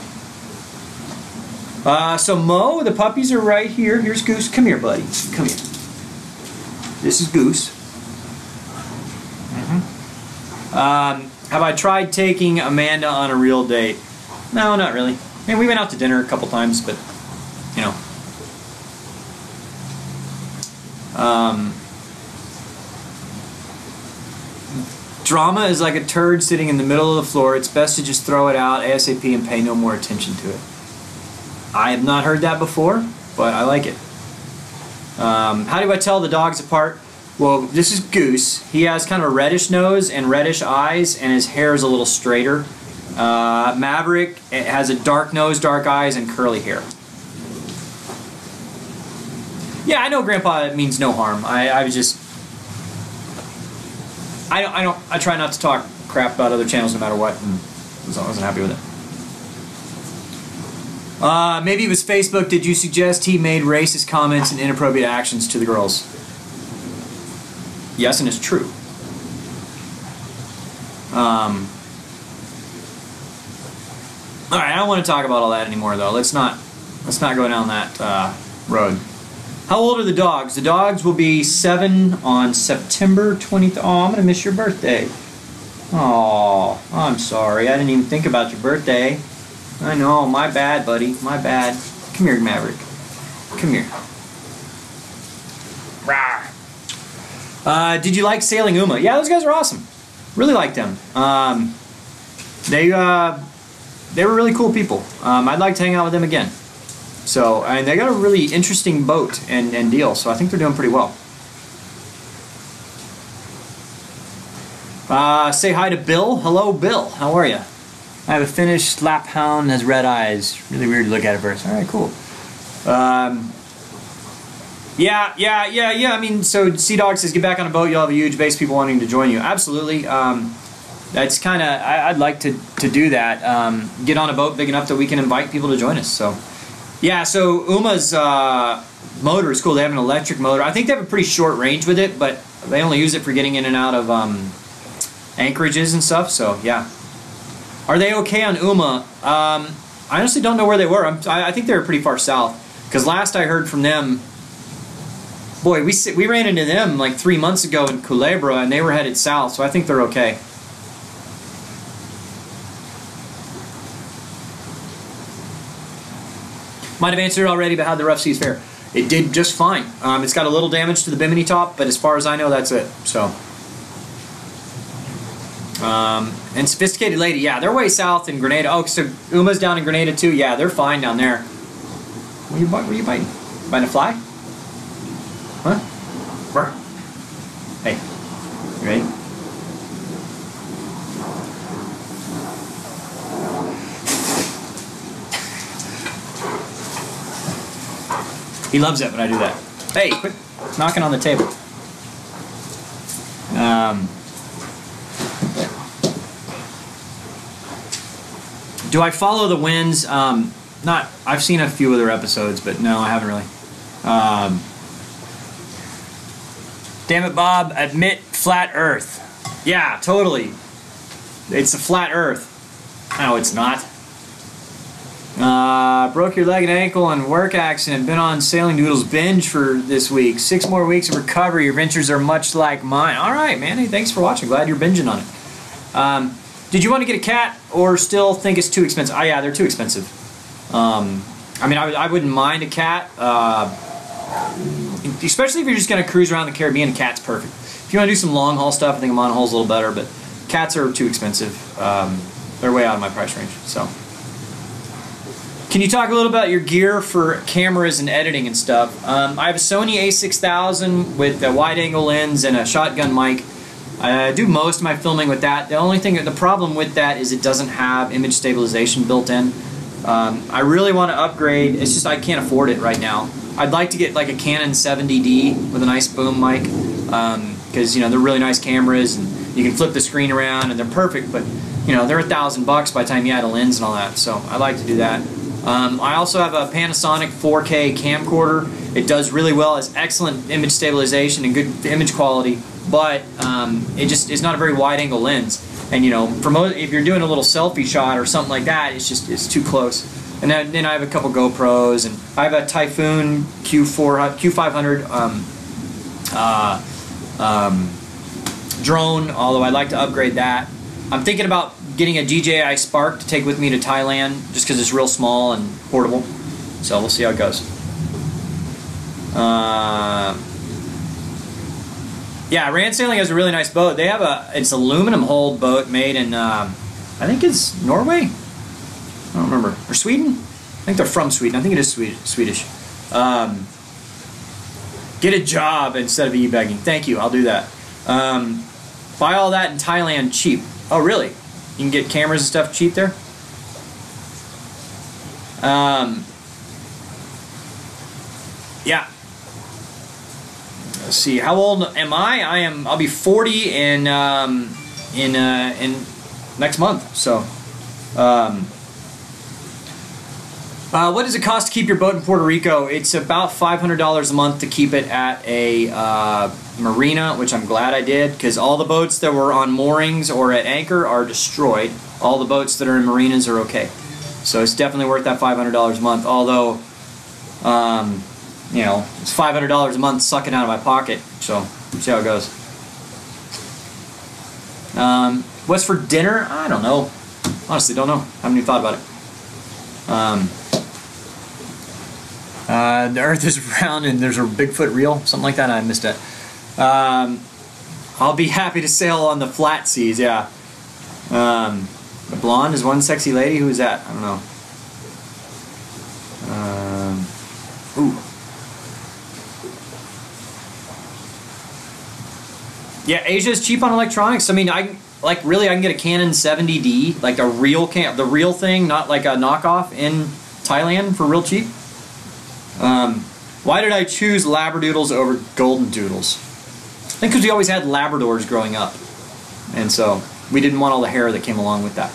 So Mo, the puppies are right here. Here's Goose. Come here, buddy. Come here. This is Goose. Have I tried taking Amanda on a real date? No, not really. I mean, we went out to dinner a couple times, but, you know. Drama is like a turd sitting in the middle of the floor. It's best to just throw it out ASAP and pay no more attention to it. I have not heard that before, but I like it. How do I tell the dogs apart? Well, this is Goose. He has kind of a reddish nose and reddish eyes, and his hair is a little straighter. Maverick has a dark nose, dark eyes, and curly hair. Yeah, I know Grandpa means no harm. I was just... I try not to talk crap about other channels no matter what, and I wasn't happy with it. Maybe it was Facebook. Did you suggest he made racist comments and inappropriate actions to the girls? Yes, and it's true. Alright, I don't want to talk about all that anymore, though. Let's not go down that road. How old are the dogs? The dogs will be 7 on September 20th. Oh, I'm going to miss your birthday. Oh, I'm sorry. I didn't even think about your birthday. I know. My bad, buddy. My bad. Come here, Maverick. Come here. Rawr. Did you like Sailing Uma? Yeah, those guys are awesome. Really liked them. They were really cool people. I'd like to hang out with them again. So, and they got a really interesting boat and deal, so I think they're doing pretty well. Say hi to Bill. Hello, Bill. How are you? I have a Finnish lap hound, has red eyes. Really weird to look at it first. All right, cool. Yeah. I mean, so Sea Dog says, get back on a boat. You'll have a huge base of people wanting to join you. Absolutely. That's kind of, I'd like to do that. Get on a boat big enough that we can invite people to join us. So, yeah, so Uma's motor is cool. They have an electric motor. I think they have a pretty short range with it, but they only use it for getting in and out of anchorages and stuff. So, yeah. Are they okay on Uma? I honestly don't know where they were. I think they were pretty far south. Because last I heard from them, boy, we ran into them like 3 months ago in Culebra, and they were headed south, so I think they're okay. Might have answered already, but how'd the Rough Seas fare? It did just fine. It's got a little damage to the bimini top, but as far as I know, that's it. So, and Sophisticated Lady, yeah, they're way south in Grenada. Oh, so Uma's down in Grenada too. Yeah, they're fine down there. What are you biting? Biting a fly? Huh? Brr. Hey, you ready? He loves it when I do that. Hey, quit knocking on the table. Do I follow the winds? Not. I've seen a few of their episodes, but no, I haven't really. Damn it, Bob! Admit flat Earth. Yeah, totally. It's a flat Earth. No, it's not. Broke your leg and ankle on work accident. Been on Sailing Doodles binge for this week. 6 more weeks of recovery. Your ventures are much like mine. All right, man. Hey, thanks for watching. Glad you're binging on it. Did you want to get a cat or still think it's too expensive? Oh, yeah, they're too expensive. I mean, I wouldn't mind a cat. Especially if you're just going to cruise around the Caribbean, a cat's perfect. If you want to do some long haul stuff, I think a monohull's a little better, but cats are too expensive. They're way out of my price range. So, can you talk a little about your gear for cameras and editing and stuff? I have a Sony a6000 with a wide-angle lens and a shotgun mic. I do most of my filming with that. The problem with that is it doesn't have image stabilization built in. I really want to upgrade. It's just I can't afford it right now. I'd like to get like a Canon 70D with a nice boom mic, because you know they're really nice cameras and you can flip the screen around and they're perfect. But you know they're $1,000 by the time you add a lens and all that. So I like to do that. I also have a Panasonic 4K camcorder. It does really well. Has excellent image stabilization and good image quality, but it just is not a very wide-angle lens. And you know, if you're doing a little selfie shot or something like that, it's too close. And then I have a couple GoPros, and I have a Typhoon Q500 drone. Although I'd like to upgrade that. I'm thinking about getting a DJI Spark to take with me to Thailand, just because it's real small and portable. So we'll see how it goes. Yeah, Rand Sailing has a really nice boat. They have it's aluminum hulled boat made in I think it's Norway. I don't remember, or Sweden. I think they're from Sweden. I think it is Swedish. Get a job instead of e-begging. Thank you. I'll do that. Buy all that in Thailand cheap. Oh, really? You can get cameras and stuff cheap there? Yeah. Let's see. How old am I? I'll be 40 in next month. So, what does it cost to keep your boat in Puerto Rico? It's about $500 a month to keep it at a marina, which I'm glad I did, because all the boats that were on moorings or at anchor are destroyed. All the boats that are in marinas are okay. So it's definitely worth that $500 a month, although, you know, it's $500 a month sucking out of my pocket, so we'll see how it goes. What's for dinner? I don't know. Honestly, don't know. Haven't even thought about it. The earth is round and there's a Bigfoot reel, something like that. I missed it. I'll be happy to sail on the flat seas, yeah. The blonde is one sexy lady. Who is that? I don't know. Ooh. Yeah, Asia's cheap on electronics. I mean, I can get a Canon 70D, like a real the real thing, not like a knockoff, in Thailand for real cheap. Why did I choose Labradoodles over Golden Doodles? I think because we always had Labradors growing up, and so we didn't want all the hair that came along with that.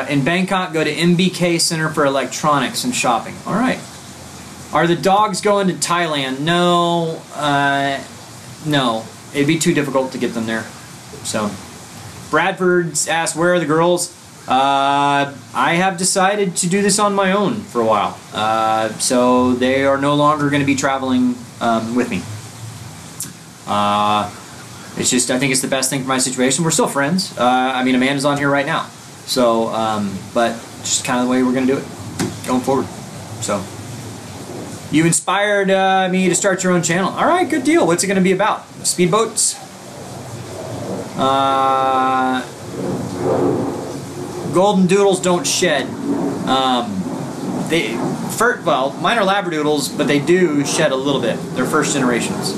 In Bangkok, go to MBK Center for Electronics and Shopping. All right. Are the dogs going to Thailand? No. No. It'd be too difficult to get them there. So, Bradford's asked, where are the girls? I have decided to do this on my own for a while. So they are no longer going to be traveling with me. It's just, I think it's the best thing for my situation. We're still friends. I mean, Amanda's on here right now. So, but just kind of the way we're going to do it going forward. So, you inspired me to start your own channel. All right, good deal. What's it going to be about? Speedboats? Golden Doodles don't shed. Well, mine are Labradoodles, but they do shed a little bit. They're first generations.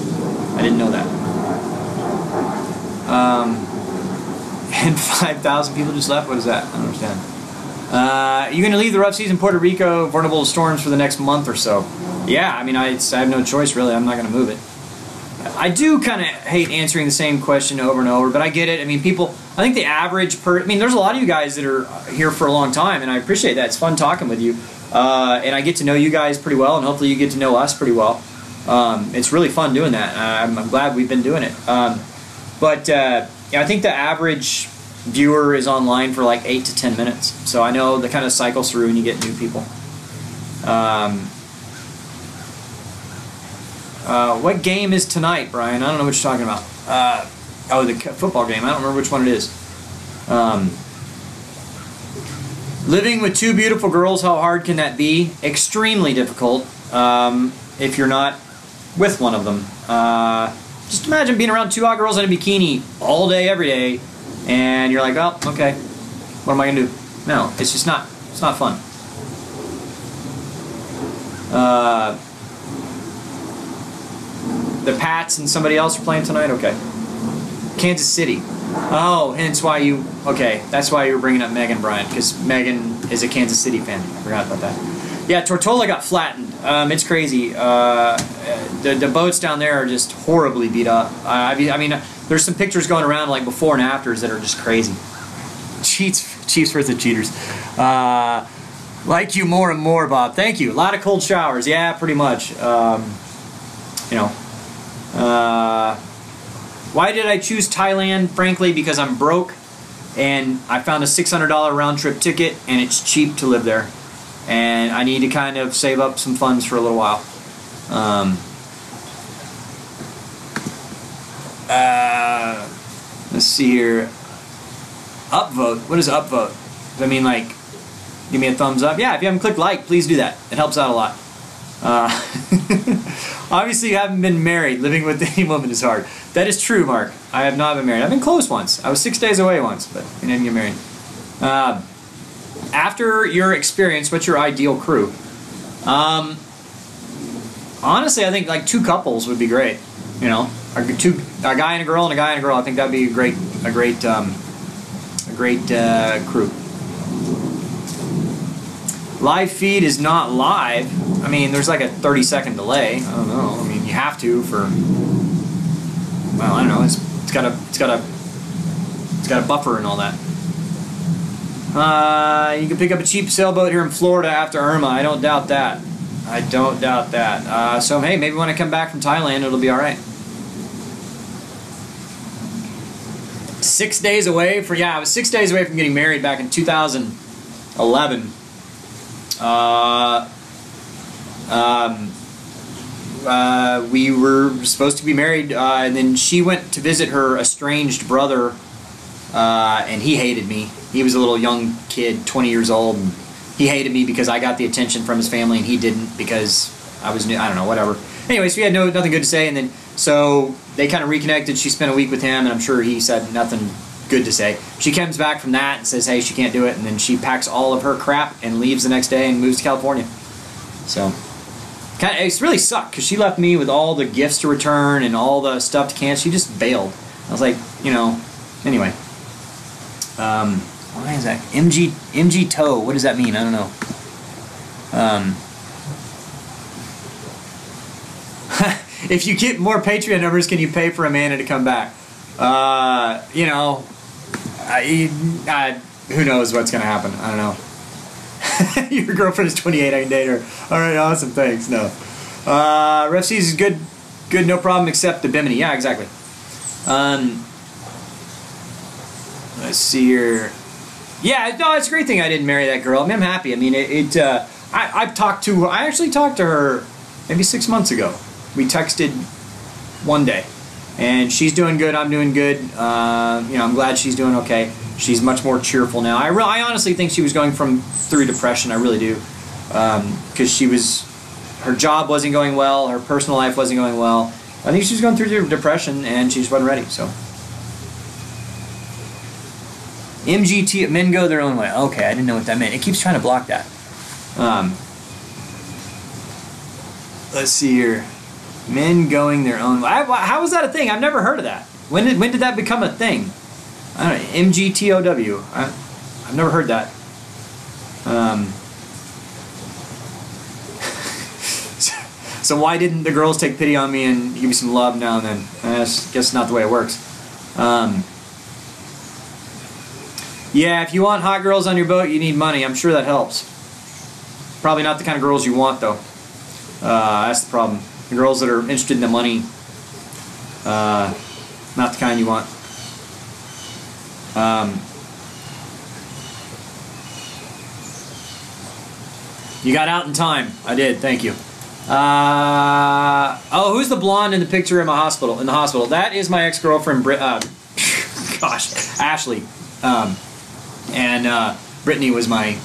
I didn't know that. And 5,000 people just left? What is that? I don't understand. You're going to leave the rough seas in Puerto Rico, vulnerable to storms, for the next month or so. Yeah, I mean, I have no choice, really. I'm not going to move it. I do kind of hate answering the same question over and over, but I get it. I mean, people, I think the average I mean, there's a lot of you guys that are here for a long time, and I appreciate that. It's fun talking with you. And I get to know you guys pretty well, and hopefully you get to know us pretty well. It's really fun doing that. I'm glad we've been doing it. Yeah, I think the average viewer is online for like 8 to 10 minutes. So I know that kind of cycles through and you get new people. What game is tonight, Brian? I don't know what you're talking about. Oh, the football game. I don't remember which one it is. Living with two beautiful girls, how hard can that be? Extremely difficult if you're not with one of them. Just imagine being around two hot girls in a bikini all day, every day, and you're like, well, okay, what am I going to do? No, it's just not. It's not fun. The Pats and somebody else are playing tonight? Okay. Kansas City. Oh, hence why you... Okay, that's why you were bringing up Megan, Brian, because Megan is a Kansas City fan. I forgot about that. Yeah, Tortola got flattened. It's crazy. The boats down there are just horribly beat up. I mean, there's some pictures going around like before and afters that are just crazy. Chiefs versus cheaters. Like you more and more, Bob. Thank you. A lot of cold showers. Yeah, pretty much. You know. Why did I choose Thailand? Frankly, because I'm broke, and I found a $600 round-trip ticket, and it's cheap to live there. And I need to kind of save up some funds for a little while. Let's see here. Upvote. What is upvote? Does that mean like give me a thumbs up? Yeah, if you haven't clicked like, please do that. It helps out a lot. Obviously you haven't been married. Living with any woman is hard. That is true, Mark. I have not been married. I've been close once. I was 6 days away once, but we didn't get married. After your experience, what's your ideal crew? Honestly, I think like 2 couples would be great. You know, a guy and a girl and a guy and a girl. I think that'd be a great crew. Live feed is not live. I mean, there's like a 30-second delay. I don't know. I mean, you have to for. Well, I don't know. It's got a buffer and all that. You can pick up a cheap sailboat here in Florida after Irma. I don't doubt that. I don't doubt that. So hey, maybe when I come back from Thailand, it'll be all right. 6 days away for I was 6 days away from getting married back in 2011. We were supposed to be married, and then she went to visit her estranged brother, and he hated me. He was a little young kid, 20 years old, and he hated me because I got the attention from his family, and he didn't because I was new. I don't know, whatever. Anyway, so we had nothing good to say, and then so they kind of reconnected. She spent a week with him, and I'm sure he said nothing good to say. She comes back from that and says, hey, she can't do it, and then she packs all of her crap and leaves the next day and moves to California. So it's really sucked because she left me with all the gifts to return and all the stuff to cancel. She just bailed. I was like, you know, anyway. Why is that? MG Toe. What does that mean? I don't know. If you get more Patreon numbers, can you pay for Amanda to come back? You know, who knows what's going to happen? I don't know. Your girlfriend is 28, I can date her. Alright, awesome, thanks. No. Ref C's is good, no problem, except the Bimini. Yeah, exactly. Let's see here. Yeah, no, it's a great thing I didn't marry that girl. I mean, I'm happy. I mean, I actually talked to her maybe 6 months ago. We texted one day. And she's doing good, I'm doing good. You know, I'm glad she's doing okay. She's much more cheerful now. I honestly think she was going through depression. I really do, because her job wasn't going well, her personal life wasn't going well. I think she was going through depression, and she just wasn't ready. So, MGT, men go their own way. Okay, I didn't know what that meant. It keeps trying to block that. Let's see here. Men going their own way. How is that a thing? I've never heard of that. When did that become a thing? I don't know. MGTOW. I've never heard that. So why didn't the girls take pity on me and give me some love now and then? I guess not the way it works. Yeah, if you want hot girls on your boat, you need money. I'm sure that helps. Probably not the kind of girls you want, though. That's the problem. The girls that are interested in the money, not the kind you want. You got out in time. I did. Thank you. Oh, who's the blonde in the picture in the hospital? That is my ex-girlfriend, gosh, Ashley. And Brittany was my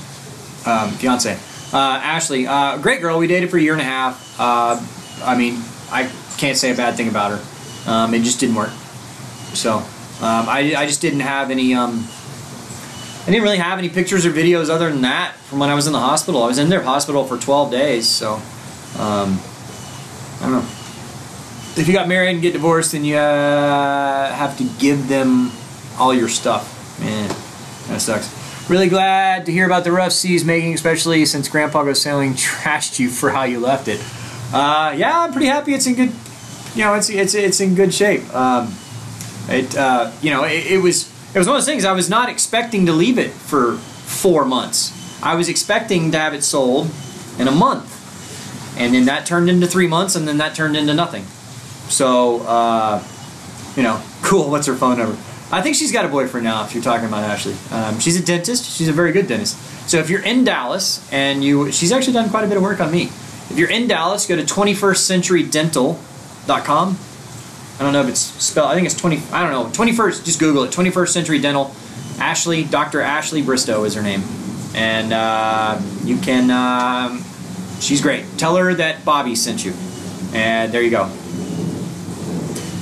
fiance. Ashley, great girl. We dated for a year and a half. I mean, I can't say a bad thing about her. It just didn't work. So, I just didn't have any, I didn't really have any pictures or videos other than that from when I was in the hospital. I was in their hospital for 12 days, so, I don't know. If you got married and get divorced, then you have to give them all your stuff. Man, that sucks. Really glad to hear about the rough seas making, especially since Grandpa Goes Sailing trashed you for how you left it. Yeah, I'm pretty happy. It's in good, you know, it's in good shape. You know, it was one of those things. I was not expecting to leave it for 4 months. I was expecting to have it sold in a month, and then that turned into 3 months, and then that turned into nothing. So, you know, cool. What's her phone number? I think she's got a boyfriend now, if you're talking about Ashley. She's a dentist. She's a very good dentist. So if you're in Dallas, and she's actually done quite a bit of work on me. If you're in Dallas, go to 21stcenturydental.com. I don't know if it's spelled, I think it's 20, I don't know, 21st, just Google it, 21st Century Dental. Ashley, Dr. Ashley Bristow is her name. And you can, she's great. Tell her that Bobby sent you. And there you go.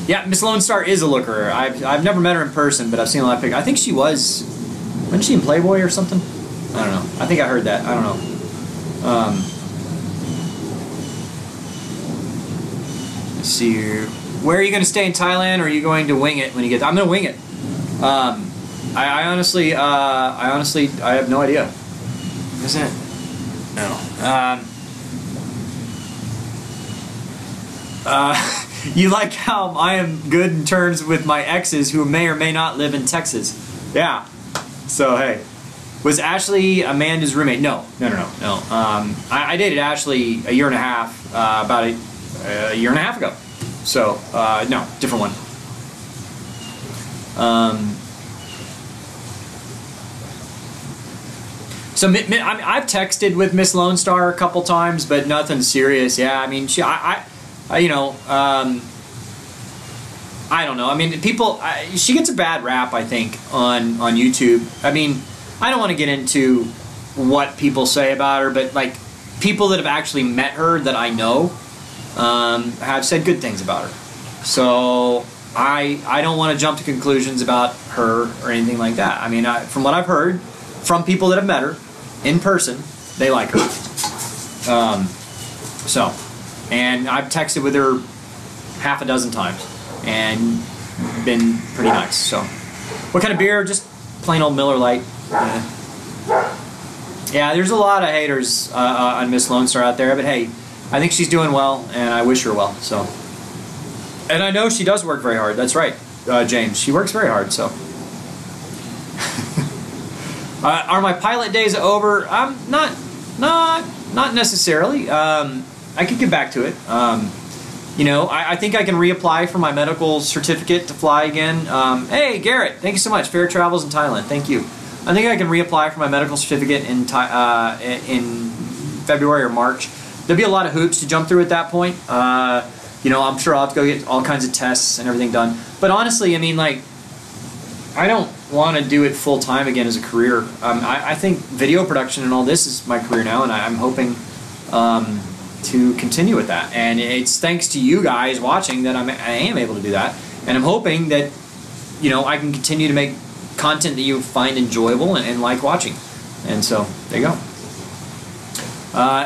Yeah, Miss Lone Star is a looker. I've never met her in person, but I've seen a lot of pictures. I think she wasn't she in Playboy or something? I don't know. I think I heard that. I don't know. see here. Where are you going to stay in Thailand, or are you going to wing it when you get there? I'm going to wing it. I honestly, I have no idea. Isn't it? No. You like how I am good in terms with my exes who may or may not live in Texas. Yeah. So, hey. Was Ashley Amanda's roommate? No. I dated Ashley a year and a half, about a year and a half ago. So, no, different one. So I've texted with Miss Lone Star a couple times, but nothing serious. Yeah, I mean, you know, I don't know. I mean, people, she gets a bad rap, I think, on YouTube. I mean, I don't want to get into what people say about her, but like people that have actually met her that I know have said good things about her. So I don't want to jump to conclusions about her or anything like that. I mean, from what I've heard from people that have met her in person, they like her. So, and I've texted with her half a dozen times and been pretty nice. So, what kind of beer? Just plain old Miller Lite. Yeah, there's a lot of haters on Miss Lone Star out there, but hey, I think she's doing well, and I wish her well. So, and I know she does work very hard. That's right, James. She works very hard. So, are my pilot days over? Not necessarily. I could get back to it. You know, I think I can reapply for my medical certificate to fly again. Hey, Garrett, thank you so much. Fair travels in Thailand. Thank you. I think I can reapply for my medical certificate in February or March. There'll be a lot of hoops to jump through at that point. You know, I'm sure I'll have to go get all kinds of tests and everything done. But honestly, I mean, like, I don't want to do it full time again as a career. I think video production and all this is my career now, and I'm hoping to continue with that. And it's thanks to you guys watching that I am able to do that. And I'm hoping that, you know, I can continue to make content that you find enjoyable and like watching. And so, there you go.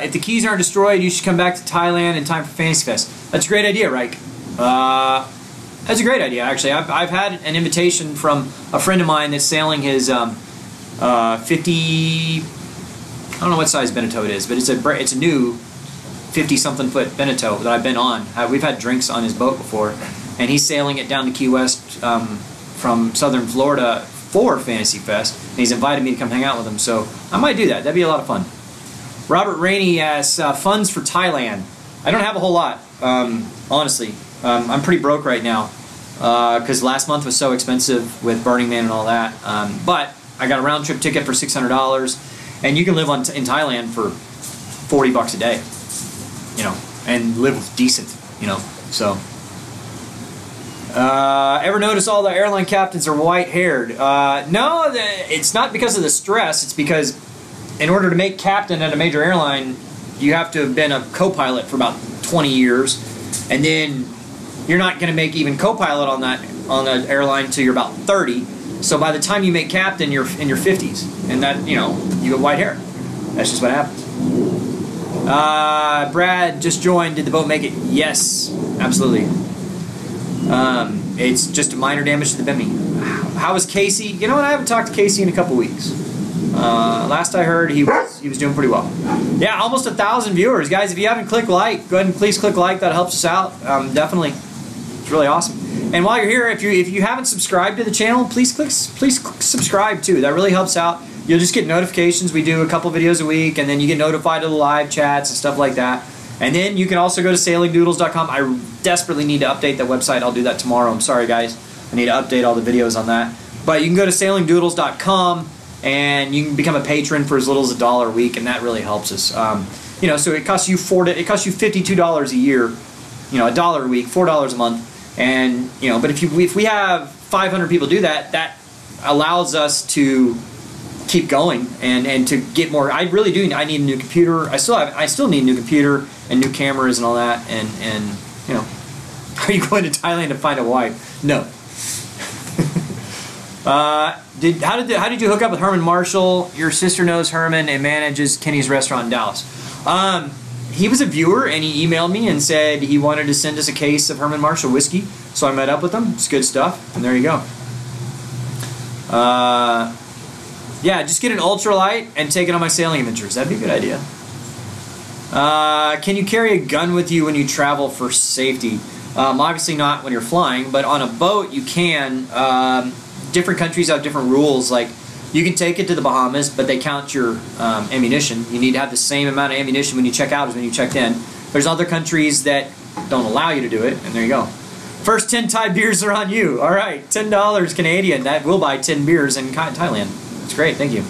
If the keys aren't destroyed, you should come back to Thailand in time for Fantasy Fest. That's a great idea, Reich. That's a great idea, actually. I've had an invitation from a friend of mine that's sailing his 50... I don't know what size Beneteau it is, but it's a new 50-something foot Beneteau that I've been on. We've had drinks on his boat before, and he's sailing it down to Key West from southern Florida for Fantasy Fest, and he's invited me to come hang out with him, so I might do that. That'd be a lot of fun. Robert Rainey asks, funds for Thailand. I don't have a whole lot, honestly. I'm pretty broke right now because last month was so expensive with Burning Man and all that, but I got a round-trip ticket for $600, and you can live in Thailand for $40 a day, you know, and live decent, you know, so. Ever notice all the airline captains are white-haired? No, it's not because of the stress. It's because in order to make captain at a major airline, you have to have been a co-pilot for about 20 years, and then you're not going to make even co-pilot on that airline until you're about 30. So by the time you make captain, you're in your 50s, and that, you know, you get white hair. That's just what happens. Brad just joined. Did the boat make it? Yes, absolutely. It's just a minor damage to the bimini. How is Casey? You know what? I haven't talked to Casey in a couple weeks. Last I heard, he was doing pretty well. Yeah, almost 1,000 viewers, guys. If you haven't clicked like, go ahead and please click like. That helps us out. Definitely, it's really awesome. And while you're here, if you haven't subscribed to the channel, please click subscribe too. That really helps out. You'll just get notifications. We do a couple videos a week, and then you get notified of the live chats and stuff like that. And then you can also go to sailingdoodles.com. I desperately need to update that website. I'll do that tomorrow. I'm sorry, guys. I need to update all the videos on that. But you can go to sailingdoodles.com, and you can become a patron for as little as $1 a week, and that really helps us. You know, so it costs you $52 a year. You know, $1 a week, $4 a month, and you know. But if we have 500 people do that, that allows us to keep going and to get more. I really do. I need a new computer. I still need a new computer and new cameras and all that. And you know, are you going to Thailand to find a wife? No. How did you hook up with Herman Marshall? Your sister knows Herman and manages Kenny's restaurant in Dallas. he was a viewer, and he emailed me and said he wanted to send us a case of Herman Marshall whiskey. So I met up with him. It's good stuff, and there you go. Yeah, just get an ultralight and take it on my sailing adventures. That'd be a good idea. Can you carry a gun with you when you travel for safety? Obviously not when you're flying, but on a boat you can. Different countries have different rules. Like, you can take it to the Bahamas, but they count your ammunition. You need to have the same amount of ammunition when you check out as when you checked in. There's other countries that don't allow you to do it, and there you go. First 10 Thai beers are on you. All right, $10 Canadian. That will buy 10 beers in Thailand. It's great, thank you.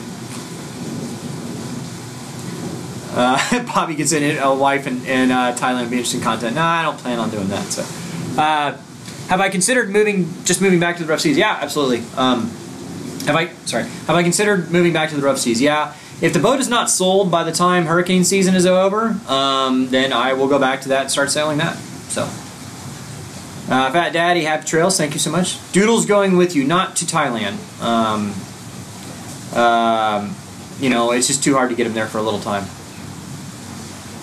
Bobby gets in it, a wife in Thailand would be interesting content. No, I don't plan on doing that. So, have I considered moving back to the rough seas? Yeah, absolutely. Have I considered moving back to the rough seas? Yeah. If the boat is not sold by the time hurricane season is over, then I will go back to that and start sailing that. So, Fat Daddy, happy trails. Thank you so much. Doodles going with you, not to Thailand. You know, it's just too hard to get him there for a little time.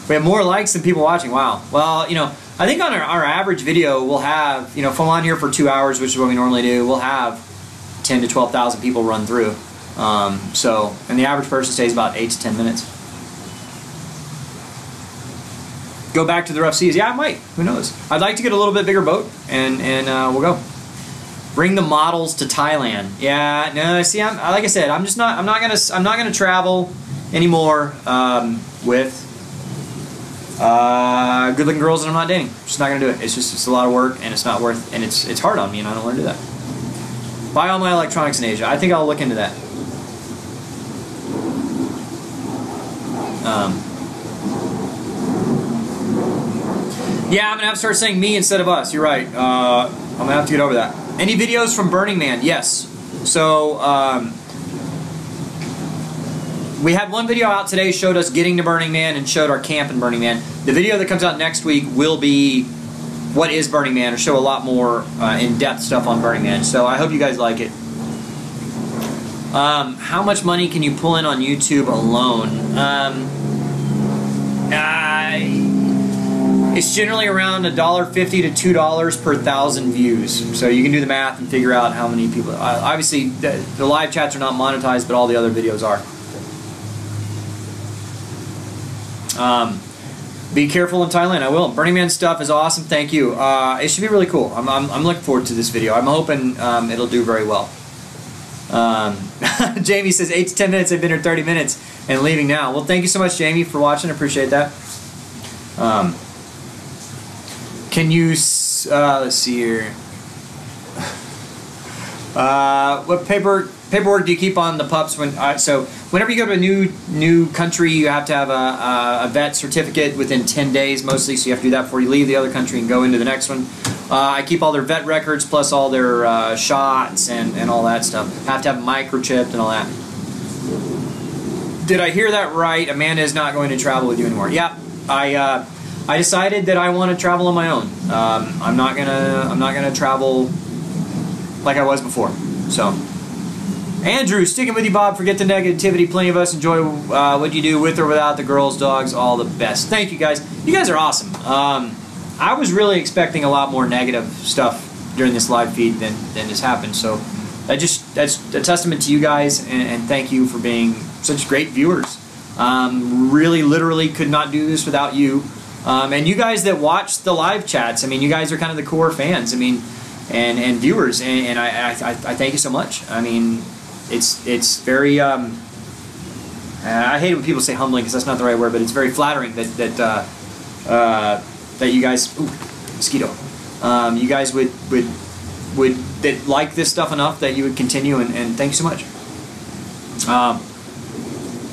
We have more likes than people watching. Wow. Well, you know, I think on our average video, we'll have, you know, if I'm on here for 2 hours, which is what we normally do, we'll have 10 to 12,000 people run through. So, and the average person stays about 8 to 10 minutes. Go back to the rough seas. Yeah, I might. Who knows? I'd like to get a little bit bigger boat, and we'll go. Bring the models to Thailand. Yeah, no. See, like I said, I'm not gonna travel anymore with good-looking girls that I'm not dating. Just not gonna do it. It's a lot of work, and it's not worth. And it's hard on me, and I don't want to do that. Buy all my electronics in Asia. I think I'll look into that. Yeah, I'm gonna have to start saying me instead of us. You're right. I'm gonna have to get over that. Any videos from Burning Man? Yes. So we had one video out today, showed us getting to Burning Man and showed our camp in Burning Man. The video that comes out next week will be what is Burning Man, or show a lot more in-depth stuff on Burning Man. So I hope you guys like it. How much money can you pull in on YouTube alone? It's generally around $1.50 to $2 per 1,000 views. So you can do the math and figure out how many people. Obviously, the live chats are not monetized, but all the other videos are. Be careful in Thailand. I will. Burning Man stuff is awesome. Thank you. It should be really cool. I'm looking forward to this video. I'm hoping it'll do very well. Jamie says 8 to 10 minutes. I've been here 30 minutes and leaving now. Well, thank you so much, Jamie, for watching. I appreciate that. Can you, let's see here. What paperwork do you keep on the pups when? So whenever you go to a new country, you have to have a vet certificate within 10 days mostly. So you have to do that before you leave the other country and go into the next one. I keep all their vet records plus all their shots and all that stuff. Have to have microchipped and all that. Did I hear that right? Amanda is not going to travel with you anymore. Yeah, I decided that I want to travel on my own. I'm not gonna travel like I was before. So, Andrew, sticking with you, Bob. Forget the negativity. Plenty of us enjoy what you do with or without the girls, dogs. All the best. Thank you, guys. You guys are awesome. I was really expecting a lot more negative stuff during this live feed than has happened. So, that's a testament to you guys, and thank you for being such great viewers. Really, literally could not do this without you. And you guys that watch the live chats, I mean, you guys are kind of the core fans. I mean, and viewers, and I thank you so much. I mean, it's very I hate it when people say humbling because that's not the right word, but it's very flattering that you guys, ooh, mosquito, you guys would that like this stuff enough that you would continue, and thank you so much.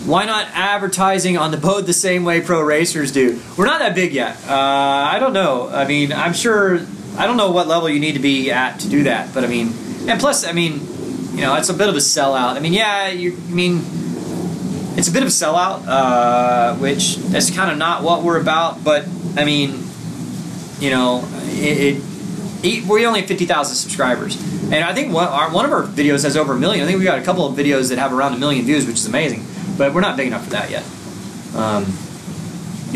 Why not advertising on the boat the same way pro racers do? We're not that big yet. I don't know. I mean, I'm sure. I don't know what level you need to be at to do that. But I mean, and plus, I mean, you know, it's a bit of a sellout. I mean, yeah, it's a bit of a sellout, which that's kind of not what we're about. But I mean, you know, we only have 50,000 subscribers, and I think one of our videos has over 1 million. I think we got a couple of videos that have around 1 million views, which is amazing. But we're not big enough for that yet.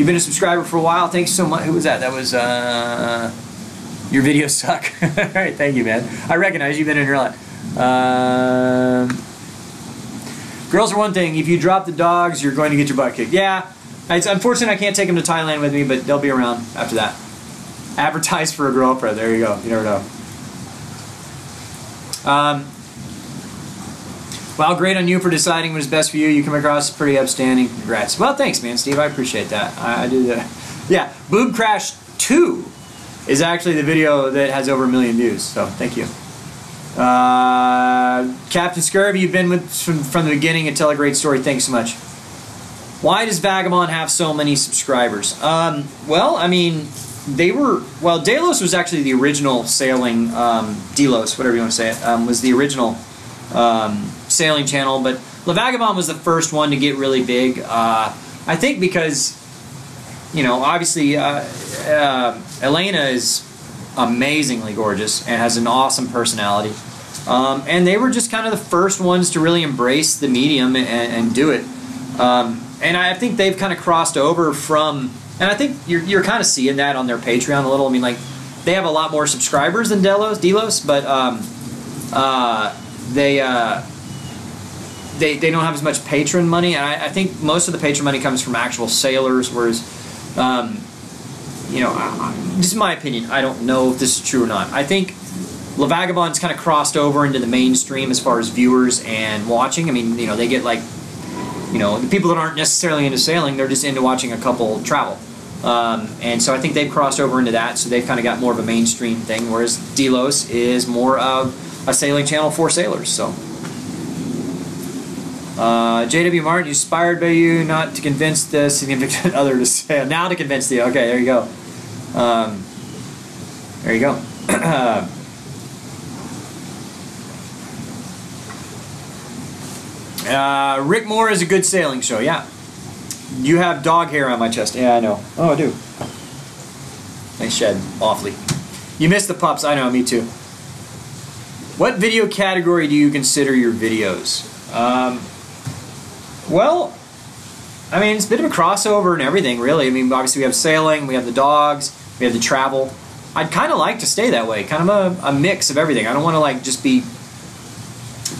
You've been a subscriber for a while. Thanks so much. Who was that? That was your videos suck. All right, thank you, man. I recognize you've been in here a lot. Girls are one thing. If you drop the dogs, you're going to get your butt kicked. Yeah, it's unfortunate I can't take them to Thailand with me, but they'll be around after that. Advertise for a girlfriend. There you go. You never know. Well, great on you for deciding what is best for you. You come across pretty upstanding. Congrats. Well, thanks, man, Steve. I appreciate that. I do that. Yeah, Boob Crash 2 is actually the video that has over 1 million views. So, thank you. Captain Scurvy, you've been with from the beginning and tell a great story. Thanks so much. Why does Vagabond have so many subscribers? Well, I mean, Delos was actually the original sailing, Delos, whatever you want to say it, was the original sailing channel, but Le Vagabond was the first one to get really big. I think because, you know, obviously Elena is amazingly gorgeous and has an awesome personality. And they were just kind of the first ones to really embrace the medium and do it. And I think they've kind of crossed over from, and I think you're kind of seeing that on their Patreon a little. I mean, like, they have a lot more subscribers than Delos, but they don't have as much patron money, and I think most of the patron money comes from actual sailors, whereas, you know, this is my opinion. I don't know if this is true or not. I think Le Vagabond's kind of crossed over into the mainstream as far as viewers and watching. I mean, you know, they get like, you know, the people that aren't necessarily into sailing, they're just into watching a couple travel. And so I think they've crossed over into that, so they've kind of got more of a mainstream thing, whereas Delos is more of a sailing channel for sailors. So J.W. Martin, inspired by you not to convince the significant other to sail. Now to convince the, okay, there you go. There you go. Rick Moore is a good sailing show, yeah. You have dog hair on my chest. Yeah, I know. Oh, I do. Nice shed. Awfully. You missed the pups. I know, me too. What video category do you consider your videos? Well, I mean, it's a bit of a crossover and everything, really. I mean, obviously we have sailing, we have the dogs, we have the travel. I'd kind of like to stay that way, kind of a mix of everything. I don't want to, like, just be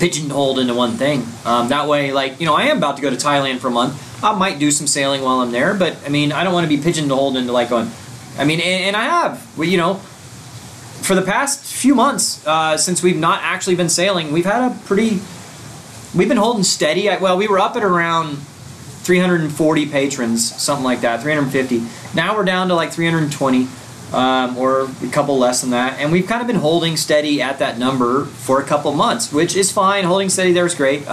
pigeonholed into one thing. That way, like, you know, I am about to go to Thailand for a month. I might do some sailing while I'm there, but, I mean, I don't want to be pigeonholed into, like, going, I mean, and I have, you know, for the past few months, since we've not actually been sailing, we've had a pretty, we've been holding steady. Well, we were up at around 340 patrons, something like that, 350. Now we're down to like 320, or a couple less than that, and we've kind of been holding steady at that number for a couple months, which is fine. Holding steady there is great.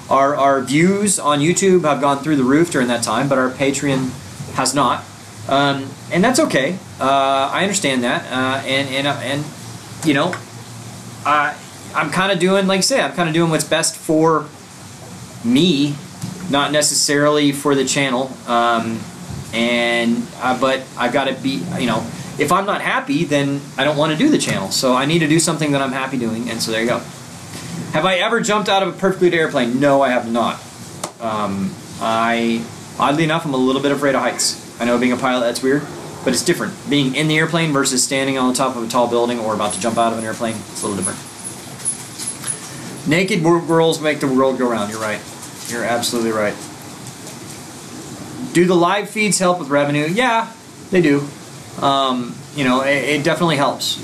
Our views on YouTube have gone through the roof during that time, but our Patreon has not, and that's okay. I understand that, and you know, I'm kind of doing, like I say, I'm kind of doing what's best for me, not necessarily for the channel. But I've got to be, you know, if I'm not happy, then I don't want to do the channel. So I need to do something that I'm happy doing, and so there you go. Have I ever jumped out of a perfectly good airplane? No, I have not. Oddly enough, I'm a little bit afraid of heights. I know being a pilot, that's weird, but it's different. Being in the airplane versus standing on the top of a tall building or about to jump out of an airplane, it's a little different. Naked girls make the world go round. You're right. You're absolutely right. Do the live feeds help with revenue? Yeah, they do. You know, it definitely helps.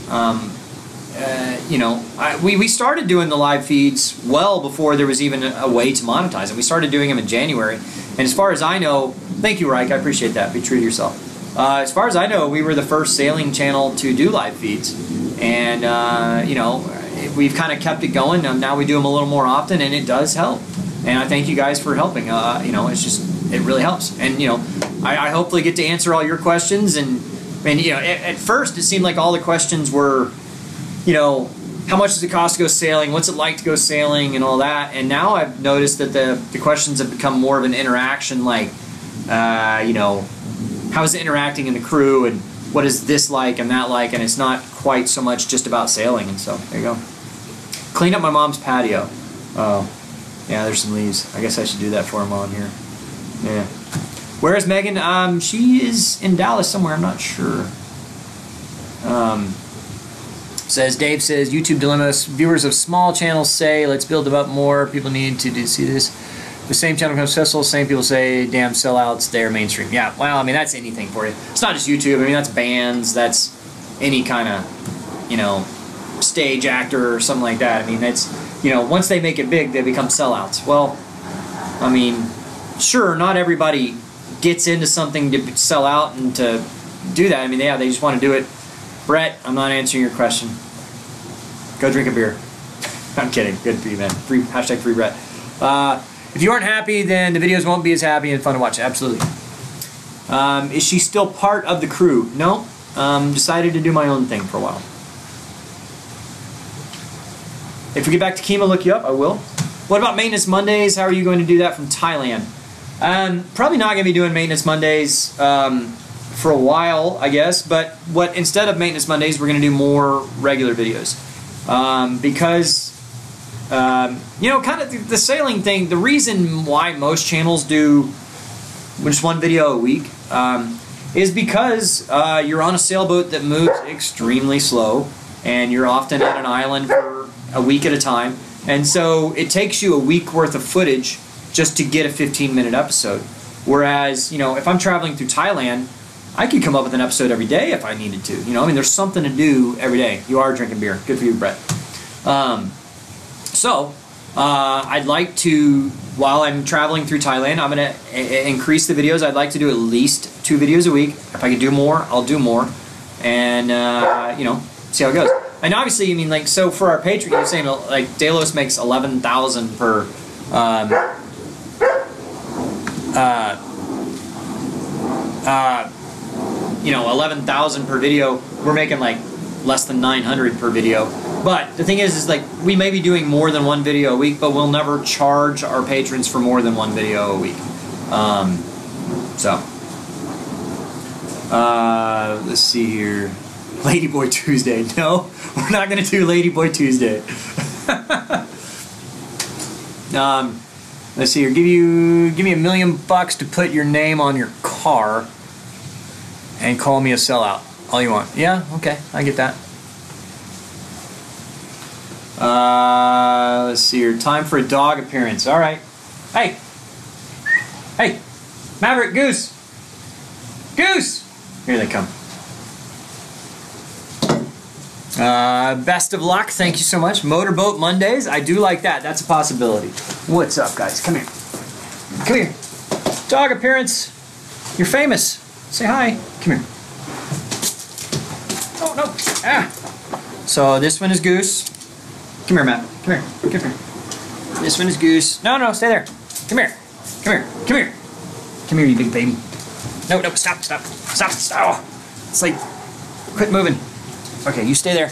You know, we started doing the live feeds well before there was even a way to monetize it. We started doing them in January, and as far as I know, thank you, Reich, I appreciate that. Be true to yourself. As far as I know, we were the first sailing channel to do live feeds, and you know, we've kind of kept it going. Now we do them a little more often, and it does help. And I thank you guys for helping. You know, it's just, it really helps. And you know, I hopefully get to answer all your questions. And you know, at first it seemed like all the questions were, you know, how much does it cost to go sailing? What's it like to go sailing and all that? And now I've noticed that the questions have become more of an interaction, like, you know, how is it interacting in the crew, and what is this like and that like, and it's not quite so much just about sailing. And so there you go. Clean up my mom's patio. Oh, yeah, there's some leaves. I guess I should do that for them on here. Yeah. Where is Megan? She is in Dallas somewhere. I'm not sure. Dave says, YouTube dilemmas. Viewers of small channels say, let's build them up more. People need to see this. The same channel becomes successful. Same people say, damn sellouts, they're mainstream. Yeah, well, I mean, that's anything for you. It's not just YouTube. I mean, that's bands. That's any kind of, you know, stage actor or something like that. I mean, that's, you know, once they make it big, they become sellouts. Well, I mean, sure, not everybody gets into something to sell out and to do that. I mean, yeah, they just want to do it. Brett, I'm not answering your question. Go drink a beer. I'm kidding. Good for you, man. Free, hashtag free Brett. If you aren't happy, then the videos won't be as happy and fun to watch. Absolutely. Is she still part of the crew? No. Decided to do my own thing for a while. If we get back to Kima, look you up, I will. What about Maintenance Mondays? How are you going to do that from Thailand? Probably not going to be doing Maintenance Mondays for a while, I guess. But instead of Maintenance Mondays, we're going to do more regular videos. Because, you know, kind of the sailing thing, the reason why most channels do just one video a week is because you're on a sailboat that moves extremely slow, and you're often at an island for a week at a time. And so it takes you a week worth of footage just to get a 15-minute episode. Whereas, you know, if I'm traveling through Thailand, I could come up with an episode every day if I needed to. You know, I mean, there's something to do every day. You are drinking beer. Good for you, Brett. I'd like to, while I'm traveling through Thailand, I'm going to increase the videos. I'd like to do at least 2 videos a week. If I could do more, I'll do more. And, you know, see how it goes. And obviously, I mean, like, so for our Patreon, you're saying, like, Delos makes $11,000 per, you know, $11,000 per video. We're making, like, less than $900 per video. But the thing is like, we may be doing more than 1 video a week, but we'll never charge our patrons for more than 1 video a week. Let's see here. Ladyboy Tuesday. No, we're not going to do Ladyboy Tuesday. Let's see here. Give me $1 million to put your name on your car and call me a sellout. All you want. Yeah, okay, I get that. Let's see here. Time for a dog appearance. All right. Hey. Hey. Maverick, Goose. Goose. Here they come. Best of luck. Thank you so much. Motorboat Mondays. I do like that. That's a possibility. What's up, guys? Come here. Come here. Dog appearance. You're famous. Say hi. Come here. Oh, no. Ah. So this one is Goose. Come here, Matt. Come here. Come here. This one is Goose. No, no, stay there. Come here. Come here. Come here. Come here, you big baby. No, no, stop, stop. Stop, stop. It's like, quit moving. Okay, you stay there.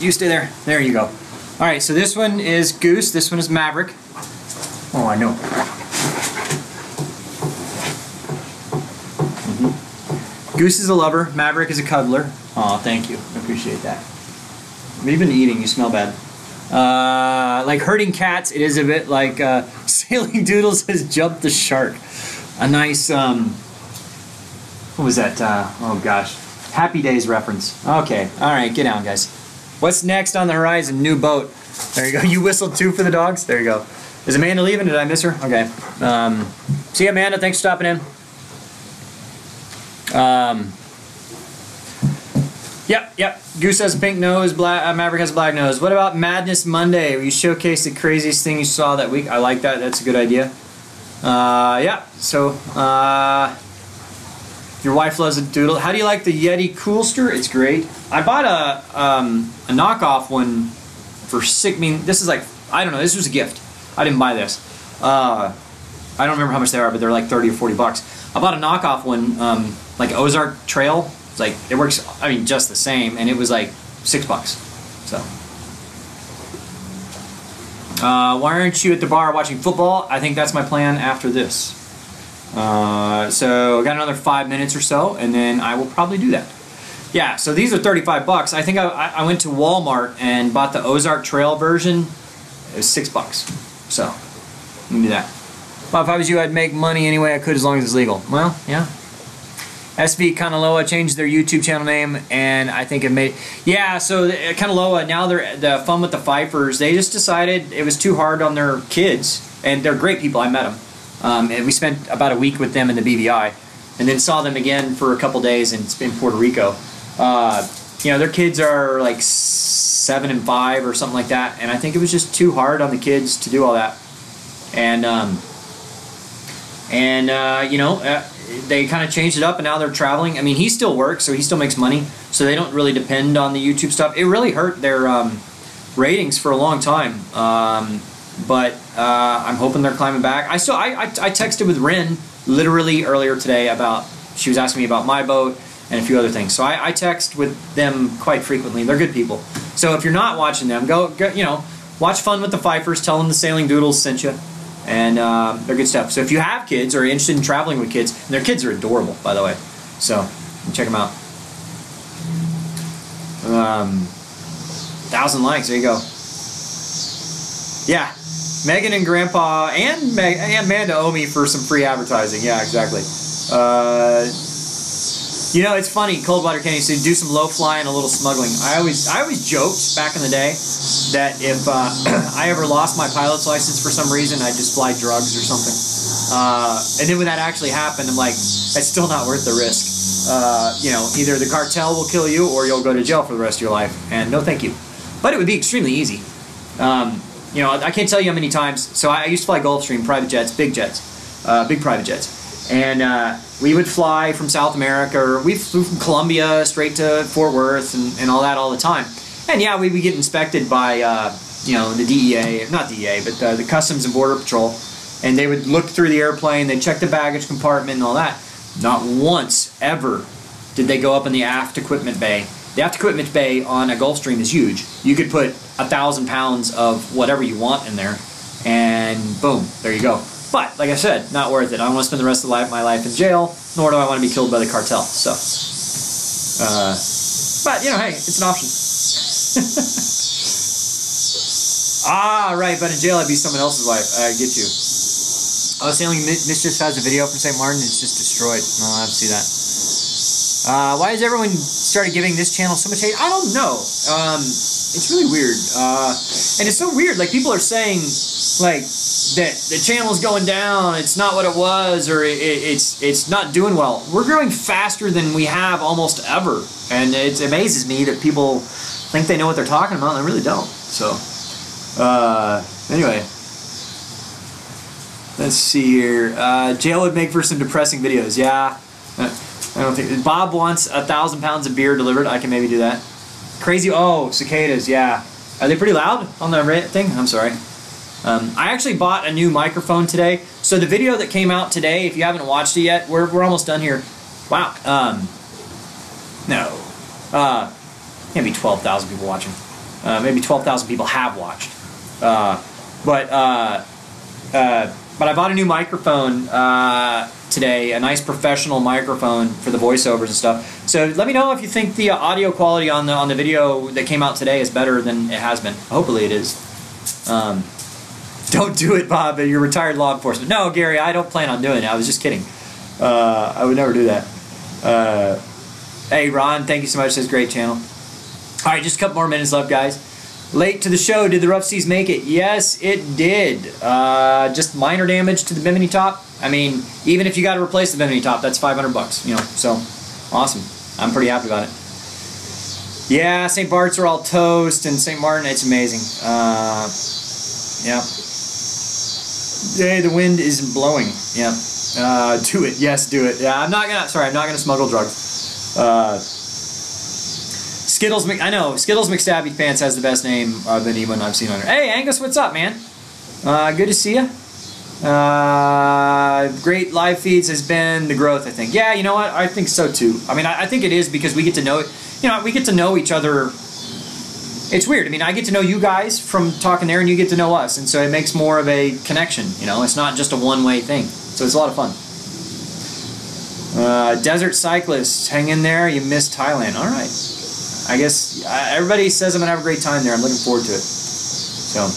You stay there. There you go. All right, so this one is Goose. This one is Maverick. Oh, I know. Goose is a lover. Maverick is a cuddler. Aw, thank you. I appreciate that. What have you been eating? You smell bad. Like herding cats, it is a bit like Sailing Doodles has jumped the shark. A nice, what was that? Oh gosh. Happy Days reference. Okay, alright, get down, guys. What's next on the horizon? New boat. There you go. You whistled too for the dogs? There you go. Is Amanda leaving? Did I miss her? Okay. See you, Amanda. Thanks for stopping in. Yep. Goose has a pink nose, Maverick has a black nose. What about Madness Monday, where you showcase the craziest thing you saw that week? I like that. That's a good idea. Yeah. So, your wife loves a doodle. How do you like the Yeti Coolster? It's great. I bought a knockoff one for I mean, this is like, I don't know. This was a gift. I didn't buy this. I don't remember how much they are, but they're like 30 or 40 bucks. I bought a knockoff one, like Ozark Trail. It's like, it works, I mean, just the same, and it was like $6. So. Why aren't you at the bar watching football? I think that's my plan after this. So I got another 5 minutes or so, and then I will probably do that. Yeah, so these are 35 bucks. I think I went to Walmart and bought the Ozark Trail version. It was $6. So, let me do that. Well, if I was you, I'd make money any way I could as long as it's legal. Well, yeah. SV Kanaloa changed their YouTube channel name, and I think it made... Yeah, so Kanaloa, now they're the Fun with the Fifers. They just decided it was too hard on their kids, and they're great people. I met them. And we spent about a week with them in the BVI, and then saw them again for a couple days in Puerto Rico. You know, their kids are like 7 and 5 or something like that, and I think it was just too hard on the kids to do all that. And you know, they kind of changed it up, and now they're traveling. I mean, he still works, so he still makes money, so they don't really depend on the YouTube stuff. It really hurt their ratings for a long time, but I'm hoping they're climbing back. I texted with Rin literally earlier today about, she was asking me about my boat and a few other things. So I text with them quite frequently. They're good people. So if you're not watching them, go you know, watch Fun with the Fifers. Tell them the Sailing Doodles sent you. And they're good stuff. So if you have kids or are interested in traveling with kids, and their kids are adorable, by the way. So check them out. 1,000 likes. There you go. Yeah, Megan and Grandpa and Amanda owe me for some free advertising. Yeah, exactly. You know, it's funny, Coldwater Canyon, so you do some low fly and a little smuggling. I always joked back in the day that if I ever lost my pilot's license for some reason, I'd just fly drugs or something. And then when that actually happened, I'm like, it's still not worth the risk. You know, either the cartel will kill you or you'll go to jail for the rest of your life. And no thank you. But it would be extremely easy. You know, I can't tell you how many times. So I used to fly Gulfstream, private jets, big private jets. And we would fly from South America, or we flew from Colombia straight to Fort Worth and all that all the time. And yeah, we would get inspected by, you know, the DEA, not DEA, but the Customs and Border Patrol. And they would look through the airplane, they'd check the baggage compartment and all that. Not once, ever, did they go up in the aft equipment bay. The aft equipment bay on a Gulfstream is huge. You could put 1,000 pounds of whatever you want in there, and boom, there you go. But, like I said, not worth it. I don't want to spend the rest of my life in jail, nor do I want to be killed by the cartel. So, but, you know, hey, it's an option. Ah, right, but in jail I'd be someone else's wife. I get you. Oh, Sailing Mistress has a video from St. Martin. It's just destroyed. No, I have to see that. Why has everyone started giving this channel so much hate? I don't know. It's really weird. And it's so weird. Like, people are saying, like, that the channel's going down, it's not what it was, or it's not doing well. We're growing faster than we have almost ever. And it amazes me that people think they know what they're talking about, and they really don't. So, anyway. Let's see here. Jail would make for some depressing videos. Yeah. I don't think... Bob wants 1,000 pounds of beer delivered. I can maybe do that. Crazy... Oh, cicadas, yeah. Are they pretty loud on the thing? I'm sorry. I actually bought a new microphone today. So the video that came out today, if you haven't watched it yet, we're almost done here. Wow. No. Can't be 12,000 people watching. Maybe 12,000 people have watched. But I bought a new microphone today, a nice professional microphone for the voiceovers and stuff. So let me know if you think the audio quality on the video that came out today is better than it has been. Hopefully it is. Don't do it, Bob. You're retired law enforcement. No, Gary, I don't plan on doing it. I was just kidding. I would never do that. Hey, Ron, thank you so much. This is a great channel. All right, just a couple more minutes left, guys. Late to the show. Did the Rough Seas make it? Yes, it did. Just minor damage to the bimini top. I mean, even if you got to replace the bimini top, that's 500 bucks. You know, so awesome. I'm pretty happy about it. Yeah, St. Bart's are all toast, and St. Martin, it's amazing. Yeah. Hey, the wind isn't blowing. Yeah. Do it. Yes, do it. Yeah, I'm not gonna smuggle drugs. Skittles, I know, Skittles McStabby Pants has the best name of anyone I've seen on there. Hey, Angus, what's up, man? Good to see you. Great live feeds has been the growth, I think. Yeah, you know what? I think so, too. I mean, I think it is because we get to know, you know, we get to know each other. It's weird. I mean, I get to know you guys from talking there, and you get to know us, and so it makes more of a connection, you know? It's not just a one-way thing. So it's a lot of fun. Desert cyclists, hang in there. You missed Thailand. All right. I guess everybody says I'm going to have a great time there. I'm looking forward to it. So,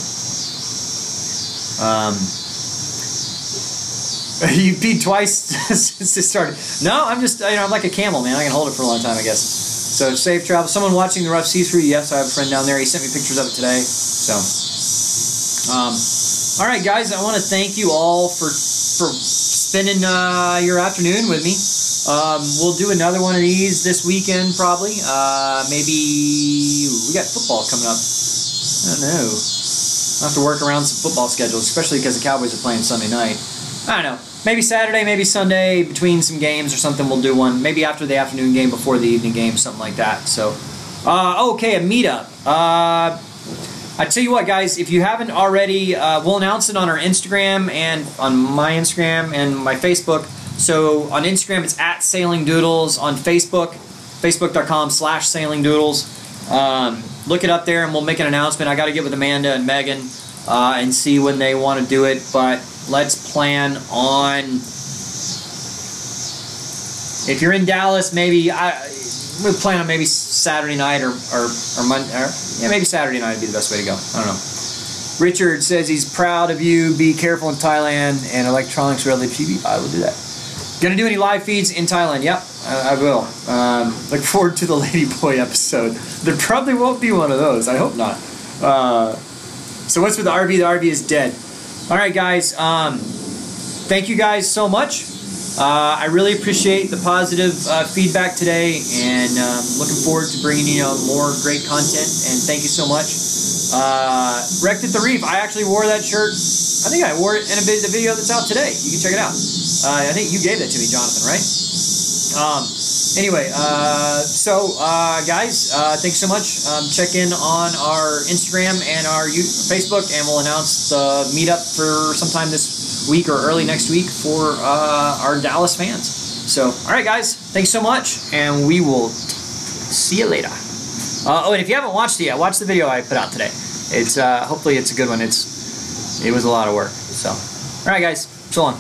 You peed twice since it started. No, I'm just, I'm like a camel, man. I can hold it for a long time, I guess. So safe travel. Someone watching the Ruff see-through. Yes, I have a friend down there. He sent me pictures of it today. So, all right, guys. I want to thank you all for spending your afternoon with me. We'll do another one of these this weekend, probably. Maybe we got football coming up. I don't know. I'll have to work around some football schedules, especially because the Cowboys are playing Sunday night. I don't know. Maybe Saturday, maybe Sunday, between some games or something, we'll do one. Maybe after the afternoon game, before the evening game, something like that. So, okay, a meetup. I tell you what, guys, if you haven't already, we'll announce it on our Instagram and on my Instagram and my Facebook. So on Instagram, it's at sailingdoodles. On Facebook, facebook.com/sailingdoodles. Look it up there, and we'll make an announcement. I got to get with Amanda and Megan and see when they want to do it, but let's plan on, if you're in Dallas, maybe we'll plan on maybe Saturday night or Monday, yeah, maybe Saturday night would be the best way to go. I don't know. Richard says he's proud of you. Be careful in Thailand and electronics relative TV. I will do that. Gonna do any live feeds in Thailand? Yep, I will. Look forward to the Ladyboy episode. There probably won't be one of those. I hope not. So what's with the RV? The RV is dead. All right, guys. Thank you guys so much. I really appreciate the positive feedback today, and looking forward to bringing you more great content. And thank you so much. Wrecked at the Reef. I actually wore that shirt. I think I wore it in the video that's out today. You can check it out. I think you gave that to me, Jonathan, right? Anyway, guys, thanks so much. Check in on our Instagram and our Facebook, and we'll announce the meetup for sometime this week or early next week for our Dallas fans. So, all right, guys, thanks so much, and we will see you later. Oh, and if you haven't watched it yet, watch the video I put out today. It's hopefully it's a good one. It was a lot of work. So, all right, guys, so long.